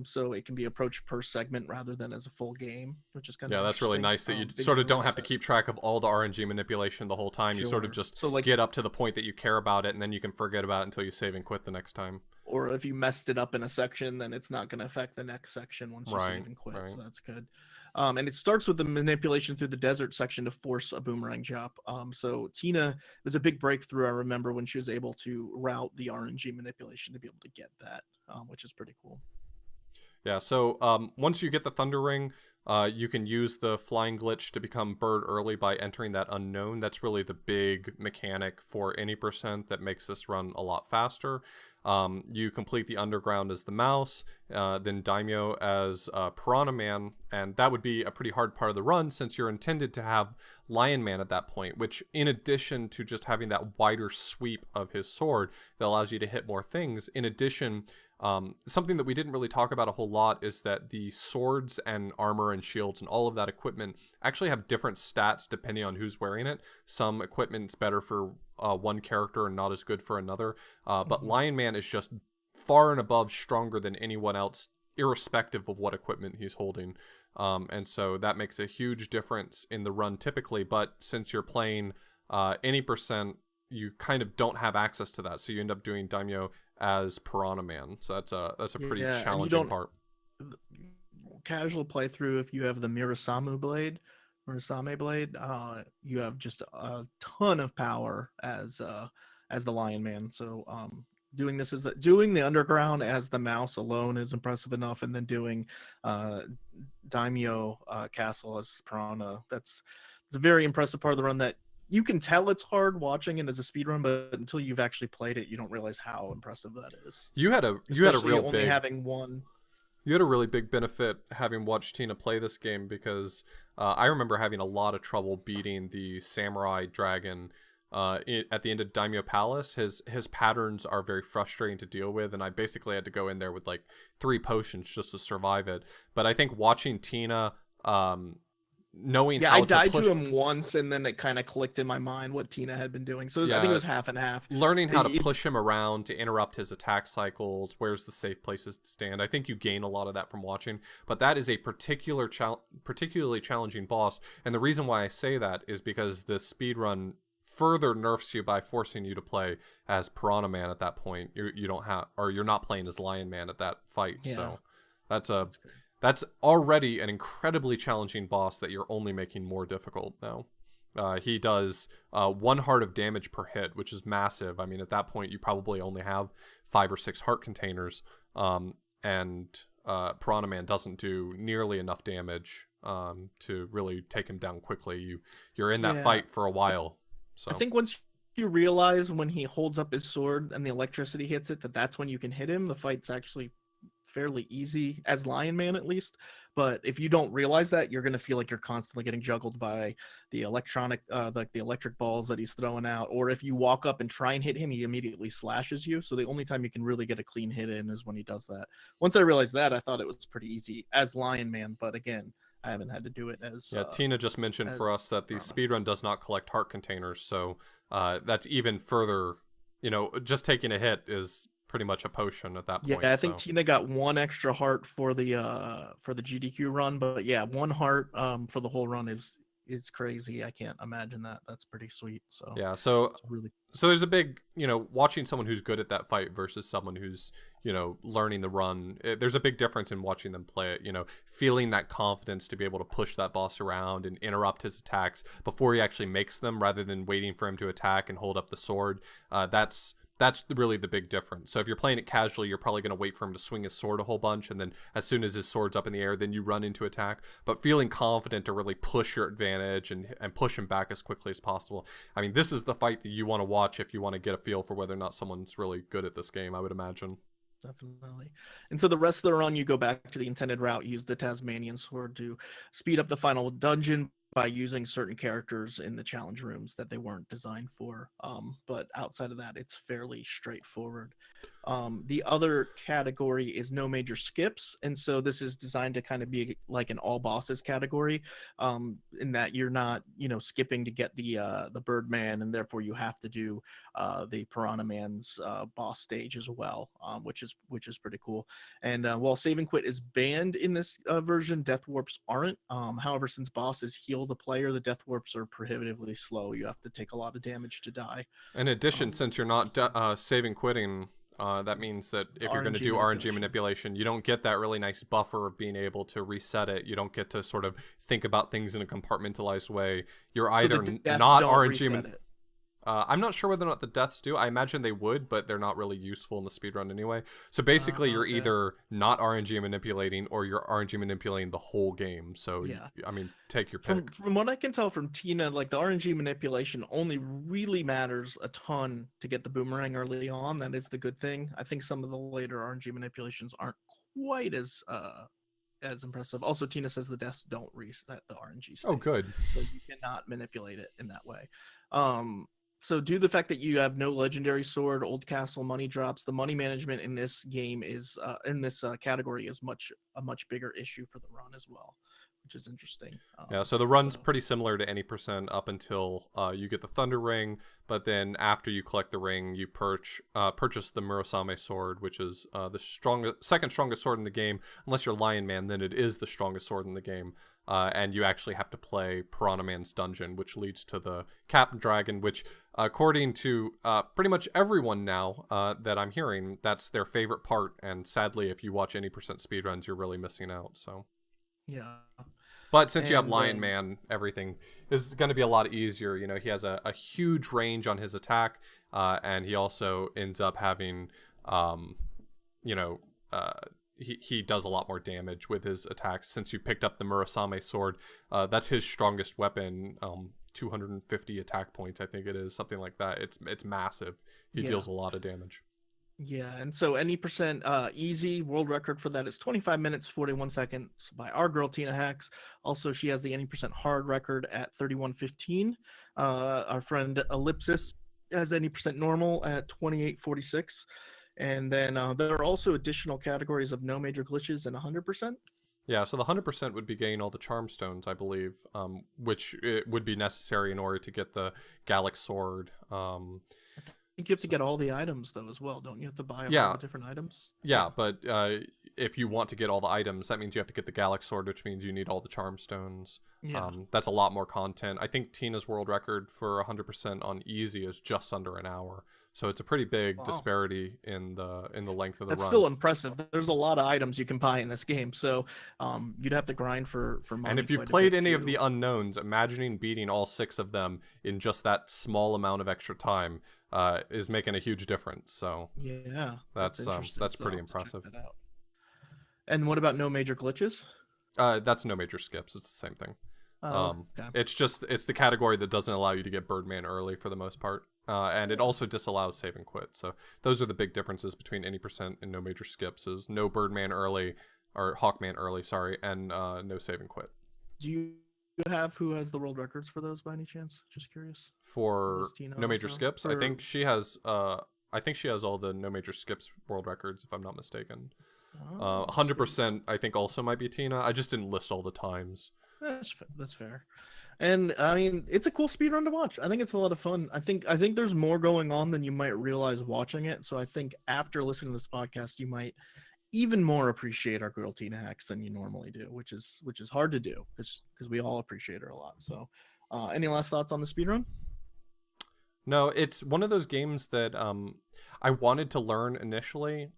So it can be approached per segment rather than as a full game, which is kind of Yeah, that's really interesting. nice that you sort Video of don't have to reset. keep track of all the RNG manipulation the whole time. You sort of Sure. just So like, get up to the point that you care about it, and then you can forget about it until you save and quit the next time. or if you messed it up in a section, then it's not going to affect the next section once you Right, save and quit. right. So that's good. And it starts with the manipulation through the desert section to force a boomerang jump. So Tina, there's a big breakthrough I remember when she was able to route the RNG manipulation to be able to get that, which is pretty cool. Yeah, so once you get the Thunder Ring, you can use the flying glitch to become bird early by entering that unknown. That's really the big mechanic for any percent that makes this run a lot faster. You complete the underground as the mouse, then Daimyo as Piranha Man, and that would be a pretty hard part of the run since you're intended to have Lion Man at that point, which in addition to just having that wider sweep of his sword that allows you to hit more things, in addition, something that we didn't really talk about a whole lot is that the swords and armor and shields and all of that equipment actually have different stats depending on who's wearing it. Some equipment's better for one character and not as good for another. But Lion Man is just far and above stronger than anyone else, irrespective of what equipment he's holding. And so that makes a huge difference in the run typically. But since you're playing any percent, you kind of don't have access to that. So you end up doing Daimyo as Piranha Man. So that's a pretty challenging part. Casual playthrough, if you have the Mirasamu blade, Murasame blade, you have just a ton of power as the Lion Man. So doing the underground as the mouse alone is impressive enough, and then doing uh, Daimyo Castle as Piranha. It's a very impressive part of the run that you can tell it's hard watching it as a speed run, but until you've actually played it, you don't realize how impressive that is. You had a Especially real only big having one. You had a really big benefit having watched Tina play this game because I remember having a lot of trouble beating the samurai dragon at the end of Daimyo Palace. His patterns are very frustrating to deal with, and I basically had to go in there with like 3 potions just to survive it. But I think watching Tina, knowing Yeah, how I to died push, to him once, and then it kind of clicked in my mind what Tina had been doing. So I think it yeah, was half and half. learning how to If- push him around to interrupt his attack cycles, where's the safe places to stand. I think you gain a lot of that from watching, but that is a particularly challenging boss, and the reason why I say that is because the speedrun further nerfs you by forcing you to play as Piranha Man at that point. You don't have, or you're not playing as Lion Man at that fight. Yeah. So that's great. that's already an incredibly challenging boss that you're only making more difficult now. He does 1 heart of damage per hit, which is massive. I mean, at that point, you probably only have 5 or 6 heart containers, and Piranha Man doesn't do nearly enough damage to really take him down quickly. You're in that Yeah. fight for a while. So I think once you realize when he holds up his sword and the electricity hits it, that's when you can hit him. The fight's actually fairly easy as Lion Man, at least. But if you don't realize that, you're gonna feel like you're constantly getting juggled by the the electric balls that he's throwing out. Or if you walk up and try and hit him, he immediately slashes you. So the only time you can really get a clean hit in is when he does that. Once I realized that, I thought it was pretty easy as Lion Man. But again, I haven't had to do it as yeah, Tina just mentioned for as us that the Piranha. speedrun does not collect heart containers, so that's even further. Just taking a hit is pretty much a potion at that point. Yeah, I think so. Tina got 1 extra heart for the GDQ run, but yeah, 1 heart for the whole run is crazy. I can't imagine that. That's pretty sweet. So Yeah, so it's really there's a big, watching someone who's good at that fight versus someone who's, learning the run. There's a big difference in watching them play it, feeling that confidence to be able to push that boss around and interrupt his attacks before he actually makes them rather than waiting for him to attack and hold up the sword. That's really the big difference. So if you're playing it casually, you're probably going to wait for him to swing his sword a whole bunch, and then as soon as his sword's up in the air, then you run into attack. But feeling confident to really push your advantage and push him back as quickly as possible. I mean, this is the fight that you want to watch if you want to get a feel for whether or not someone's really good at this game, I would imagine. definitely. And so the rest of the run, you go back to the intended route, use the Tasmanian sword to speed up the final dungeon by using certain characters in the challenge rooms that they weren't designed for. But outside of that, it's fairly straightforward. The other category is no major skips, and so this is designed to kind of be like an all bosses category, in that you're not, skipping to get the Birdman, and therefore you have to do the Piranha Man's boss stage as well, which is pretty cool. And while save and quit is banned in this version, death warps aren't. However, since bosses heal the player, the death warps are prohibitively slow. You have to take a lot of damage to die. In addition, since you're not saving quitting, that means that if you're going to do RNG manipulation, you don't get that really nice buffer of being able to reset it. You don't get to sort of think about things in a compartmentalized way. You're either not RNG. I'm not sure whether or not the deaths do. I imagine they would, but they're not really useful in the speedrun anyway. So basically, you're either not RNG manipulating or you're RNG manipulating the whole game. So, yeah. I mean, take your pick. From what I can tell from Tina, like the RNG manipulation only really matters a ton to get the boomerang early on. That is the good thing. I think some of the later RNG manipulations aren't quite as impressive. Also, Tina says the deaths don't reset the RNG state. Oh, good. So you cannot manipulate it in that way. So due to the fact that you have no legendary sword, old castle money drops, the money management in this game is in this category is a much bigger issue for the run as well, which is interesting. Yeah, so the run's pretty similar to any percent up until you get the Thunder Ring, but then after you collect the ring, you purchase the Murasame sword, which is the second strongest sword in the game. Unless you're Lion Man, then it is the strongest sword in the game. And you actually have to play Piranha Man's dungeon, which leads to the Captain Dragon, which, according to pretty much everyone now that I'm hearing, that's their favorite part. And sadly, if you watch any percent speedruns, you're really missing out. So, yeah. But since you have And, Lion Man, everything is going to be a lot easier. You know, he has a huge range on his attack, and he also ends up having, you know, he does a lot more damage with his attacks. Since you picked up the Murasame sword, that's his strongest weapon. 250 attack points, I think it is, something like that. It's massive. He deals a lot of damage. Yeah, and so any percent easy world record for that is 25 minutes 41 seconds by our girl Tina Hacks. Also, she has the any percent hard record at 31:15. Our friend Ellipsis has any percent normal at 28:46. And then there are also additional categories of no major glitches and 100%. Yeah, so the 100% would be getting all the charm stones, I believe, which it would be necessary in order to get the Gallic sword. I think you have to get all the items though as well, don't you? Have to buy all the different items. Yeah, but if you want to get all the items, that means you have to get the Gallic sword, which means you need all the charm stones. Yeah. That's a lot more content. I think Tina's world record for 100% on easy is just under an hour. So it's a pretty big disparity in the length of the run. That's still impressive. There's a lot of items you can buy in this game, so you'd have to grind for money. And if you've played any of the unknowns, imagining beating all 6 of them in just that small amount of extra time is making a huge difference. So yeah, that's pretty impressive. And what about no major glitches? That's no major skips. It's the same thing. Okay. It's the category that doesn't allow you to get Birdman early for the most part. And it also disallows save and quit. So those are the big differences between any percent and no major skips: is no Birdman early, or Hawkman early, sorry, and no save and quit. Do you have who has the world records for those by any chance? Just curious. For no major skips, I think she has. I think she has all the no major skips world records, if I'm not mistaken. 100%, I think, also might be Tina. I just didn't list all the times. That's fair. And I mean, it's a cool speedrun to watch. I think it's a lot of fun. I think there's more going on than you might realize watching it. So I think after listening to this podcast, you might even more appreciate our girl Tina Hacks than you normally do, which is hard to do because we all appreciate her a lot. So any last thoughts on the speedrun? No, it's one of those games that I wanted to learn initially.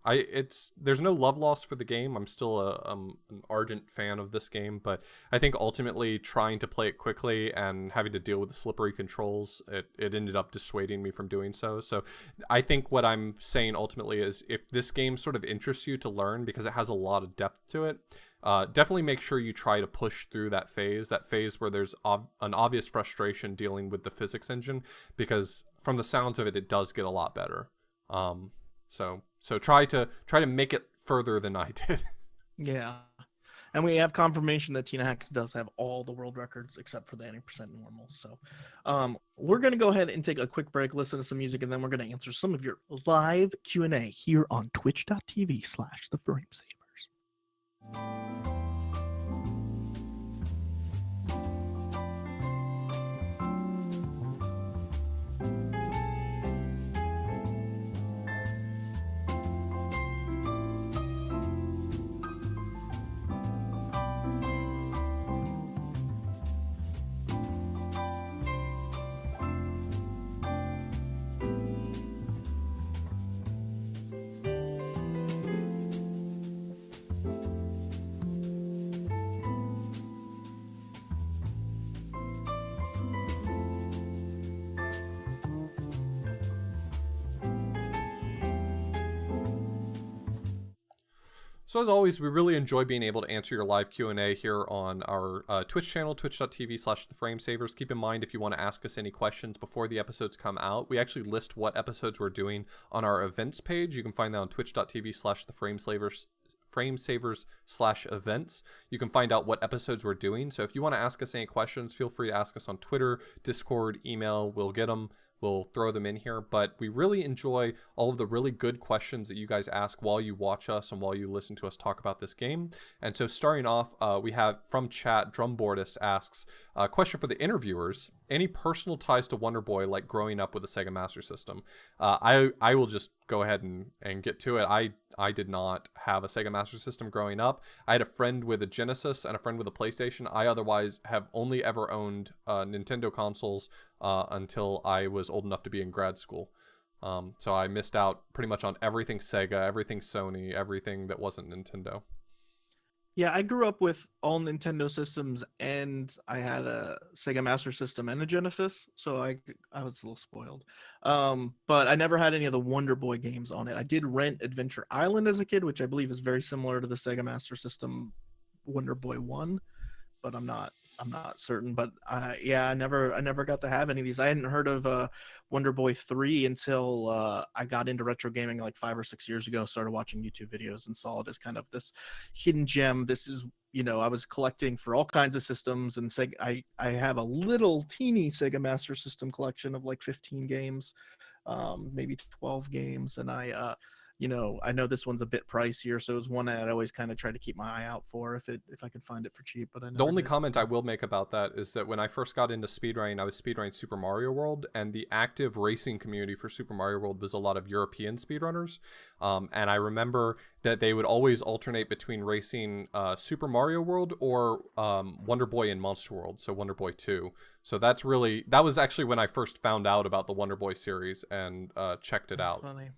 There's no love lost for the game. I'm still an ardent fan of this game, but I think ultimately trying to play it quickly and having to deal with the slippery controls, it ended up dissuading me from doing so. So I think what I'm saying ultimately is, if this game sort of interests you to learn because it has a lot of depth to it, definitely make sure you try to push through that phase where there's an obvious frustration dealing with the physics engine, because from the sounds of it, it does get a lot better. So try to make it further than I did. Yeah. And we have confirmation that Tina Hacks does have all the world records except for the 90% normal. So we're going to go ahead and take a quick break, listen to some music, and then we're going to answer some of your live Q&A here on twitch.tv/theframesavers. So as always, we really enjoy being able to answer your live Q&A here on our Twitch channel, twitch.tv/theframesavers. Keep in mind, if you want to ask us any questions before the episodes come out, we actually list what episodes we're doing on our events page. You can find that on twitch.tv/theframesavers/events. You can find out what episodes we're doing. So if you want to ask us any questions, feel free to ask us on Twitter, Discord, email. We'll get them. We'll throw them in here, but we really enjoy all of the really good questions that you guys ask while you watch us and while you listen to us talk about this game. And so starting off, we have from chat, Drumboardist asks, a question for the interviewers: any personal ties to Wonder Boy, like growing up with a Sega Master System? I will just go ahead and get to it. I did not have a Sega Master System growing up. I had a friend with a Genesis and a friend with a PlayStation. I otherwise have only ever owned Nintendo consoles until I was old enough to be in grad school. So I missed out pretty much on everything Sega, everything Sony, everything that wasn't Nintendo. Yeah, I grew up with all Nintendo systems, and I had a Sega Master System and a Genesis, so I was a little spoiled. But I never had any of the Wonder Boy games on it. I did rent Adventure Island as a kid, which I believe is very similar to the Sega Master System Wonder Boy 1, but I'm not certain. But yeah, I never got to have any of these. I hadn't heard of Wonder Boy 3 until I got into retro gaming like 5 or 6 years ago. Started watching YouTube videos and saw it as kind of this hidden gem. This is, I was collecting for all kinds of systems, and I have a little teeny Sega Master System collection of like 15 games, maybe 12 games, and I know this one's a bit pricier, so it was one I'd always kind of try to keep my eye out for if I could find it for cheap. But I The never only did, comment so. I will make about that is that when I first got into speedrunning, I was speedrunning Super Mario World, and the active racing community for Super Mario World was a lot of European speedrunners. And I remember that they would always alternate between racing Super Mario World or Wonder Boy and Monster World, so Wonder Boy 2. So that was actually when I first found out about the Wonder Boy series and checked it That's out. funny.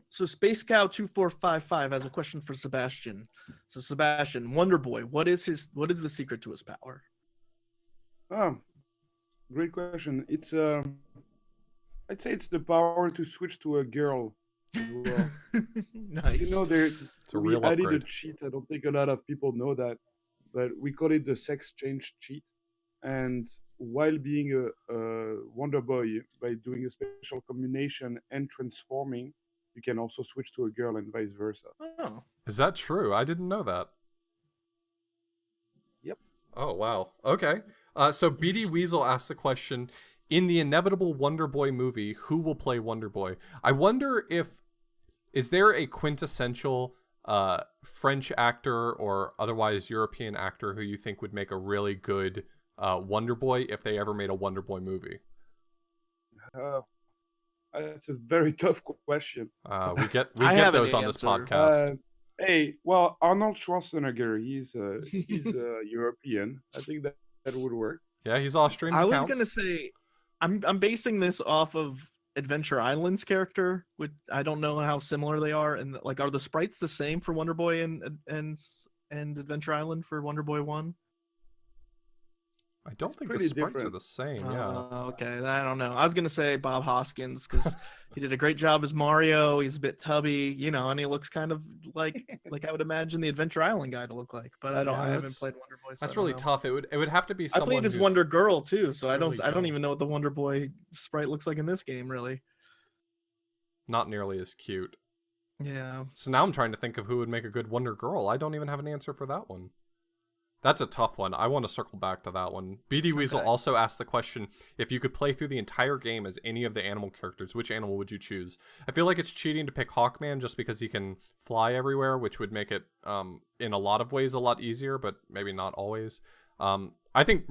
So Space Cow 2455 has a question for Sebastian. So Sebastian, Wonder Boy, what is the secret to his power? Oh, great question. I'd say it's the power to switch to a girl as well. Nice. it's a We real added a upgrade. cheat. I don't think a lot of people know that, but we call it the sex change cheat. And while being a Wonder Boy, by doing a special combination and transforming, you can also switch to a girl and vice versa. Oh. Is that true? I didn't know that. Yep. Oh, wow. Okay. So BD Weasel asked the question, in the inevitable Wonder Boy movie, who will play Wonder Boy? I wonder is there a quintessential French actor or otherwise European actor who you think would make a really good Wonder Boy if they ever made a Wonder Boy movie? That's a very tough question. We get I have an those on this answer. podcast. Hey, well, Arnold Schwarzenegger, he's European. I think that would work. Yeah, he's Austrian. I He was counts. gonna say, I'm basing this off of Adventure Island's character, which I don't know how similar they are, and like, are the sprites the same for Wonder Boy and Adventure Island for Wonder Boy 1? I don't think the pretty sprites are different. the same. Yeah. Okay, I don't know. I was gonna say Bob Hoskins because he did a great job as Mario. He's a bit tubby, and he looks kind of like I would imagine the Adventure Island guy to look like. But I haven't played Wonder Boy. So That's I don't really know. tough. It would have to be I someone played as who's Wonder Girl too, so I really don't young. even know what the Wonder Boy sprite looks like in this game, really. not nearly as cute. Yeah. So now I'm trying to think of who would make a good Wonder Girl. I don't even have an answer for that one. That's a tough one. I want to circle back to that one. BD Weasel Okay. also asked the question, if you could play through the entire game as any of the animal characters, which animal would you choose? I feel like it's cheating to pick Hawkman just because he can fly everywhere, which would make it, in a lot of ways, a lot easier, but maybe not always. I think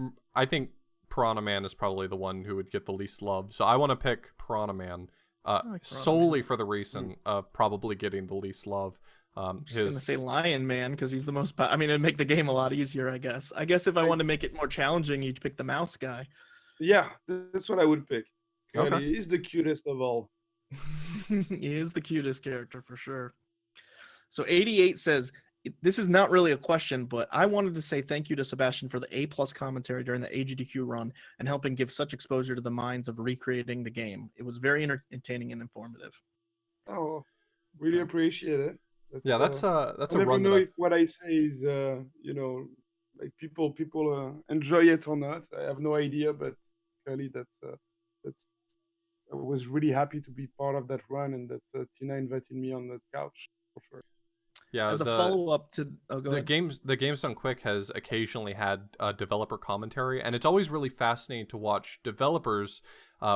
Piranha Man is probably the one who would get the least love. So I want to pick Piranha Man, like Piranha solely for the reason of probably getting the least love. I'm just gonna say Lion Man because he's the most. I mean, it'd make the game a lot easier, I guess. I guess if I want to make it more challenging, you'd pick the mouse guy. Yeah, that's what I would pick. God, Okay. he's the cutest of all. He is the cutest character for sure. So 88 says, this is not really a question, but I wanted to say thank you to Sebastian for the A+ commentary during the AGDQ run and helping give such exposure to the minds of recreating the game. It was very entertaining and informative. Oh, really appreciate it. That's I a never run know that if what I say is, like people enjoy it or not. I have no idea, but clearly that's. I was really happy to be part of that run, and that Tina invited me on the couch for sure. Yeah, As a follow-up to go the ahead. Games Done Quick has occasionally had developer commentary, and it's always really fascinating to watch developers,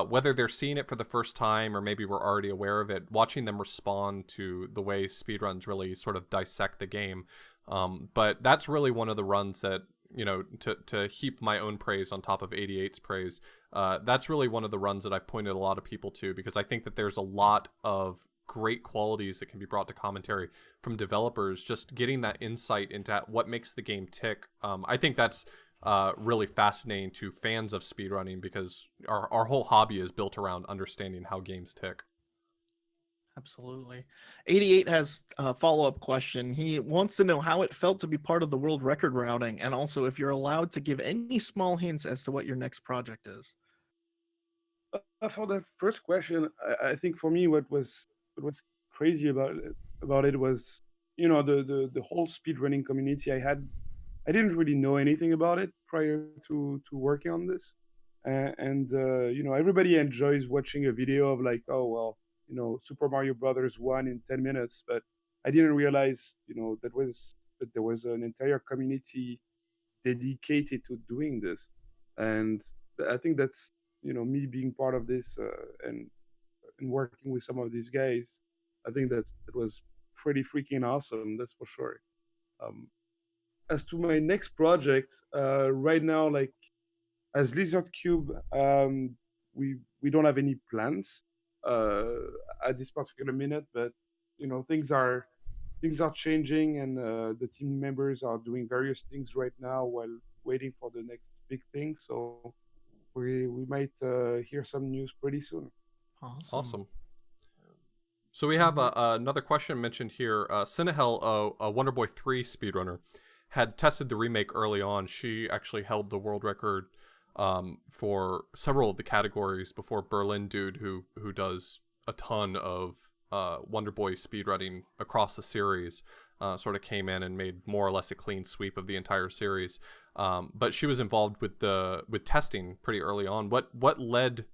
whether they're seeing it for the first time or maybe we're already aware of it, watching them respond to the way speedruns really sort of dissect the game. But that's really one of the runs that, to heap my own praise on top of 88's praise, that's really one of the runs that I pointed a lot of people to, because I think that there's a lot of great qualities that can be brought to commentary from developers, just getting that insight into what makes the game tick. I think that's really fascinating to fans of speedrunning, because our whole hobby is built around understanding how games tick. Absolutely. 88 has a follow-up question. He wants to know how it felt to be part of the world record routing, and also if you're allowed to give any small hints as to what your next project is. For that first question, I think for me, what was crazy about it was, the whole speedrunning community. I didn't really know anything about it prior to working on this, and everybody enjoys watching a video of like, oh well, Super Mario Brothers won in 10 minutes, but I didn't realize, that there was an entire community dedicated to doing this, and I think that's, me being part of this, and working with some of these guys. I think that was pretty freaking awesome. That's for sure. Um, as to my next project, right now, like as Lizard Cube, we don't have any plans uh, at this particular minute, but things are changing, and the team members are doing various things right now while waiting for the next big thing. So we might hear some news pretty soon. Awesome. Awesome. So we have another question mentioned here. Cinehell, a Wonder Boy 3 speedrunner, had tested the remake early on. She actually held the world record for several of the categories before Berlin Dude, who does a ton of Wonder Boy speedrunning across the series, sort of came in and made more or less a clean sweep of the entire series. But she was involved with testing pretty early on. What led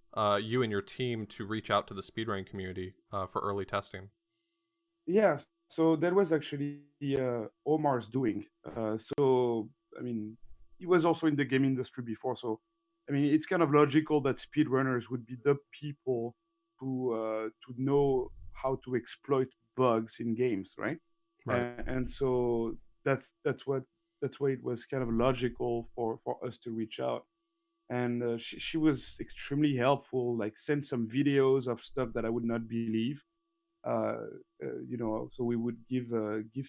you and your team to reach out to the speedrunning community for early testing? Yeah, so that was actually Omar's doing. So I mean, he was also in the game industry before, so I mean, it's kind of logical that speedrunners would be the people to know how to exploit bugs in games, right? Right. And so that's why it was kind of logical for us to reach out. And she was extremely helpful. Like, send some videos of stuff that I would not believe. So we would give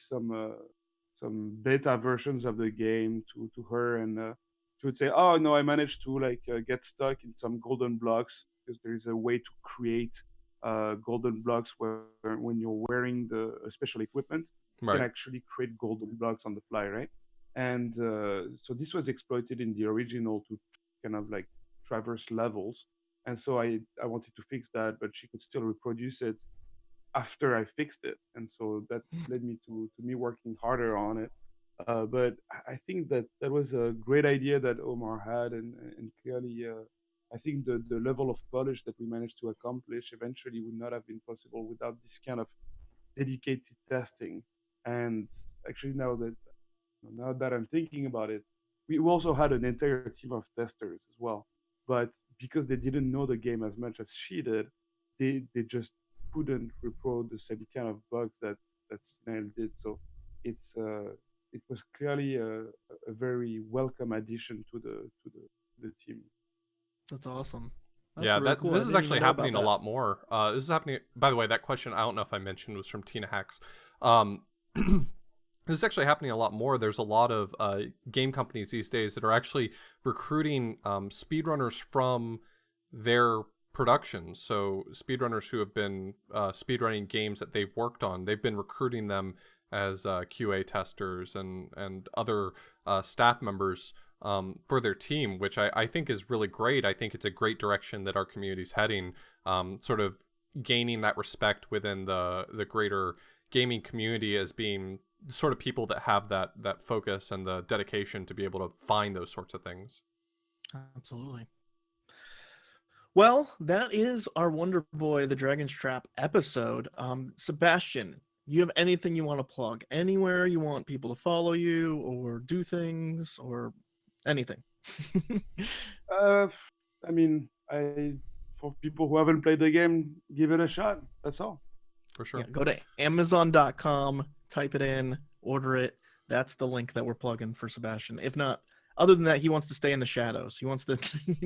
some beta versions of the game to her, and she would say, "Oh no, I managed to like get stuck in some golden blocks, because there is a way to create golden blocks where when you're wearing the special equipment, you can Right. actually create golden blocks on the fly, right?" And so this was exploited in the original to kind of like traverse levels. And so I wanted to fix that, but she could still reproduce it after I fixed it, and so that led me to me working harder on it. But I think that was a great idea that Omar had, and clearly, I think the level of polish that we managed to accomplish eventually would not have been possible without this kind of dedicated testing. And actually, now that I'm thinking about it, we also had an entire team of testers as well. But because they didn't know the game as much as she did, they just couldn't repro the same kind of bugs that Snail did. So it's it was clearly a very welcome addition to the team. That's awesome. That's Yeah, really that cool. I this is didn't actually even know about happening a that. lot more. This is happening. By the way, that question, I don't know if I mentioned, was from Tina Hacks. This is actually happening a lot more. There's a lot of game companies these days that are actually recruiting speedrunners from their productions. So speedrunners who have been speedrunning games that they've worked on, they've been recruiting them as QA testers and other staff members for their team, which I think is really great. I think it's a great direction that our community's heading, sort of gaining that respect within the greater gaming community as being sort of people that have that focus and the dedication to be able to find those sorts of things. Absolutely. Well, that is our Wonder Boy the Dragon's Trap episode. Sebastian, you have anything you want to plug? Anywhere you want people to follow you or do things or anything? Uh, I mean, I for people who haven't played the game, give it a shot. That's all. For sure. Yeah, go to Amazon.com, type it in, order it. That's the link that we're plugging for Sebastian. If not, other than that, he wants to stay in the shadows. He wants to.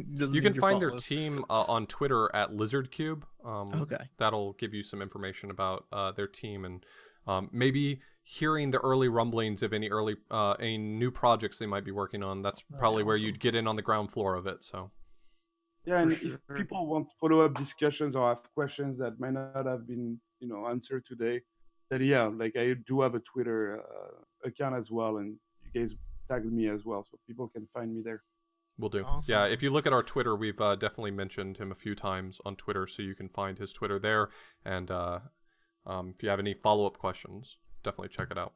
You can find their team on Twitter at LizardCube. Okay. That'll give you some information about their team, and maybe hearing the early rumblings of any new projects they might be working on. That's probably where awesome. you'd get in on the ground floor of it. So Yeah, For and if sure. people want follow-up discussions or have questions that might not have been, answered today, then yeah, like I do have a Twitter account as well, and you guys tagged me as well, so people can find me there. Will do. Yeah, Awesome. if you look at our Twitter, we've definitely mentioned him a few times on Twitter, so you can find his Twitter there. And if you have any follow-up questions, definitely check it out.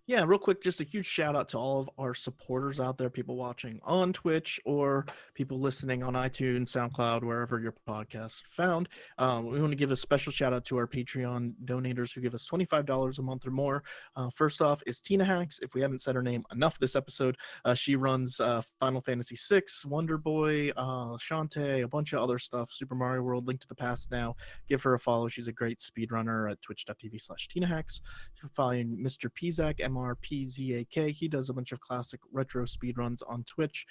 Yeah, real quick, just a huge shout out to all of our supporters out there, people watching on Twitch or people listening on iTunes, SoundCloud, wherever your podcasts are found. We want to give a special shout out to our Patreon donators who give us $25 a month or more. First off is Tina Hacks. If we haven't said her name enough this episode, she runs Final Fantasy VI, Wonder Boy, Shantae, a bunch of other stuff, Super Mario World, Link to the Past now. Give her a follow. She's a great speedrunner at twitch.tv/Tina Hacks. You can find Mr. Pizak, MRPZAK. He does a bunch of classic retro speedruns on Twitch.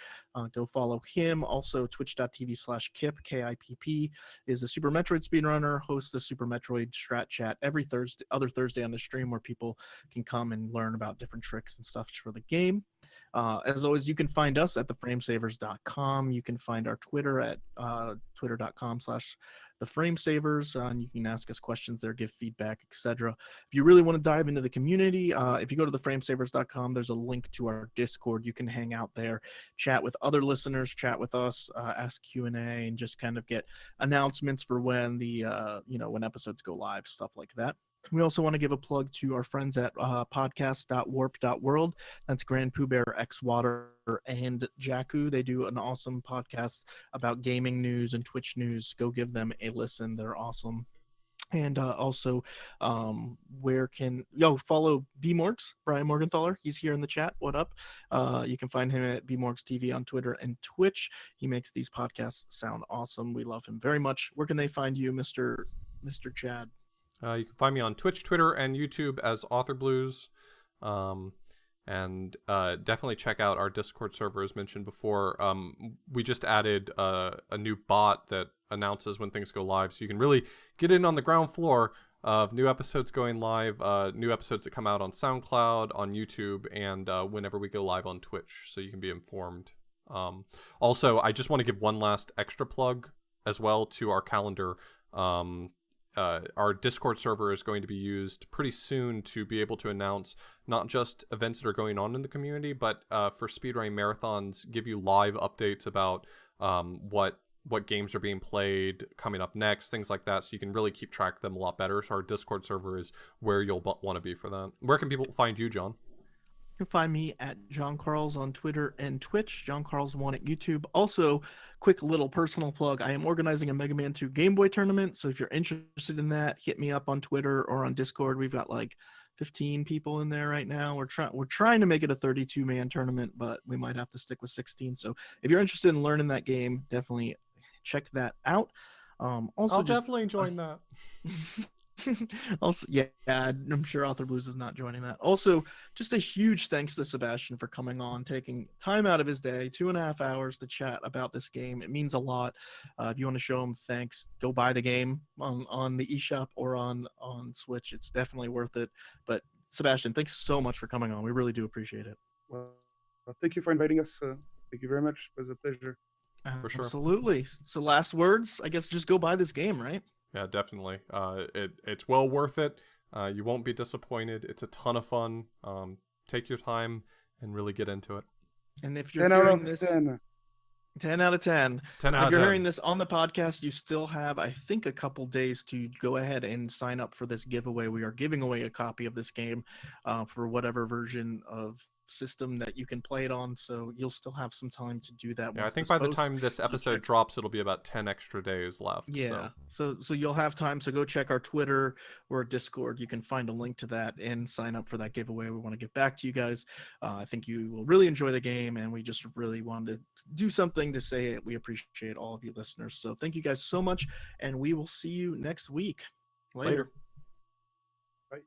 Go follow him. Also, twitch.tv/Kip, KIPP, is a Super Metroid speedrunner, hosts a Super Metroid strat chat every other Thursday on the stream where people can come and learn about different tricks and stuff for the game. As always, you can find us at theframesavers.com. You can find our Twitter at twitter.com/theframesavers, and you can ask us questions there, give feedback, etc. If you really want to dive into the community, if you go to theframesavers.com, there's a link to our Discord. You can hang out there, chat with other listeners, chat with us, ask Q&A, and just kind of get announcements for when when episodes go live, stuff like that. We also want to give a plug to our friends at podcast.warp.world. That's Grand Pooh Bear, X Water, and Jakku. They do an awesome podcast about gaming news and Twitch news. Go give them a listen. They're awesome. And also, follow BMorgs, Brian Morgenthaler. He's here in the chat. What up? You can find him at BMorgs TV on Twitter and Twitch. He makes these podcasts sound awesome. We love him very much. Where can they find you, Mr. Chad? You can find me on Twitch, Twitter, and YouTube as Author Blues. And definitely check out our Discord server as mentioned before. We just added a new bot that announces when things go live, so you can really get in on the ground floor of new episodes going live, new episodes that come out on SoundCloud, on YouTube, and whenever we go live on Twitch, so you can be informed. Also, I just want to give one last extra plug as well to our calendar. Our Discord server is going to be used pretty soon to be able to announce not just events that are going on in the community, but for speedrunning marathons, give you live updates about what games are being played, coming up next, things like that, so you can really keep track of them a lot better. So our Discord server is where you'll want to be for that. Where can people find you, John? You can find me at John Carls on Twitter and Twitch, John Carls1 at YouTube. Also, quick little personal plug, I am organizing a Mega Man 2 Game Boy tournament, so if you're interested in that, hit me up on Twitter or on Discord. We've got like 15 people in there right now. We're trying to make it a 32-man tournament, but we might have to stick with 16. So if you're interested in learning that game, definitely check that out. I'll definitely join that. Also, yeah, I'm sure Author Blues is not joining that. Also, just a huge thanks to Sebastian for coming on, taking time out of his day, 2.5 hours to chat about this game. It means a lot. If you want to show him thanks, go buy the game on the eShop or on Switch. It's definitely worth it. But Sebastian, thanks so much for coming on. We really do appreciate it. Well, thank you for inviting us. Thank you very much. It was a pleasure. For sure. Absolutely. So last words, I guess just go buy this game, right? Yeah, definitely. It's well worth it. You won't be disappointed. It's a ton of fun. Take your time and really get into it. And if you're 10 out hearing of this, 10. 10 out of 10. 10 out If of you're 10. hearing this on the podcast, you still have, I think, a couple days to go ahead and sign up for this giveaway. We are giving away a copy of this game for whatever version of system that you can play it on, so you'll still have some time to do that. Yeah, I think by the time this episode drops, it'll be about 10 extra days left. Yeah, so you'll have time, so go check our Twitter or Discord. You can find a link to that and sign up for that giveaway. We want to give back to you guys. I think you will really enjoy the game, and we just really wanted to do something to say it. We appreciate all of you listeners, so thank you guys so much, and we will see you next week. Later. Bye.